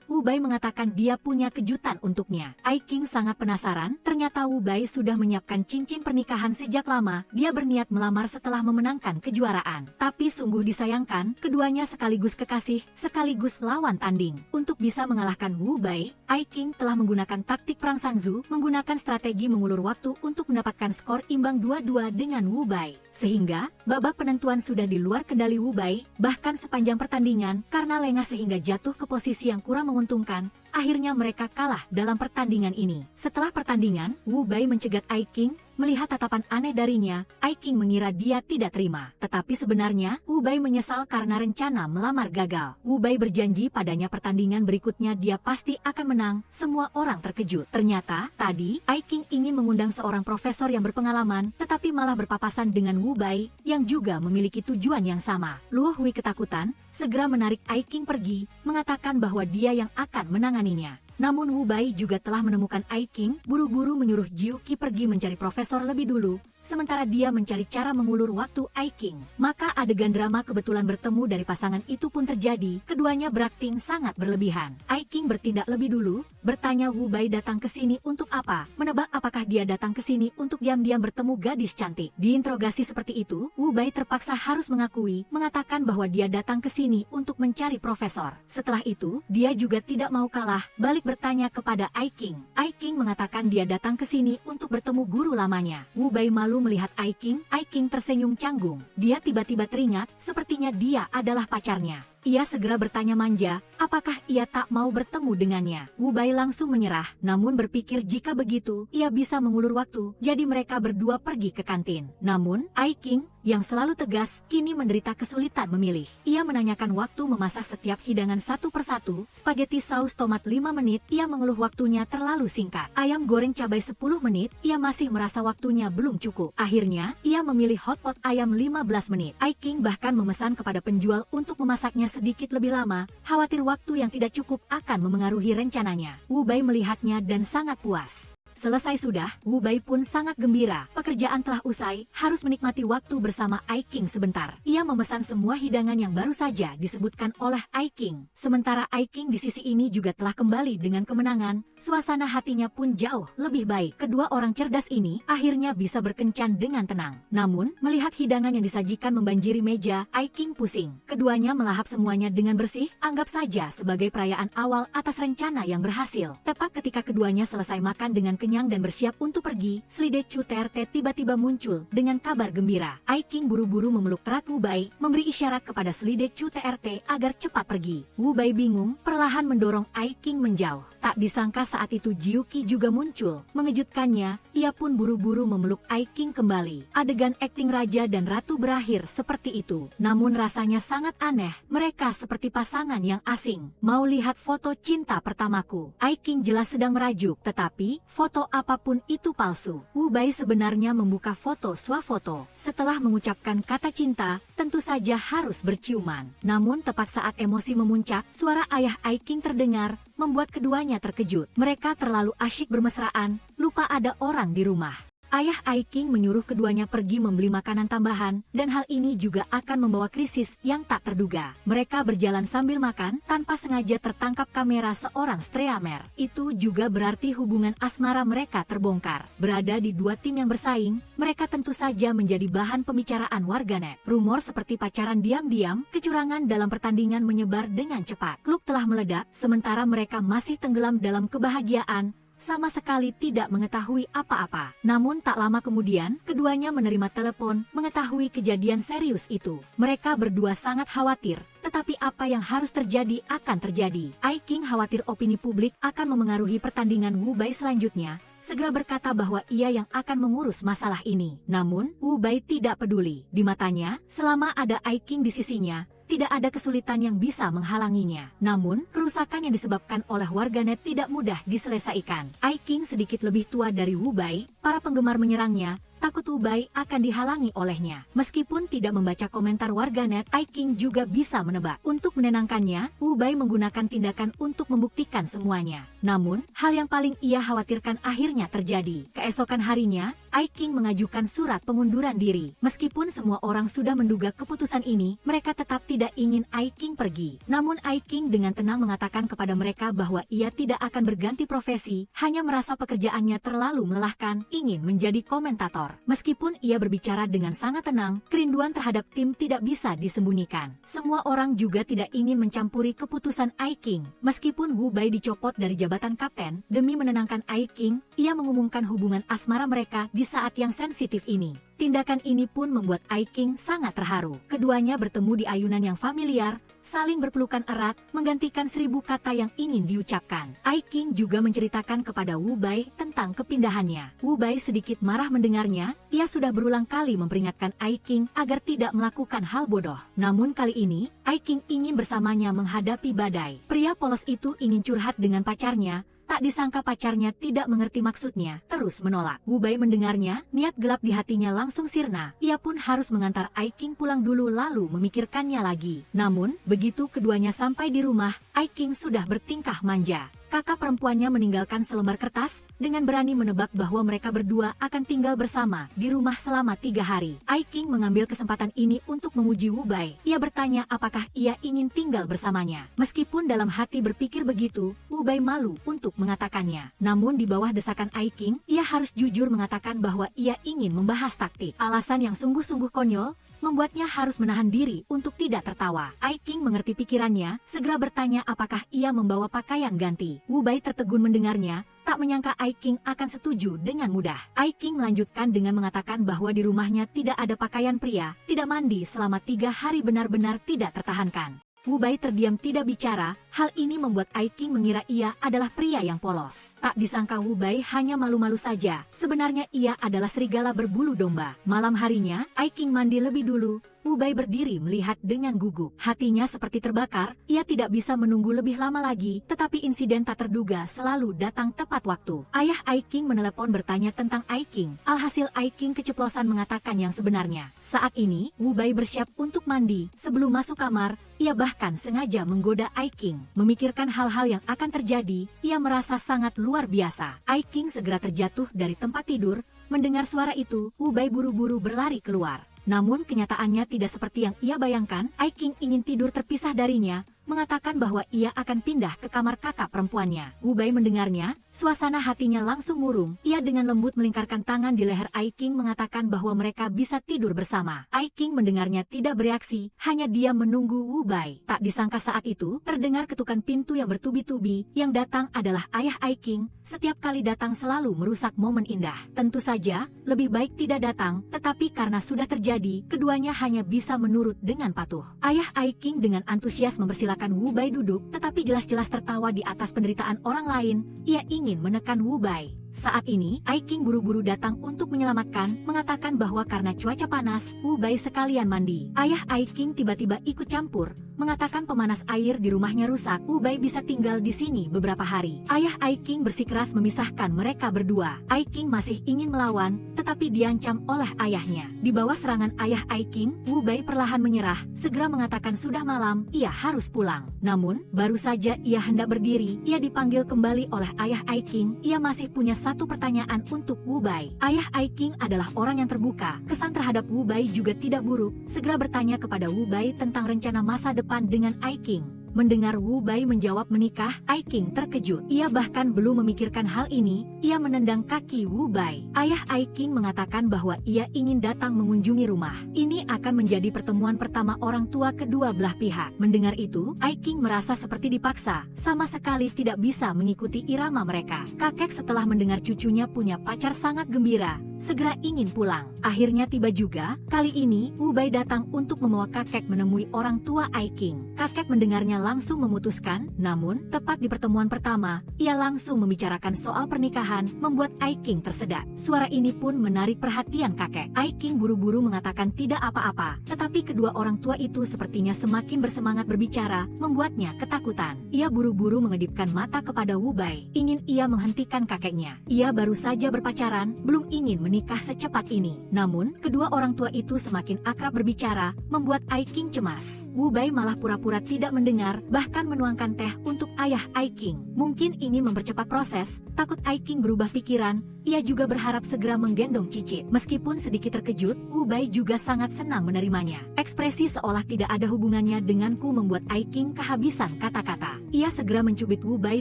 Wu Bai mengatakan dia punya kejutan untuknya. Ai Qing sangat penasaran, ternyata Wu Bai sudah menyiapkan cincin pernikahan sejak lama. Dia berniat melamar setelah memenangkan kejuaraan. Tapi sungguh disayangkan, keduanya sekaligus kekasih, sekaligus lawan tanding. Untuk bisa mengalahkan Wu Bai, Ai Qing telah menggunakan taktik perang Sanzu, menggunakan strategi mengulur waktu untuk mendapatkan skor imbang 2-2 dengan Wu Bai. Sehingga, babak penentuan sudah di luar kendali Wu Bai, bahkan sepanjang pertandingan, karena lengah sehingga jatuh ke posisi yang kurang menguntungkan, akhirnya mereka kalah dalam pertandingan ini. Setelah pertandingan, Wu Bai mencegat Ai Qing. Melihat tatapan aneh darinya, Ai Qing mengira dia tidak terima. Tetapi sebenarnya, Wu Bai menyesal karena rencana melamar gagal. Wu Bai berjanji padanya pertandingan berikutnya dia pasti akan menang. Semua orang terkejut. Ternyata, tadi, Ai Qing ingin mengundang seorang profesor yang berpengalaman, tetapi malah berpapasan dengan Wu Bai, yang juga memiliki tujuan yang sama. Luo Hui ketakutan, segera menarik Ai Qing pergi, mengatakan bahwa dia yang akan menanganinya. Namun Wu Bai juga telah menemukan Ai Qing, buru-buru menyuruh Jiu Qi pergi mencari profesor lebih dulu, sementara dia mencari cara mengulur waktu Ai Qing. Maka adegan drama kebetulan bertemu dari pasangan itu pun terjadi, keduanya berakting sangat berlebihan. Ai Qing bertindak lebih dulu, bertanya Wu Bai datang ke sini untuk apa, menebak apakah dia datang ke sini untuk diam-diam bertemu gadis cantik. Diinterogasi seperti itu, Wu Bai terpaksa harus mengakui, mengatakan bahwa dia datang ke sini untuk mencari profesor. Setelah itu, dia juga tidak mau kalah, balik bertanya kepada Ai Qing. Ai Qing mengatakan dia datang ke sini untuk bertemu guru lamanya. Wu Bai malu melihat Ai Qing. Ai Qing tersenyum canggung. Dia tiba-tiba teringat, sepertinya dia adalah pacarnya. Ia segera bertanya manja, apakah ia tak mau bertemu dengannya. Wu Bai langsung menyerah, namun berpikir jika begitu, ia bisa mengulur waktu, jadi mereka berdua pergi ke kantin. Namun, Ai Qing, yang selalu tegas, kini menderita kesulitan memilih. Ia menanyakan waktu memasak setiap hidangan satu persatu, spaghetti saus tomat 5 menit, ia mengeluh waktunya terlalu singkat. Ayam goreng cabai 10 menit, ia masih merasa waktunya belum cukup. Akhirnya, ia memilih hotpot ayam 15 menit. Ai Qing bahkan memesan kepada penjual untuk memasaknya sedikit lebih lama, khawatir waktu yang tidak cukup akan memengaruhi rencananya. Wu Bai melihatnya dan sangat puas. Selesai sudah, Wu Bai pun sangat gembira. Pekerjaan telah usai, harus menikmati waktu bersama Ai Qing sebentar. Ia memesan semua hidangan yang baru saja disebutkan oleh Ai Qing. Sementara Ai Qing di sisi ini juga telah kembali dengan kemenangan, suasana hatinya pun jauh lebih baik. Kedua orang cerdas ini akhirnya bisa berkencan dengan tenang. Namun, melihat hidangan yang disajikan membanjiri meja, Ai Qing pusing. Keduanya melahap semuanya dengan bersih, anggap saja sebagai perayaan awal atas rencana yang berhasil. Tepat ketika keduanya selesai makan dengan kenyang, kenyang dan bersiap untuk pergi, Slide Chu TRT tiba-tiba muncul dengan kabar gembira. Ai King buru-buru memeluk erat Wu Bai, memberi isyarat kepada Slide Chu TRT agar cepat pergi. Wu Bai bingung, perlahan mendorong Ai King menjauh. Tak disangka saat itu Jiu Qi juga muncul. Mengejutkannya, ia pun buru-buru memeluk Ai King kembali. Adegan akting raja dan ratu berakhir seperti itu. Namun rasanya sangat aneh, mereka seperti pasangan yang asing. Mau lihat foto cinta pertamaku? Ai King jelas sedang merajuk, tetapi foto apapun itu palsu. Wu Bai sebenarnya membuka foto swafoto. Setelah mengucapkan kata cinta, tentu saja harus berciuman. Namun tepat saat emosi memuncak, suara ayah Ai King terdengar, membuat keduanya terkejut. Mereka terlalu asyik bermesraan, lupa ada orang di rumah. Ayah Ai King menyuruh keduanya pergi membeli makanan tambahan, dan hal ini juga akan membawa krisis yang tak terduga. Mereka berjalan sambil makan, tanpa sengaja tertangkap kamera seorang streamer. Itu juga berarti hubungan asmara mereka terbongkar. Berada di dua tim yang bersaing, mereka tentu saja menjadi bahan pembicaraan warganet. Rumor seperti pacaran diam-diam, kecurangan dalam pertandingan menyebar dengan cepat. Klub telah meledak, sementara mereka masih tenggelam dalam kebahagiaan, sama sekali tidak mengetahui apa-apa. Namun tak lama kemudian, keduanya menerima telepon mengetahui kejadian serius itu. Mereka berdua sangat khawatir, tetapi apa yang harus terjadi akan terjadi. Ai King khawatir opini publik akan memengaruhi pertandingan Wu Bai selanjutnya, segera berkata bahwa ia yang akan mengurus masalah ini. Namun, Wu Bai tidak peduli. Di matanya, selama ada Ai King di sisinya, tidak ada kesulitan yang bisa menghalanginya. Namun, kerusakan yang disebabkan oleh warganet tidak mudah diselesaikan. Ai King sedikit lebih tua dari Wu Bai, para penggemar menyerangnya, takut Wu Bai akan dihalangi olehnya. Meskipun tidak membaca komentar warganet, Ai King juga bisa menebak. Untuk menenangkannya, Wu Bai menggunakan tindakan untuk membuktikan semuanya. Namun, hal yang paling ia khawatirkan akhirnya terjadi. Keesokan harinya, Ai King mengajukan surat pengunduran diri. Meskipun semua orang sudah menduga keputusan ini, mereka tetap tidak ingin Ai King pergi. Namun Ai King dengan tenang mengatakan kepada mereka bahwa ia tidak akan berganti profesi, hanya merasa pekerjaannya terlalu melelahkan, ingin menjadi komentator. Meskipun ia berbicara dengan sangat tenang, kerinduan terhadap tim tidak bisa disembunyikan. Semua orang juga tidak ingin mencampuri keputusan Ai King. Meskipun Wu Bai dicopot dari jabatan kapten, demi menenangkan Ai King, ia mengumumkan hubungan asmara mereka di saat yang sensitif ini. Tindakan ini pun membuat Ai King sangat terharu. Keduanya bertemu di ayunan yang familiar, saling berpelukan erat, menggantikan 1000 kata yang ingin diucapkan. Ai King juga menceritakan kepada Wu Bai tentang kepindahannya. Wu Bai sedikit marah mendengarnya, ia sudah berulang kali memperingatkan Ai King agar tidak melakukan hal bodoh. Namun kali ini, Ai King ingin bersamanya menghadapi badai. Pria polos itu ingin curhat dengan pacarnya, tak disangka pacarnya tidak mengerti maksudnya, terus menolak. Wu Bai mendengarnya, niat gelap di hatinya langsung sirna. Ia pun harus mengantar Ai King pulang dulu lalu memikirkannya lagi. Namun, begitu keduanya sampai di rumah, Ai King sudah bertingkah manja. Kakak perempuannya meninggalkan selembar kertas, dengan berani menebak bahwa mereka berdua akan tinggal bersama di rumah selama 3 hari. Ai King mengambil kesempatan ini untuk memuji Wu Bai. Ia bertanya apakah ia ingin tinggal bersamanya. Meskipun dalam hati berpikir begitu, Wu Bai malu untuk mengatakannya. Namun di bawah desakan Ai King, ia harus jujur mengatakan bahwa ia ingin membahas taktik. Alasan yang sungguh-sungguh konyol, membuatnya harus menahan diri untuk tidak tertawa. Ai King mengerti pikirannya, segera bertanya apakah ia membawa pakaian ganti. Wu Bai tertegun mendengarnya, tak menyangka Ai King akan setuju dengan mudah. Ai King melanjutkan dengan mengatakan bahwa di rumahnya tidak ada pakaian pria, tidak mandi selama 3 hari benar-benar tidak tertahankan. Wu Bai terdiam tidak bicara, hal ini membuat Ai King mengira ia adalah pria yang polos. Tak disangka Wu Bai hanya malu-malu saja, sebenarnya ia adalah serigala berbulu domba. Malam harinya, Ai King mandi lebih dulu. Wu Bai berdiri melihat dengan gugup. Hatinya seperti terbakar, ia tidak bisa menunggu lebih lama lagi, tetapi insiden tak terduga selalu datang tepat waktu. Ayah Ai King menelepon bertanya tentang Ai King. Alhasil Ai King keceplosan mengatakan yang sebenarnya. Saat ini, Wu Bai bersiap untuk mandi. Sebelum masuk kamar, ia bahkan sengaja menggoda Ai King. Memikirkan hal-hal yang akan terjadi, ia merasa sangat luar biasa. Ai King segera terjatuh dari tempat tidur. Mendengar suara itu, Wu Bai buru-buru berlari keluar. Namun kenyataannya tidak seperti yang ia bayangkan. Ai King ingin tidur terpisah darinya, mengatakan bahwa ia akan pindah ke kamar kakak perempuannya. Wu Bai mendengarnya, suasana hatinya langsung murung. Ia dengan lembut melingkarkan tangan di leher Ai Qing mengatakan bahwa mereka bisa tidur bersama. Ai Qing mendengarnya tidak bereaksi, hanya dia menunggu Wu Bai. Tak disangka saat itu, terdengar ketukan pintu yang bertubi-tubi. Yang datang adalah ayah Ai Qing. Setiap kali datang selalu merusak momen indah. Tentu saja, lebih baik tidak datang, tetapi karena sudah terjadi, keduanya hanya bisa menurut dengan patuh. Ayah Ai Qing dengan antusias mempersilakan Wu Bai duduk, tetapi jelas-jelas tertawa di atas penderitaan orang lain. Ia ingin menekan Wu Bai. Saat ini, Ai Qing buru-buru datang untuk menyelamatkan, mengatakan bahwa karena cuaca panas, Wu Bai sekalian mandi. Ayah Ai Qing tiba-tiba ikut campur, mengatakan pemanas air di rumahnya rusak, Wu Bai bisa tinggal di sini beberapa hari. Ayah Ai Qing bersikeras memisahkan mereka berdua. Ai Qing masih ingin melawan, tetapi diancam oleh ayahnya. Di bawah serangan ayah Ai Qing, Wu Bai perlahan menyerah, segera mengatakan sudah malam, ia harus pulang. Namun, baru saja ia hendak berdiri, ia dipanggil kembali oleh ayah Ai Qing. Ia masih punya satu pertanyaan untuk Wu Bai. Ayah Ai Qing adalah orang yang terbuka. Kesan terhadap Wu Bai juga tidak buruk. Segera bertanya kepada Wu Bai tentang rencana masa depan dengan Ai Qing. Mendengar Wu Bai menjawab menikah, Ai Qing terkejut. Ia bahkan belum memikirkan hal ini, ia menendang kaki Wu Bai. Ayah Ai Qing mengatakan bahwa ia ingin datang mengunjungi rumah. Ini akan menjadi pertemuan pertama orang tua kedua belah pihak. Mendengar itu, Ai Qing merasa seperti dipaksa, sama sekali tidak bisa mengikuti irama mereka. Kakek setelah mendengar cucunya punya pacar sangat gembira, segera ingin pulang. Akhirnya tiba juga, kali ini Wu Bai datang untuk membawa kakek menemui orang tua Ai Qing. Kakek mendengarnya langsung memutuskan, namun tepat di pertemuan pertama, ia langsung membicarakan soal pernikahan, membuat Ai Qing tersedak. Suara ini pun menarik perhatian kakek. Ai Qing buru-buru mengatakan tidak apa-apa, tetapi kedua orang tua itu sepertinya semakin bersemangat berbicara, membuatnya ketakutan. Ia buru-buru mengedipkan mata kepada Wu Bai, ingin ia menghentikan kakeknya. Ia baru saja berpacaran, belum ingin menikah secepat ini. Namun, kedua orang tua itu semakin akrab berbicara, membuat Ai Qing cemas. Wu Bai malah pura-pura tidak mendengar, bahkan menuangkan teh untuk ayah Ai Qing. Mungkin ini mempercepat proses, takut Ai Qing berubah pikiran, ia juga berharap segera menggendong Cicit. Meskipun sedikit terkejut, Wu Bai juga sangat senang menerimanya. Ekspresi seolah tidak ada hubungannya denganku membuat Ai Qing kehabisan kata-kata. Ia segera mencubit Wu Bai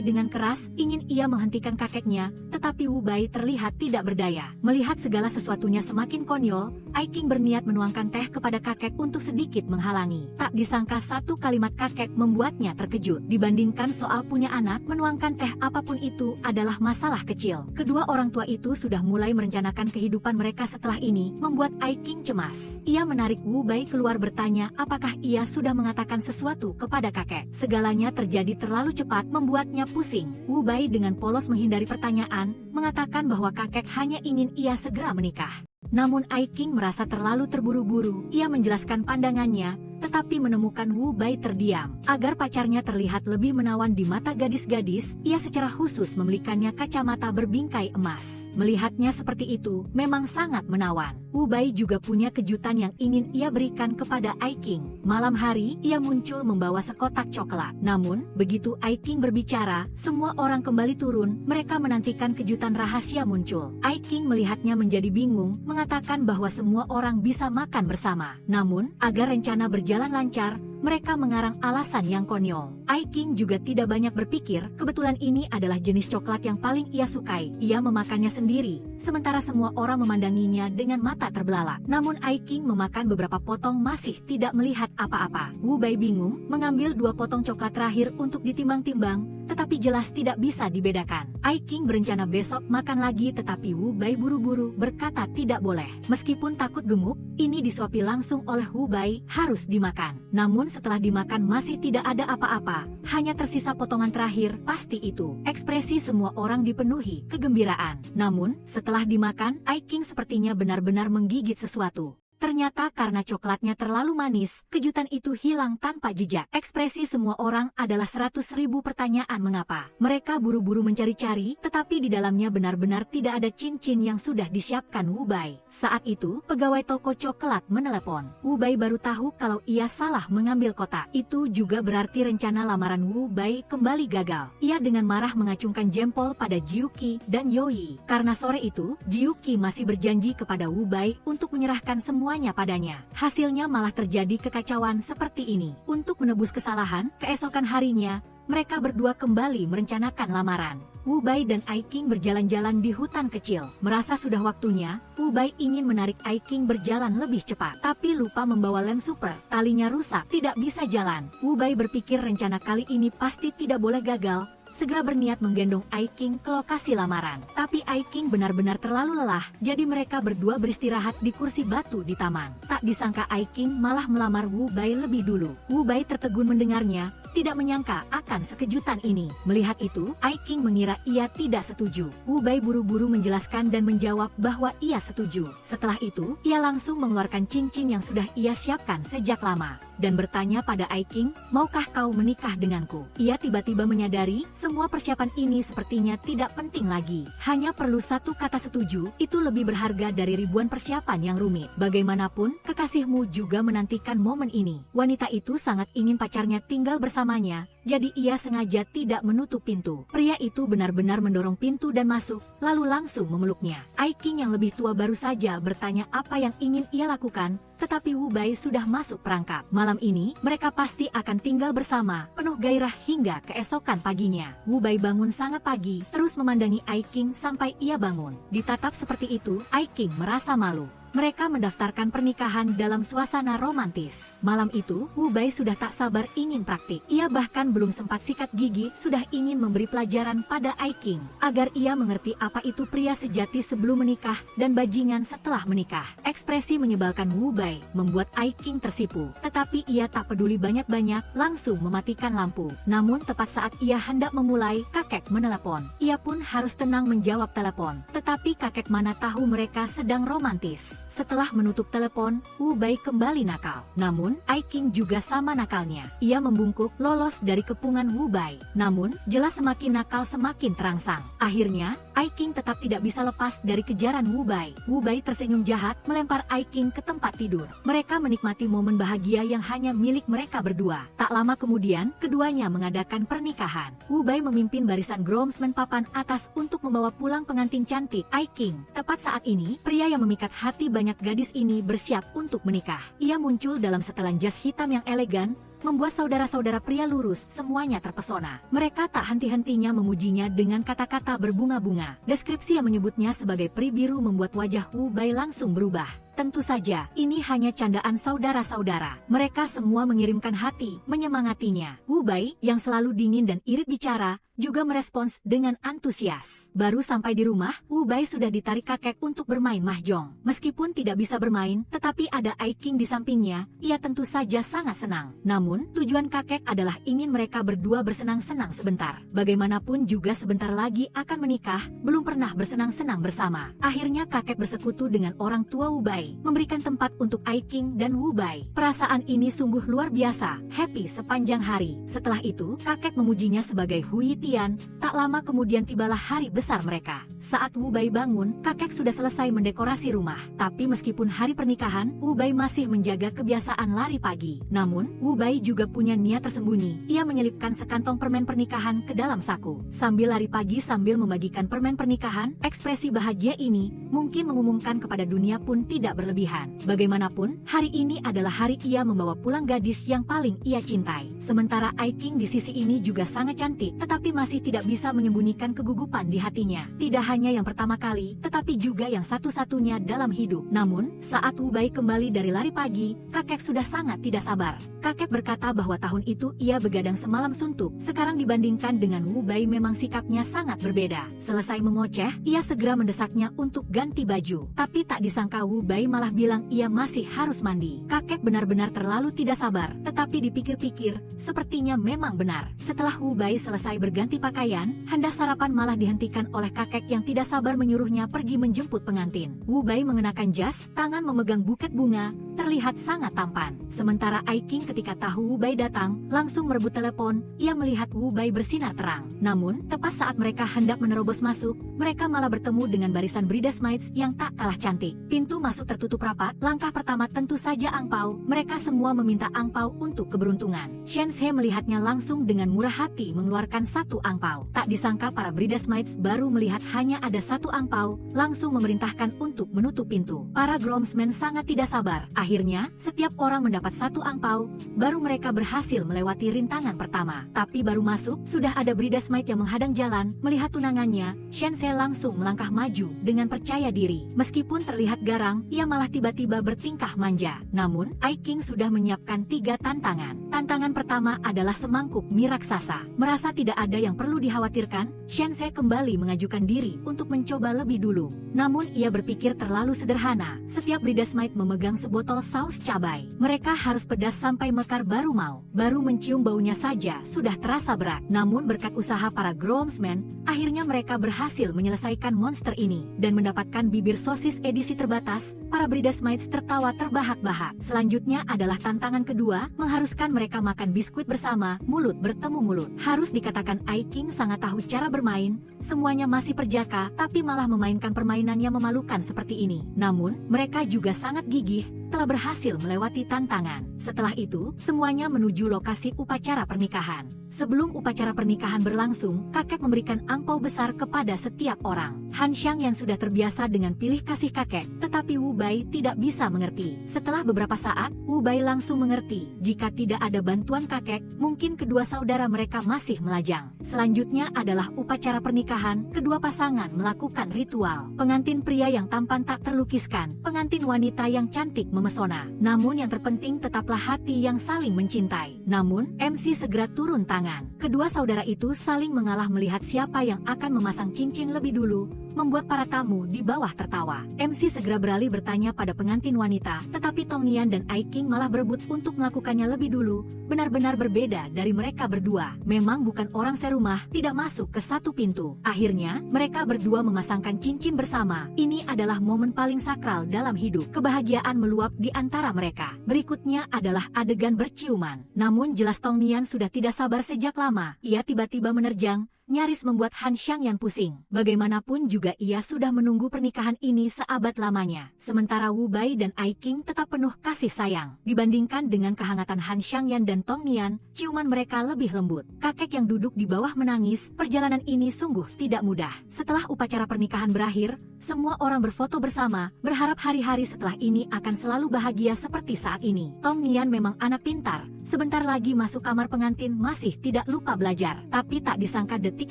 dengan keras, ingin ia menghentikan kakeknya, tetapi Wu Bai terlihat tidak berdaya. Melihat segala sesuatunya semakin konyol, Ai Qing berniat menuangkan teh kepada kakek untuk sedikit menghalangi. Tak disangka satu kalimat kakek membuatnya terkejut. Dibandingkan soal punya anak, menuangkan teh apapun itu adalah masalah kecil. Kedua orang tua itu sudah mulai merencanakan kehidupan mereka setelah ini, membuat Ai Qing cemas. Ia menarik Wu Bai keluar bertanya apakah ia sudah mengatakan sesuatu kepada kakek. Segalanya terjadi terlalu cepat, membuatnya pusing. Wu Bai dengan polos menghindari pertanyaan, mengatakan bahwa kakek hanya ingin ia segera menikah. Namun Ai Qing merasa terlalu terburu-buru. Ia menjelaskan pandangannya, tetapi menemukan Wu Bai terdiam. Agar pacarnya terlihat lebih menawan di mata gadis-gadis, ia secara khusus membelikannya kacamata berbingkai emas. Melihatnya seperti itu, memang sangat menawan. Wu Bai juga punya kejutan yang ingin ia berikan kepada Ai Qing. Malam hari, ia muncul membawa sekotak coklat. Namun, begitu Ai Qing berbicara, semua orang kembali turun, mereka menantikan kejutan rahasia muncul. Ai Qing melihatnya menjadi bingung, mengatakan bahwa semua orang bisa makan bersama. Namun, agar rencana berjalan lancar, mereka mengarang alasan yang konyol. Ai Qing juga tidak banyak berpikir, kebetulan ini adalah jenis coklat yang paling ia sukai. Ia memakannya sendiri, sementara semua orang memandanginya dengan mata terbelalak. Namun Ai Qing memakan beberapa potong masih tidak melihat apa-apa. Wu Bai bingung, mengambil 2 potong coklat terakhir untuk ditimbang-timbang, tetapi jelas tidak bisa dibedakan. Ai Qing berencana besok makan lagi, tetapi Wu Bai buru-buru berkata tidak boleh. Meskipun takut gemuk, ini disuapi langsung oleh Wu Bai, harus dimakan. Namun setelah dimakan masih tidak ada apa-apa, hanya tersisa potongan terakhir, pasti itu. Ekspresi semua orang dipenuhi kegembiraan. Namun, setelah dimakan, Ai Qing sepertinya benar-benar menggigit sesuatu. Ternyata karena coklatnya terlalu manis, kejutan itu hilang tanpa jejak. Ekspresi semua orang adalah 100.000 pertanyaan mengapa. Mereka buru-buru mencari-cari, tetapi di dalamnya benar-benar tidak ada cincin yang sudah disiapkan Wu Bai. Saat itu, pegawai toko coklat menelepon. Wu Bai baru tahu kalau ia salah mengambil kotak. Itu juga berarti rencana lamaran Wu Bai kembali gagal. Ia dengan marah mengacungkan jempol pada Jiuqi dan Youyi. Karena sore itu, Jiuqi masih berjanji kepada Wu Bai untuk menyerahkan semua semuanya padanya. Hasilnya malah terjadi kekacauan seperti ini. Untuk menebus kesalahan, keesokan harinya, mereka berdua kembali merencanakan lamaran. Wu Bai dan Ai Qing berjalan-jalan di hutan kecil. Merasa sudah waktunya, Wu Bai ingin menarik Ai Qing berjalan lebih cepat. Tapi lupa membawa lem super. Talinya rusak, tidak bisa jalan. Wu Bai berpikir rencana kali ini pasti tidak boleh gagal. Segera berniat menggendong Ai Qing ke lokasi lamaran. Tapi Ai Qing benar-benar terlalu lelah, jadi mereka berdua beristirahat di kursi batu di taman. Tak disangka Ai Qing malah melamar Wu Bai lebih dulu. Wu Bai tertegun mendengarnya, tidak menyangka akan sekejutan ini. Melihat itu, Ai Qing mengira ia tidak setuju. Wu Bai buru-buru menjelaskan dan menjawab bahwa ia setuju. Setelah itu, ia langsung mengeluarkan cincin yang sudah ia siapkan sejak lama dan bertanya pada Ai Qing, maukah kau menikah denganku? Ia tiba-tiba menyadari, semua persiapan ini sepertinya tidak penting lagi. Hanya perlu satu kata setuju, itu lebih berharga dari ribuan persiapan yang rumit. Bagaimanapun, kekasihmu juga menantikan momen ini. Wanita itu sangat ingin pacarnya tinggal bersamanya, jadi ia sengaja tidak menutup pintu. Pria itu benar-benar mendorong pintu dan masuk, lalu langsung memeluknya. Ai Qing yang lebih tua baru saja bertanya apa yang ingin ia lakukan, tetapi Wu Bai sudah masuk perangkap. Malam ini, mereka pasti akan tinggal bersama, penuh gairah hingga keesokan paginya. Wu Bai bangun sangat pagi, terus memandangi Ai Qing sampai ia bangun. Ditatap seperti itu, Ai Qing merasa malu. Mereka mendaftarkan pernikahan dalam suasana romantis. Malam itu, Wu Bai sudah tak sabar ingin praktik. Ia bahkan belum sempat sikat gigi, sudah ingin memberi pelajaran pada Ai Qing, agar ia mengerti apa itu pria sejati sebelum menikah dan bajingan setelah menikah. Ekspresi menyebalkan Wu Bai membuat Ai Qing tersipu. Tetapi ia tak peduli banyak-banyak, langsung mematikan lampu. Namun tepat saat ia hendak memulai, kakek menelepon. Ia pun harus tenang menjawab telepon. Tetapi kakek mana tahu mereka sedang romantis. Setelah menutup telepon, Wu Bai kembali nakal. Namun, Ai Qing juga sama nakalnya. Ia membungkuk, lolos dari kepungan Wu Bai. Namun, jelas semakin nakal semakin terangsang. Akhirnya, Ai Qing tetap tidak bisa lepas dari kejaran Wu Bai. Wu Bai tersenyum jahat, melempar Ai Qing ke tempat tidur. Mereka menikmati momen bahagia yang hanya milik mereka berdua. Tak lama kemudian, keduanya mengadakan pernikahan. Wu Bai memimpin barisan groomsmen papan atas untuk membawa pulang pengantin cantik Ai Qing. Tepat saat ini, pria yang memikat hati banyak gadis ini bersiap untuk menikah. Ia muncul dalam setelan jas hitam yang elegan, membuat saudara-saudara pria lurus semuanya terpesona. Mereka tak henti-hentinya memujinya dengan kata-kata berbunga-bunga. Deskripsi yang menyebutnya sebagai peri biru membuat wajah Wu Bai langsung berubah. Tentu saja, ini hanya candaan saudara-saudara. Mereka semua mengirimkan hati, menyemangatinya. Wu Bai, yang selalu dingin dan irit bicara, juga merespons dengan antusias. Baru sampai di rumah, Wu Bai sudah ditarik kakek untuk bermain mahjong. Meskipun tidak bisa bermain, tetapi ada Ai Qing di sampingnya, ia tentu saja sangat senang. Namun, tujuan kakek adalah ingin mereka berdua bersenang-senang sebentar. Bagaimanapun juga sebentar lagi akan menikah, belum pernah bersenang-senang bersama. Akhirnya kakek bersekutu dengan orang tua Wu Bai, memberikan tempat untuk Ai Qing dan Wu Bai. Perasaan ini sungguh luar biasa, happy sepanjang hari. Setelah itu, kakek memujinya sebagai Hui Tian. Tak lama kemudian tibalah hari besar mereka. Saat Wu Bai bangun, kakek sudah selesai mendekorasi rumah. Tapi meskipun hari pernikahan, Wu Bai masih menjaga kebiasaan lari pagi. Namun, Wu Bai juga punya niat tersembunyi. Ia menyelipkan sekantong permen pernikahan ke dalam saku. Sambil lari pagi sambil membagikan permen pernikahan, ekspresi bahagia ini mungkin mengumumkan kepada dunia pun tidak berlebihan. Bagaimanapun, hari ini adalah hari ia membawa pulang gadis yang paling ia cintai. Sementara Ai Qing di sisi ini juga sangat cantik, tetapi masih tidak bisa menyembunyikan kegugupan di hatinya. Tidak hanya yang pertama kali, tetapi juga yang satu-satunya dalam hidup. Namun, saat Wu Bai kembali dari lari pagi, kakek sudah sangat tidak sabar. Kakek berkata bahwa tahun itu ia begadang semalam suntuk. Sekarang dibandingkan dengan Wu Bai memang sikapnya sangat berbeda. Selesai mengoceh, ia segera mendesaknya untuk ganti baju. Tapi tak disangka Wu Bai malah bilang ia masih harus mandi. Kakek benar-benar terlalu tidak sabar, tetapi dipikir-pikir, sepertinya memang benar. Setelah Wu Bai selesai berganti pakaian, hendak sarapan malah dihentikan oleh kakek yang tidak sabar menyuruhnya pergi menjemput pengantin. Wu Bai mengenakan jas, tangan memegang buket bunga, terlihat sangat tampan. Sementara Ai Qing ketika tahu Wu Bai datang, langsung merebut telepon. Ia melihat Wu Bai bersinar terang. Namun, tepat saat mereka hendak menerobos masuk, mereka malah bertemu dengan barisan bridesmaids yang tak kalah cantik. Pintu masuk tertutup rapat, langkah pertama tentu saja angpau. Mereka semua meminta angpau untuk keberuntungan. Shense melihatnya langsung dengan murah hati mengeluarkan satu angpau. Tak disangka para bridesmaids baru melihat hanya ada satu angpau, langsung memerintahkan untuk menutup pintu. Para groomsmen sangat tidak sabar. Akhirnya, setiap orang mendapat satu angpau, baru mereka berhasil melewati rintangan pertama. Tapi baru masuk, sudah ada bridesmaid yang menghadang jalan. Melihat tunangannya, Shense langsung melangkah maju dengan percaya diri. Meskipun terlihat garang, ia malah tiba-tiba bertingkah manja. Namun, Ai King sudah menyiapkan 3 tantangan. Tantangan pertama adalah semangkuk mie raksasa. Merasa tidak ada yang perlu dikhawatirkan, Shense kembali mengajukan diri untuk mencoba lebih dulu. Namun ia berpikir terlalu sederhana. Setiap bridesmaid memegang sebotol saus cabai. Mereka harus pedas sampai mekar baru mau. Baru mencium baunya saja sudah terasa berat. Namun berkat usaha para groomsmen, akhirnya mereka berhasil menyelesaikan monster ini dan mendapatkan bibir sosis edisi terbatas. Para bridesmaids tertawa terbahak-bahak. Selanjutnya adalah tantangan kedua, mengharuskan mereka makan biskuit bersama, mulut bertemu mulut. Harus dikatakan Ai King sangat tahu cara bermain. Semuanya masih perjaka, tapi malah memainkan permainannya memalukan seperti ini. Namun, mereka juga sangat gigih, telah berhasil melewati tantangan. Setelah itu, semuanya menuju lokasi upacara pernikahan. Sebelum upacara pernikahan berlangsung, kakek memberikan angpau besar kepada setiap orang. Han Xiang yang sudah terbiasa dengan pilih kasih kakek, tetapi Wu Bai tidak bisa mengerti. Setelah beberapa saat, Wu Bai langsung mengerti, jika tidak ada bantuan kakek, mungkin kedua saudara mereka masih melajang. Selanjutnya adalah upacara pernikahan, kedua pasangan melakukan ritual. Pengantin pria yang tampan tak terlukiskan, pengantin wanita yang cantik memesona. Namun yang terpenting tetaplah hati yang saling mencintai. Namun, MC segera turun tangan. Kedua saudara itu saling mengalah melihat siapa yang akan memasang cincin lebih dulu, membuat para tamu di bawah tertawa. MC segera beralih bertanya pada pengantin wanita, tetapi Tong Nian dan Ai King malah berebut untuk melakukannya lebih dulu. Benar-benar berbeda dari mereka berdua. Memang bukan orang serumah, tidak masuk ke satu pintu. Akhirnya, mereka berdua memasangkan cincin bersama. Ini adalah momen paling sakral dalam hidup. Kebahagiaan meluap di antara mereka. Berikutnya adalah adegan berciuman. Namun jelas Tong Nian sudah tidak sabar sejak lama. Ia tiba-tiba menerjang, nyaris membuat Han Xiangyan pusing. Bagaimanapun juga ia sudah menunggu pernikahan ini seabad lamanya. Sementara Wu Bai dan Ai King tetap penuh kasih sayang. Dibandingkan dengan kehangatan Han Xiangyan dan Tong Nian, ciuman mereka lebih lembut. Kakek yang duduk di bawah menangis, perjalanan ini sungguh tidak mudah. Setelah upacara pernikahan berakhir, semua orang berfoto bersama, berharap hari-hari setelah ini akan selalu bahagia seperti saat ini. Tong Nian memang anak pintar, sebentar lagi masuk kamar pengantin masih tidak lupa belajar. Tapi tak disangka detik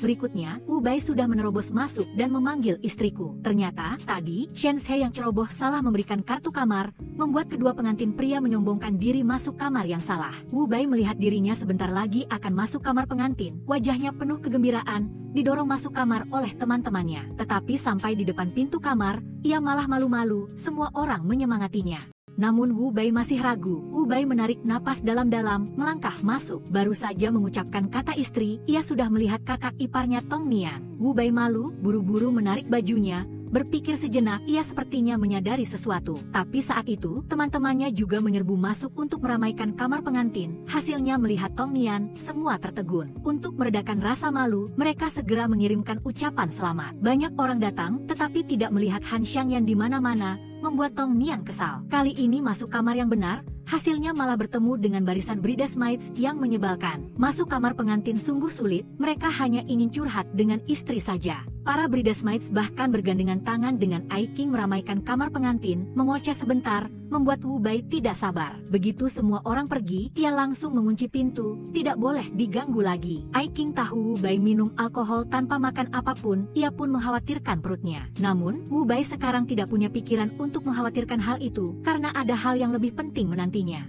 berikutnya, Wu Bai sudah menerobos masuk dan memanggil istriku. Ternyata, tadi, Shense yang ceroboh salah memberikan kartu kamar, membuat kedua pengantin pria menyombongkan diri masuk kamar yang salah. Wu Bai melihat dirinya sebentar lagi akan masuk kamar pengantin, wajahnya penuh kegembiraan, didorong masuk kamar oleh teman-temannya. Tetapi sampai di depan pintu kamar, ia malah malu-malu, semua orang menyemangatinya. Namun Wu Bai masih ragu. Wu Bai menarik napas dalam-dalam, melangkah masuk. Baru saja mengucapkan kata istri, ia sudah melihat kakak iparnya Tong Nian. Wu Bai malu, buru-buru menarik bajunya. Berpikir sejenak, ia sepertinya menyadari sesuatu. Tapi saat itu, teman-temannya juga menyerbu masuk untuk meramaikan kamar pengantin. Hasilnya melihat Tong Nian, semua tertegun. Untuk meredakan rasa malu, mereka segera mengirimkan ucapan selamat. Banyak orang datang, tetapi tidak melihat Han Xiangyan di mana-mana, membuat Tong Nian kesal. Kali ini masuk kamar yang benar, hasilnya malah bertemu dengan barisan bridesmaids yang menyebalkan. Masuk kamar pengantin sungguh sulit, mereka hanya ingin curhat dengan istri saja. Para bridesmaids bahkan bergandengan tangan dengan Ai King meramaikan kamar pengantin, mengoceh sebentar, membuat Wu Bai tidak sabar. Begitu semua orang pergi, ia langsung mengunci pintu, tidak boleh diganggu lagi. Ai King tahu Wu Bai minum alkohol tanpa makan apapun, ia pun mengkhawatirkan perutnya. Namun, Wu Bai sekarang tidak punya pikiran untuk mengkhawatirkan hal itu, karena ada hal yang lebih penting menantinya.